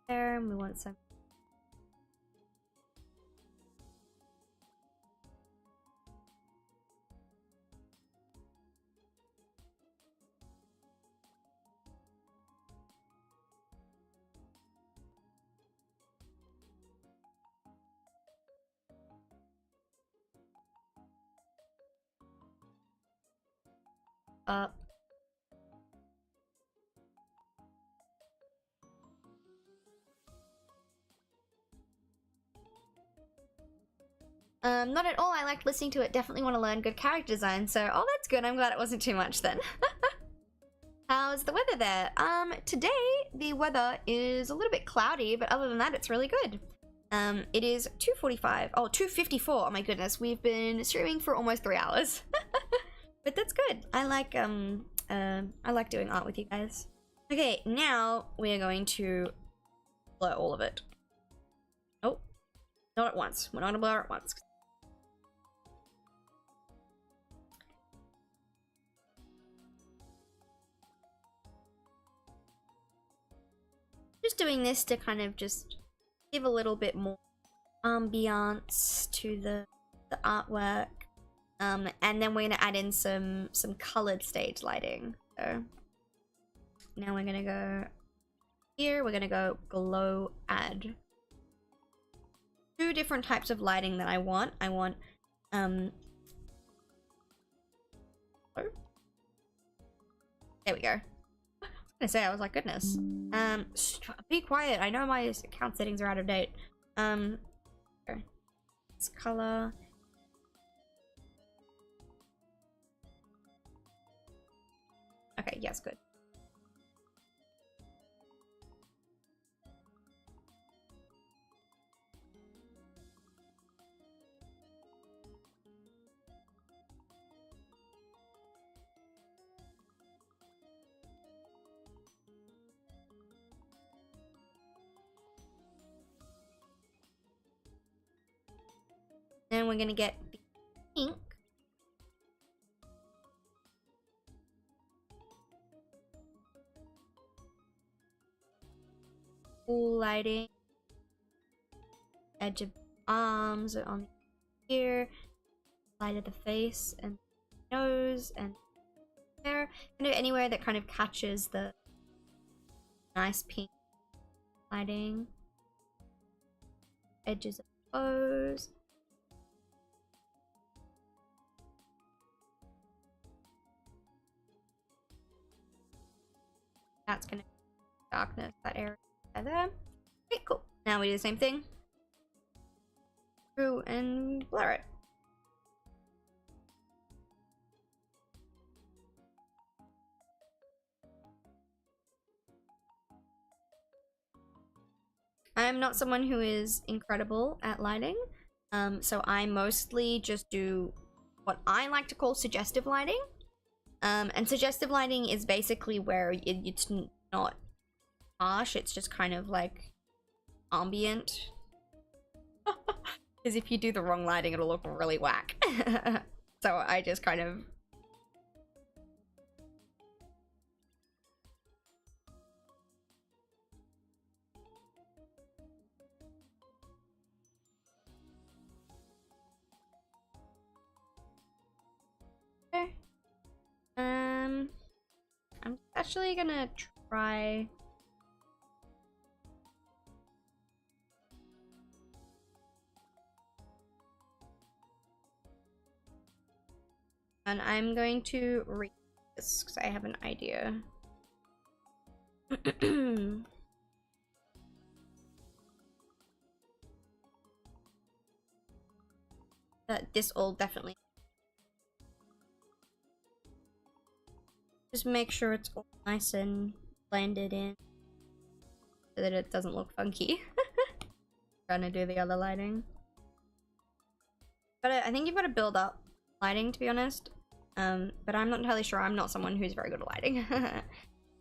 There, and we want some. Up. Not at all. I liked listening to it. Definitely want to learn good character design. So, oh, that's good. I'm glad it wasn't too much then. How's the weather there? Today the weather is a little bit cloudy, but other than that, it's really good. It is 2:45. Oh, 2:54. Oh my goodness. We've been streaming for almost 3 hours. But that's good. I like doing art with you guys. Okay, now we are going to blur all of it. Oh, not at once. We're not gonna blur at once. Just doing this to kind of just give a little bit more ambiance to the artwork. And then we're gonna add in some colored stage lighting. So now we're gonna go here. We're gonna go glow add. 2 different types of lighting that I want. I want oh. There we go. I was gonna say, I was like, goodness. Be quiet. I know my account settings are out of date. This color. Okay, yes, good. Then we're gonna get the pink. Full lighting. Edge of arms are on here. Side of the face and nose and there. Kind of anywhere that kind of catches the nice pink lighting. Edges of bows. That's gonna darkness that area there. Okay, cool. Now we do the same thing. Through and blur it. I'm not someone who is incredible at lighting, so I mostly just do what I like to call suggestive lighting. And suggestive lighting is basically where it's not harsh, it's just kind of like ambient. Because if you do the wrong lighting, it'll look really whack. So I just kind of... Okay. I'm actually gonna try... And I'm going to read this because I have an idea. This all definitely. Just make sure it's all nice and blended in so that it doesn't look funky. Trying to do the other lighting. But I think you've got to build up lighting, to be honest. But I'm not entirely sure. I'm not someone who's very good at lighting.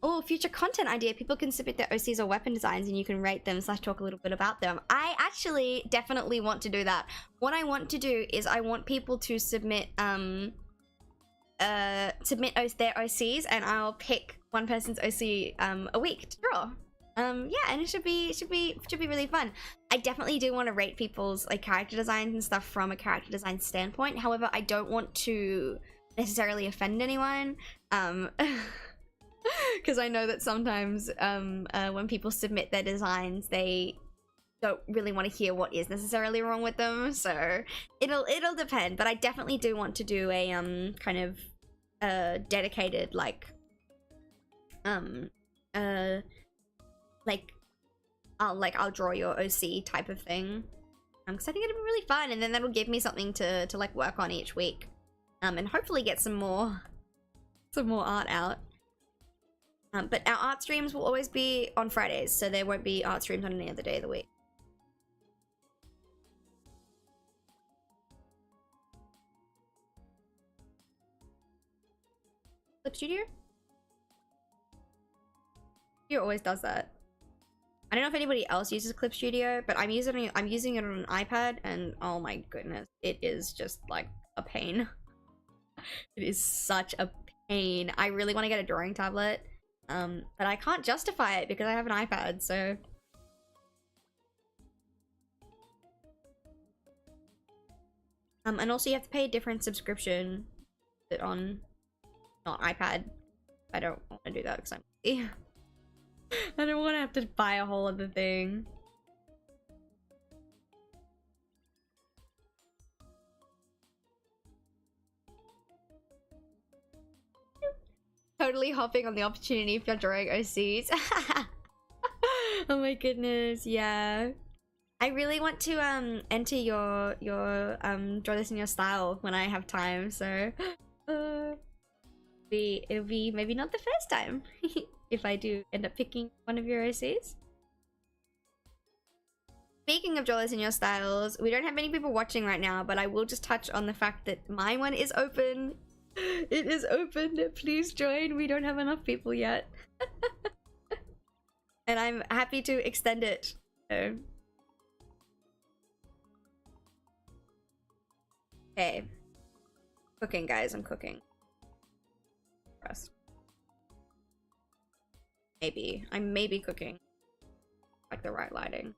Oh, future content idea. People can submit their OCs or weapon designs and you can rate them / talk a little bit about them. I actually definitely want to do that. What I want to do is I want people to submit their OCs and I'll pick one person's OC a week to draw. Yeah, and it should be really fun. I definitely do want to rate people's like character designs and stuff from a character design standpoint. However, I don't want to necessarily offend anyone. Because I know that sometimes when people submit their designs, they don't really want to hear what is necessarily wrong with them. So it'll depend. But I definitely do want to do a kind of dedicated like I'll draw your OC type of thing. Because I think it'll be really fun, and then that'll give me something to like work on each week, and hopefully get some more art out. But our art streams will always be on Fridays, so there won't be art streams on any other day of the week. Clip Studio? Studio always does that. I don't know if anybody else uses Clip Studio, but I'm using it on an iPad, and oh my goodness, it is just like a pain. It is such a pain. I really want to get a drawing tablet, but I can't justify it because I have an iPad, so. And also you have to pay a different subscription on not iPad. I don't want to do that because I'm lazy. I don't want to have to buy a whole other thing. Totally hopping on the opportunity if you're drawing OCs. Oh my goodness, yeah. I really want to enter your draw this in your style when I have time, so it'll be maybe not the first time. If I do end up picking one of your OCs. Speaking of draw this in your styles, we don't have many people watching right now, but I will just touch on the fact that my one is open. It is open. Please join. We don't have enough people yet. And I'm happy to extend it. So. Okay. Cooking, guys. I'm cooking. Rest. Maybe. I'm maybe cooking. Like the right lighting.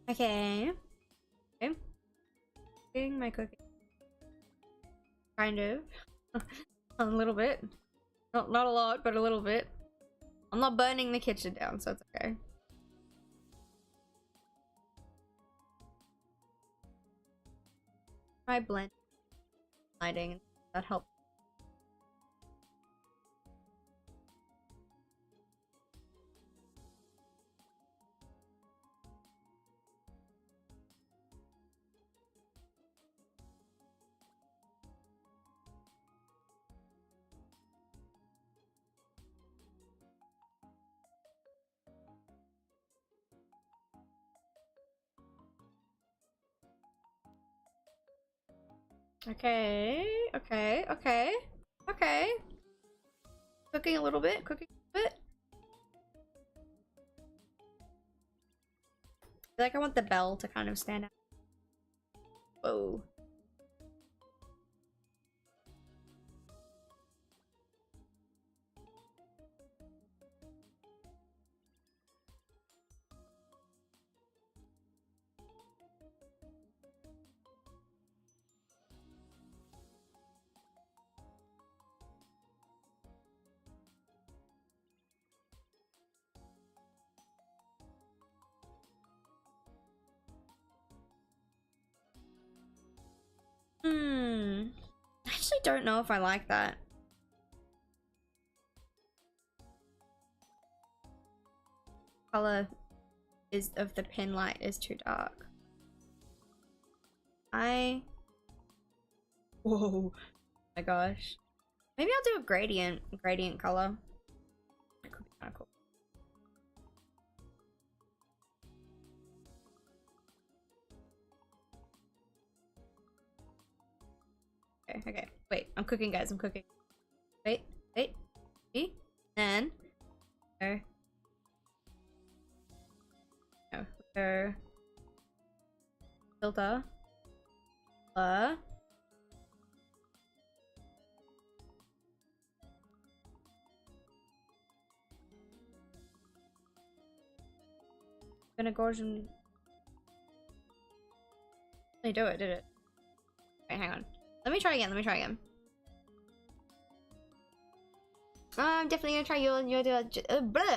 Okay. Okay. Cooking my cooking. Kind of. A little bit. Not a lot, but a little bit. I'm not burning the kitchen down, so it's okay. Try blend lighting. That helps. Okay, okay, okay, okay. Cooking a little bit, cooking a bit. I feel like I want the bell to kind of stand out. Whoa. I actually don't know if I like that. Color is of the pin light is too dark. Whoa. Oh my gosh. Maybe I'll do a gradient color. That could be kind of cool. Okay, okay. Wait, I'm cooking, guys. I'm cooking. Wait. See? Then there. No, there. Filter. Gonna Gaussian. I do it, did it? Wait, hang on. Let me try again. I'm definitely gonna try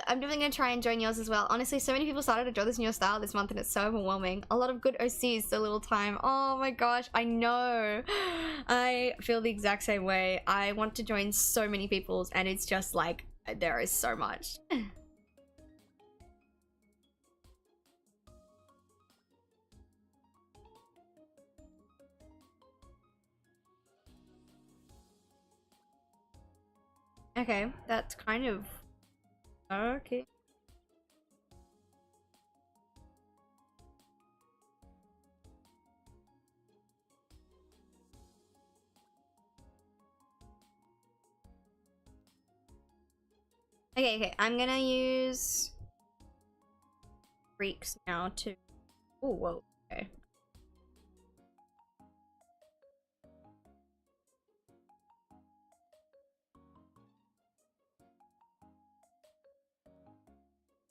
I'm definitely gonna try and join yours as well. Honestly, so many people started to draw this new style this month and it's so overwhelming. A lot of good OCs, so little time. Oh my gosh, I know. I feel the exact same way. I want to join so many people's and it's just like, there is so much. Okay, that's kind of okay. Okay, I'm gonna use freaks now to. Oh, whoa. Okay.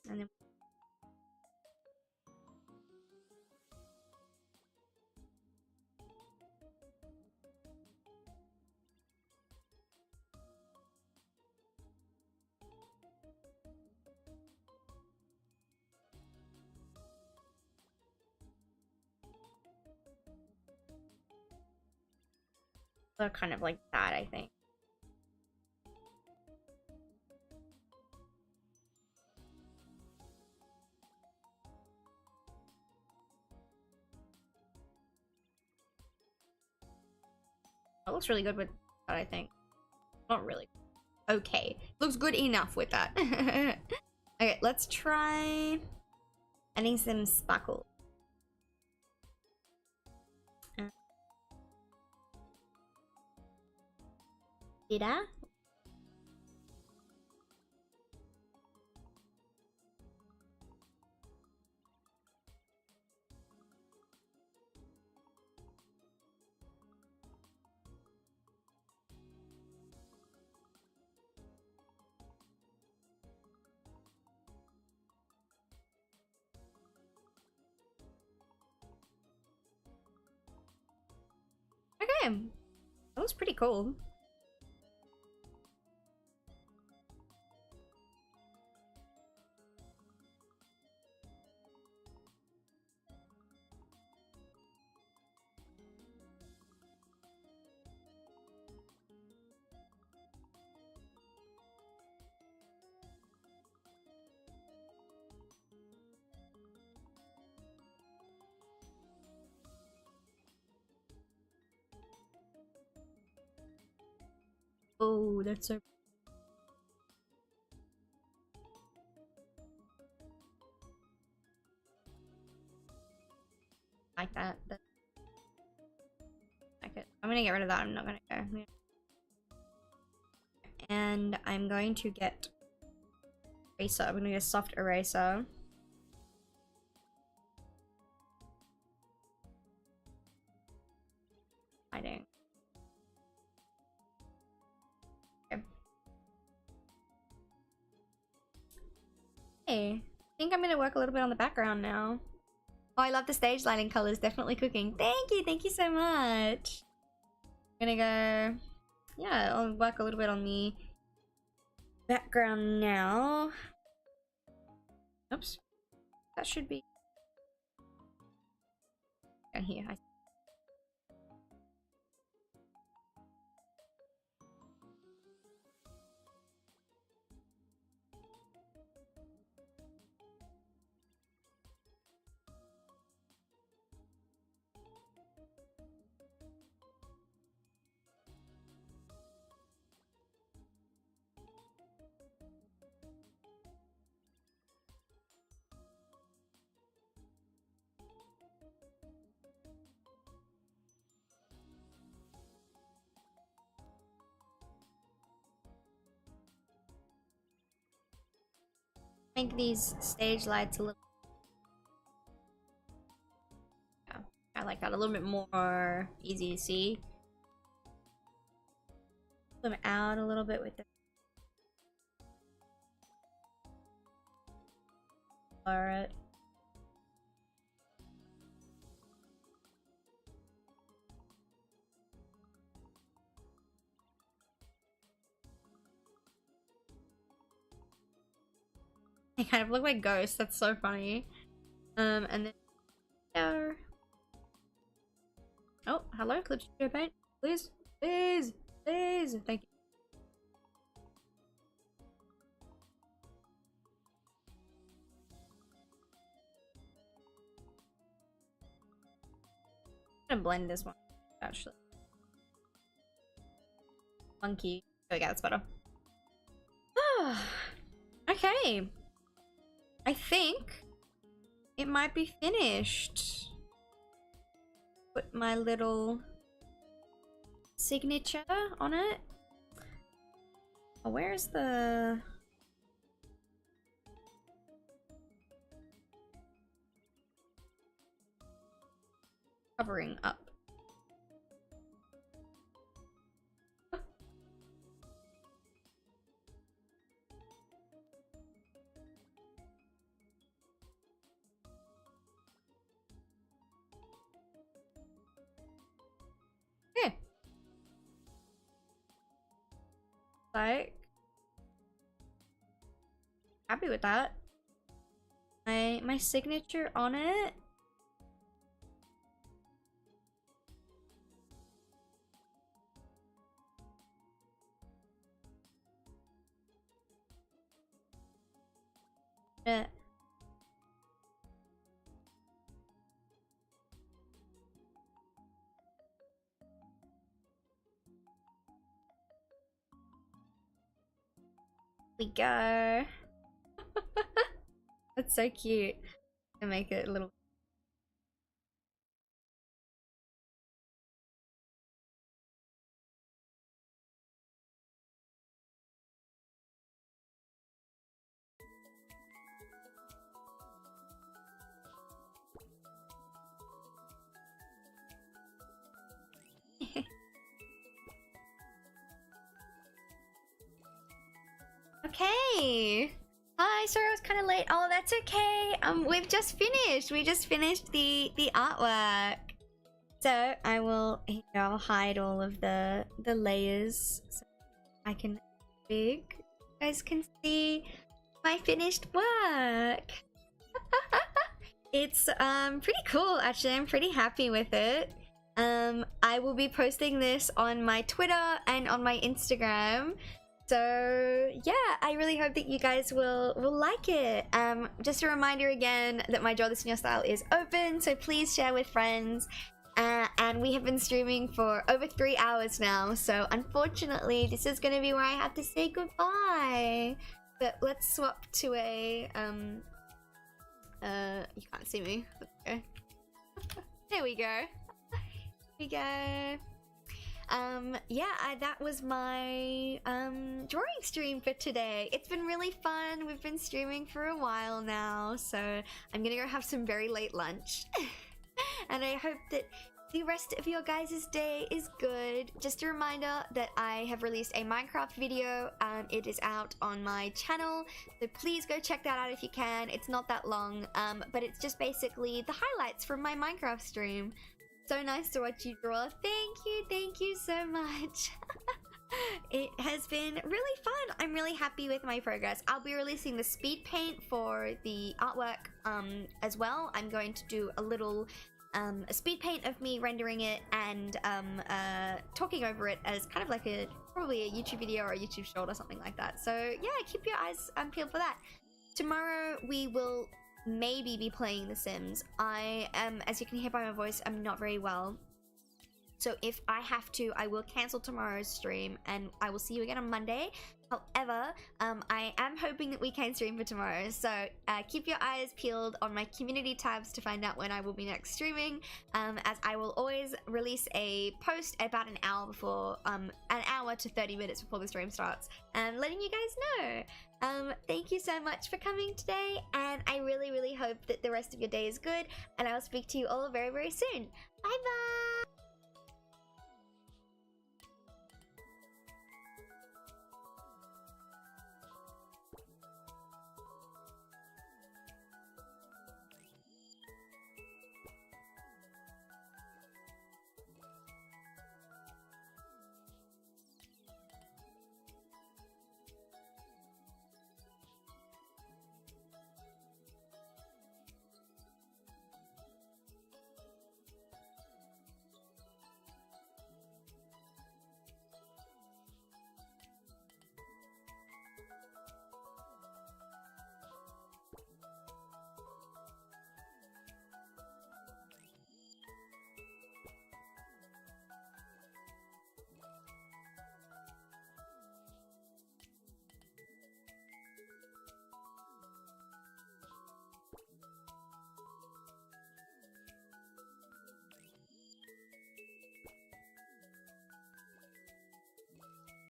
And then so kind of like that, I think. That looks really good with that, I think. Not really. Okay. Looks good enough with that. Okay, let's try adding some sparkle. Did I? Okay. That was pretty cool. Oh, that's so like that. Okay, I'm gonna get rid of that. I'm not gonna go. And I'm going to get eraser. I'm gonna get a soft eraser. Hiding. Okay. Hey, I think I'm gonna work a little bit on the background now. Oh, I love the stage lighting colors. Definitely cooking. Thank you so much. I'm gonna go. Yeah, I'll work a little bit on the background now. Oops, that should be down here. Make these stage lights a little. Yeah, I like that a little bit more easy to see. Put them out a little bit with the. Alright. They kind of look like ghosts. That's so funny. And then there. Oh, hello, Clip Studio Paint. Please, please, please. Thank you. I'm gonna blend this one actually. Monkey. There we go. That's better. Okay. I think it might be finished. Put my little signature on it. Oh, where's the... covering up? Okay. Like, happy with that. My signature on it. We go. That's so cute. To make it a little. Okay. Hi, sorry I was kind of late. Oh, that's okay. We've just finished. We just finished the artwork. So I will, here, I'll hide all of the layers so I can big. You guys can see my finished work. It's pretty cool actually. I'm pretty happy with it. I will be posting this on my Twitter and on my Instagram. So yeah, I really hope that you guys will like it. Just a reminder again that my Draw This in Your Style is open, so please share with friends. And we have been streaming for over 3 hours now, so unfortunately this is going to be where I have to say goodbye. But let's swap to a you can't see me. Okay. There we go. Here we go. Yeah, that was my drawing stream for today. It's been really fun. We've been streaming for a while now, so I'm gonna go have some very late lunch. And I hope that the rest of your guys' day is good. Just a reminder that I have released a Minecraft video. It is out on my channel, so please go check that out if you can. It's not that long, but it's just basically the highlights from my Minecraft stream. So nice to watch you draw. Thank you so much. It has been really fun. I'm really happy with my progress. I'll be releasing the speed paint for the artwork as well. I'm going to do a little a speed paint of me rendering it and talking over it as kind of like probably a YouTube video or a YouTube short or something like that. So yeah, keep your eyes peeled for that. Tomorrow we will maybe be playing The Sims. I am, as you can hear by my voice, I'm not very well. So if I have to, I will cancel tomorrow's stream and I will see you again on Monday. However, I am hoping that we can stream for tomorrow. So keep your eyes peeled on my community tabs to find out when I will be next streaming. As I will always release a post about an hour before, an hour to 30 minutes before the stream starts, and letting you guys know. Thank you so much for coming today, and I really hope that the rest of your day is good, and I'll speak to you all very soon. Bye bye!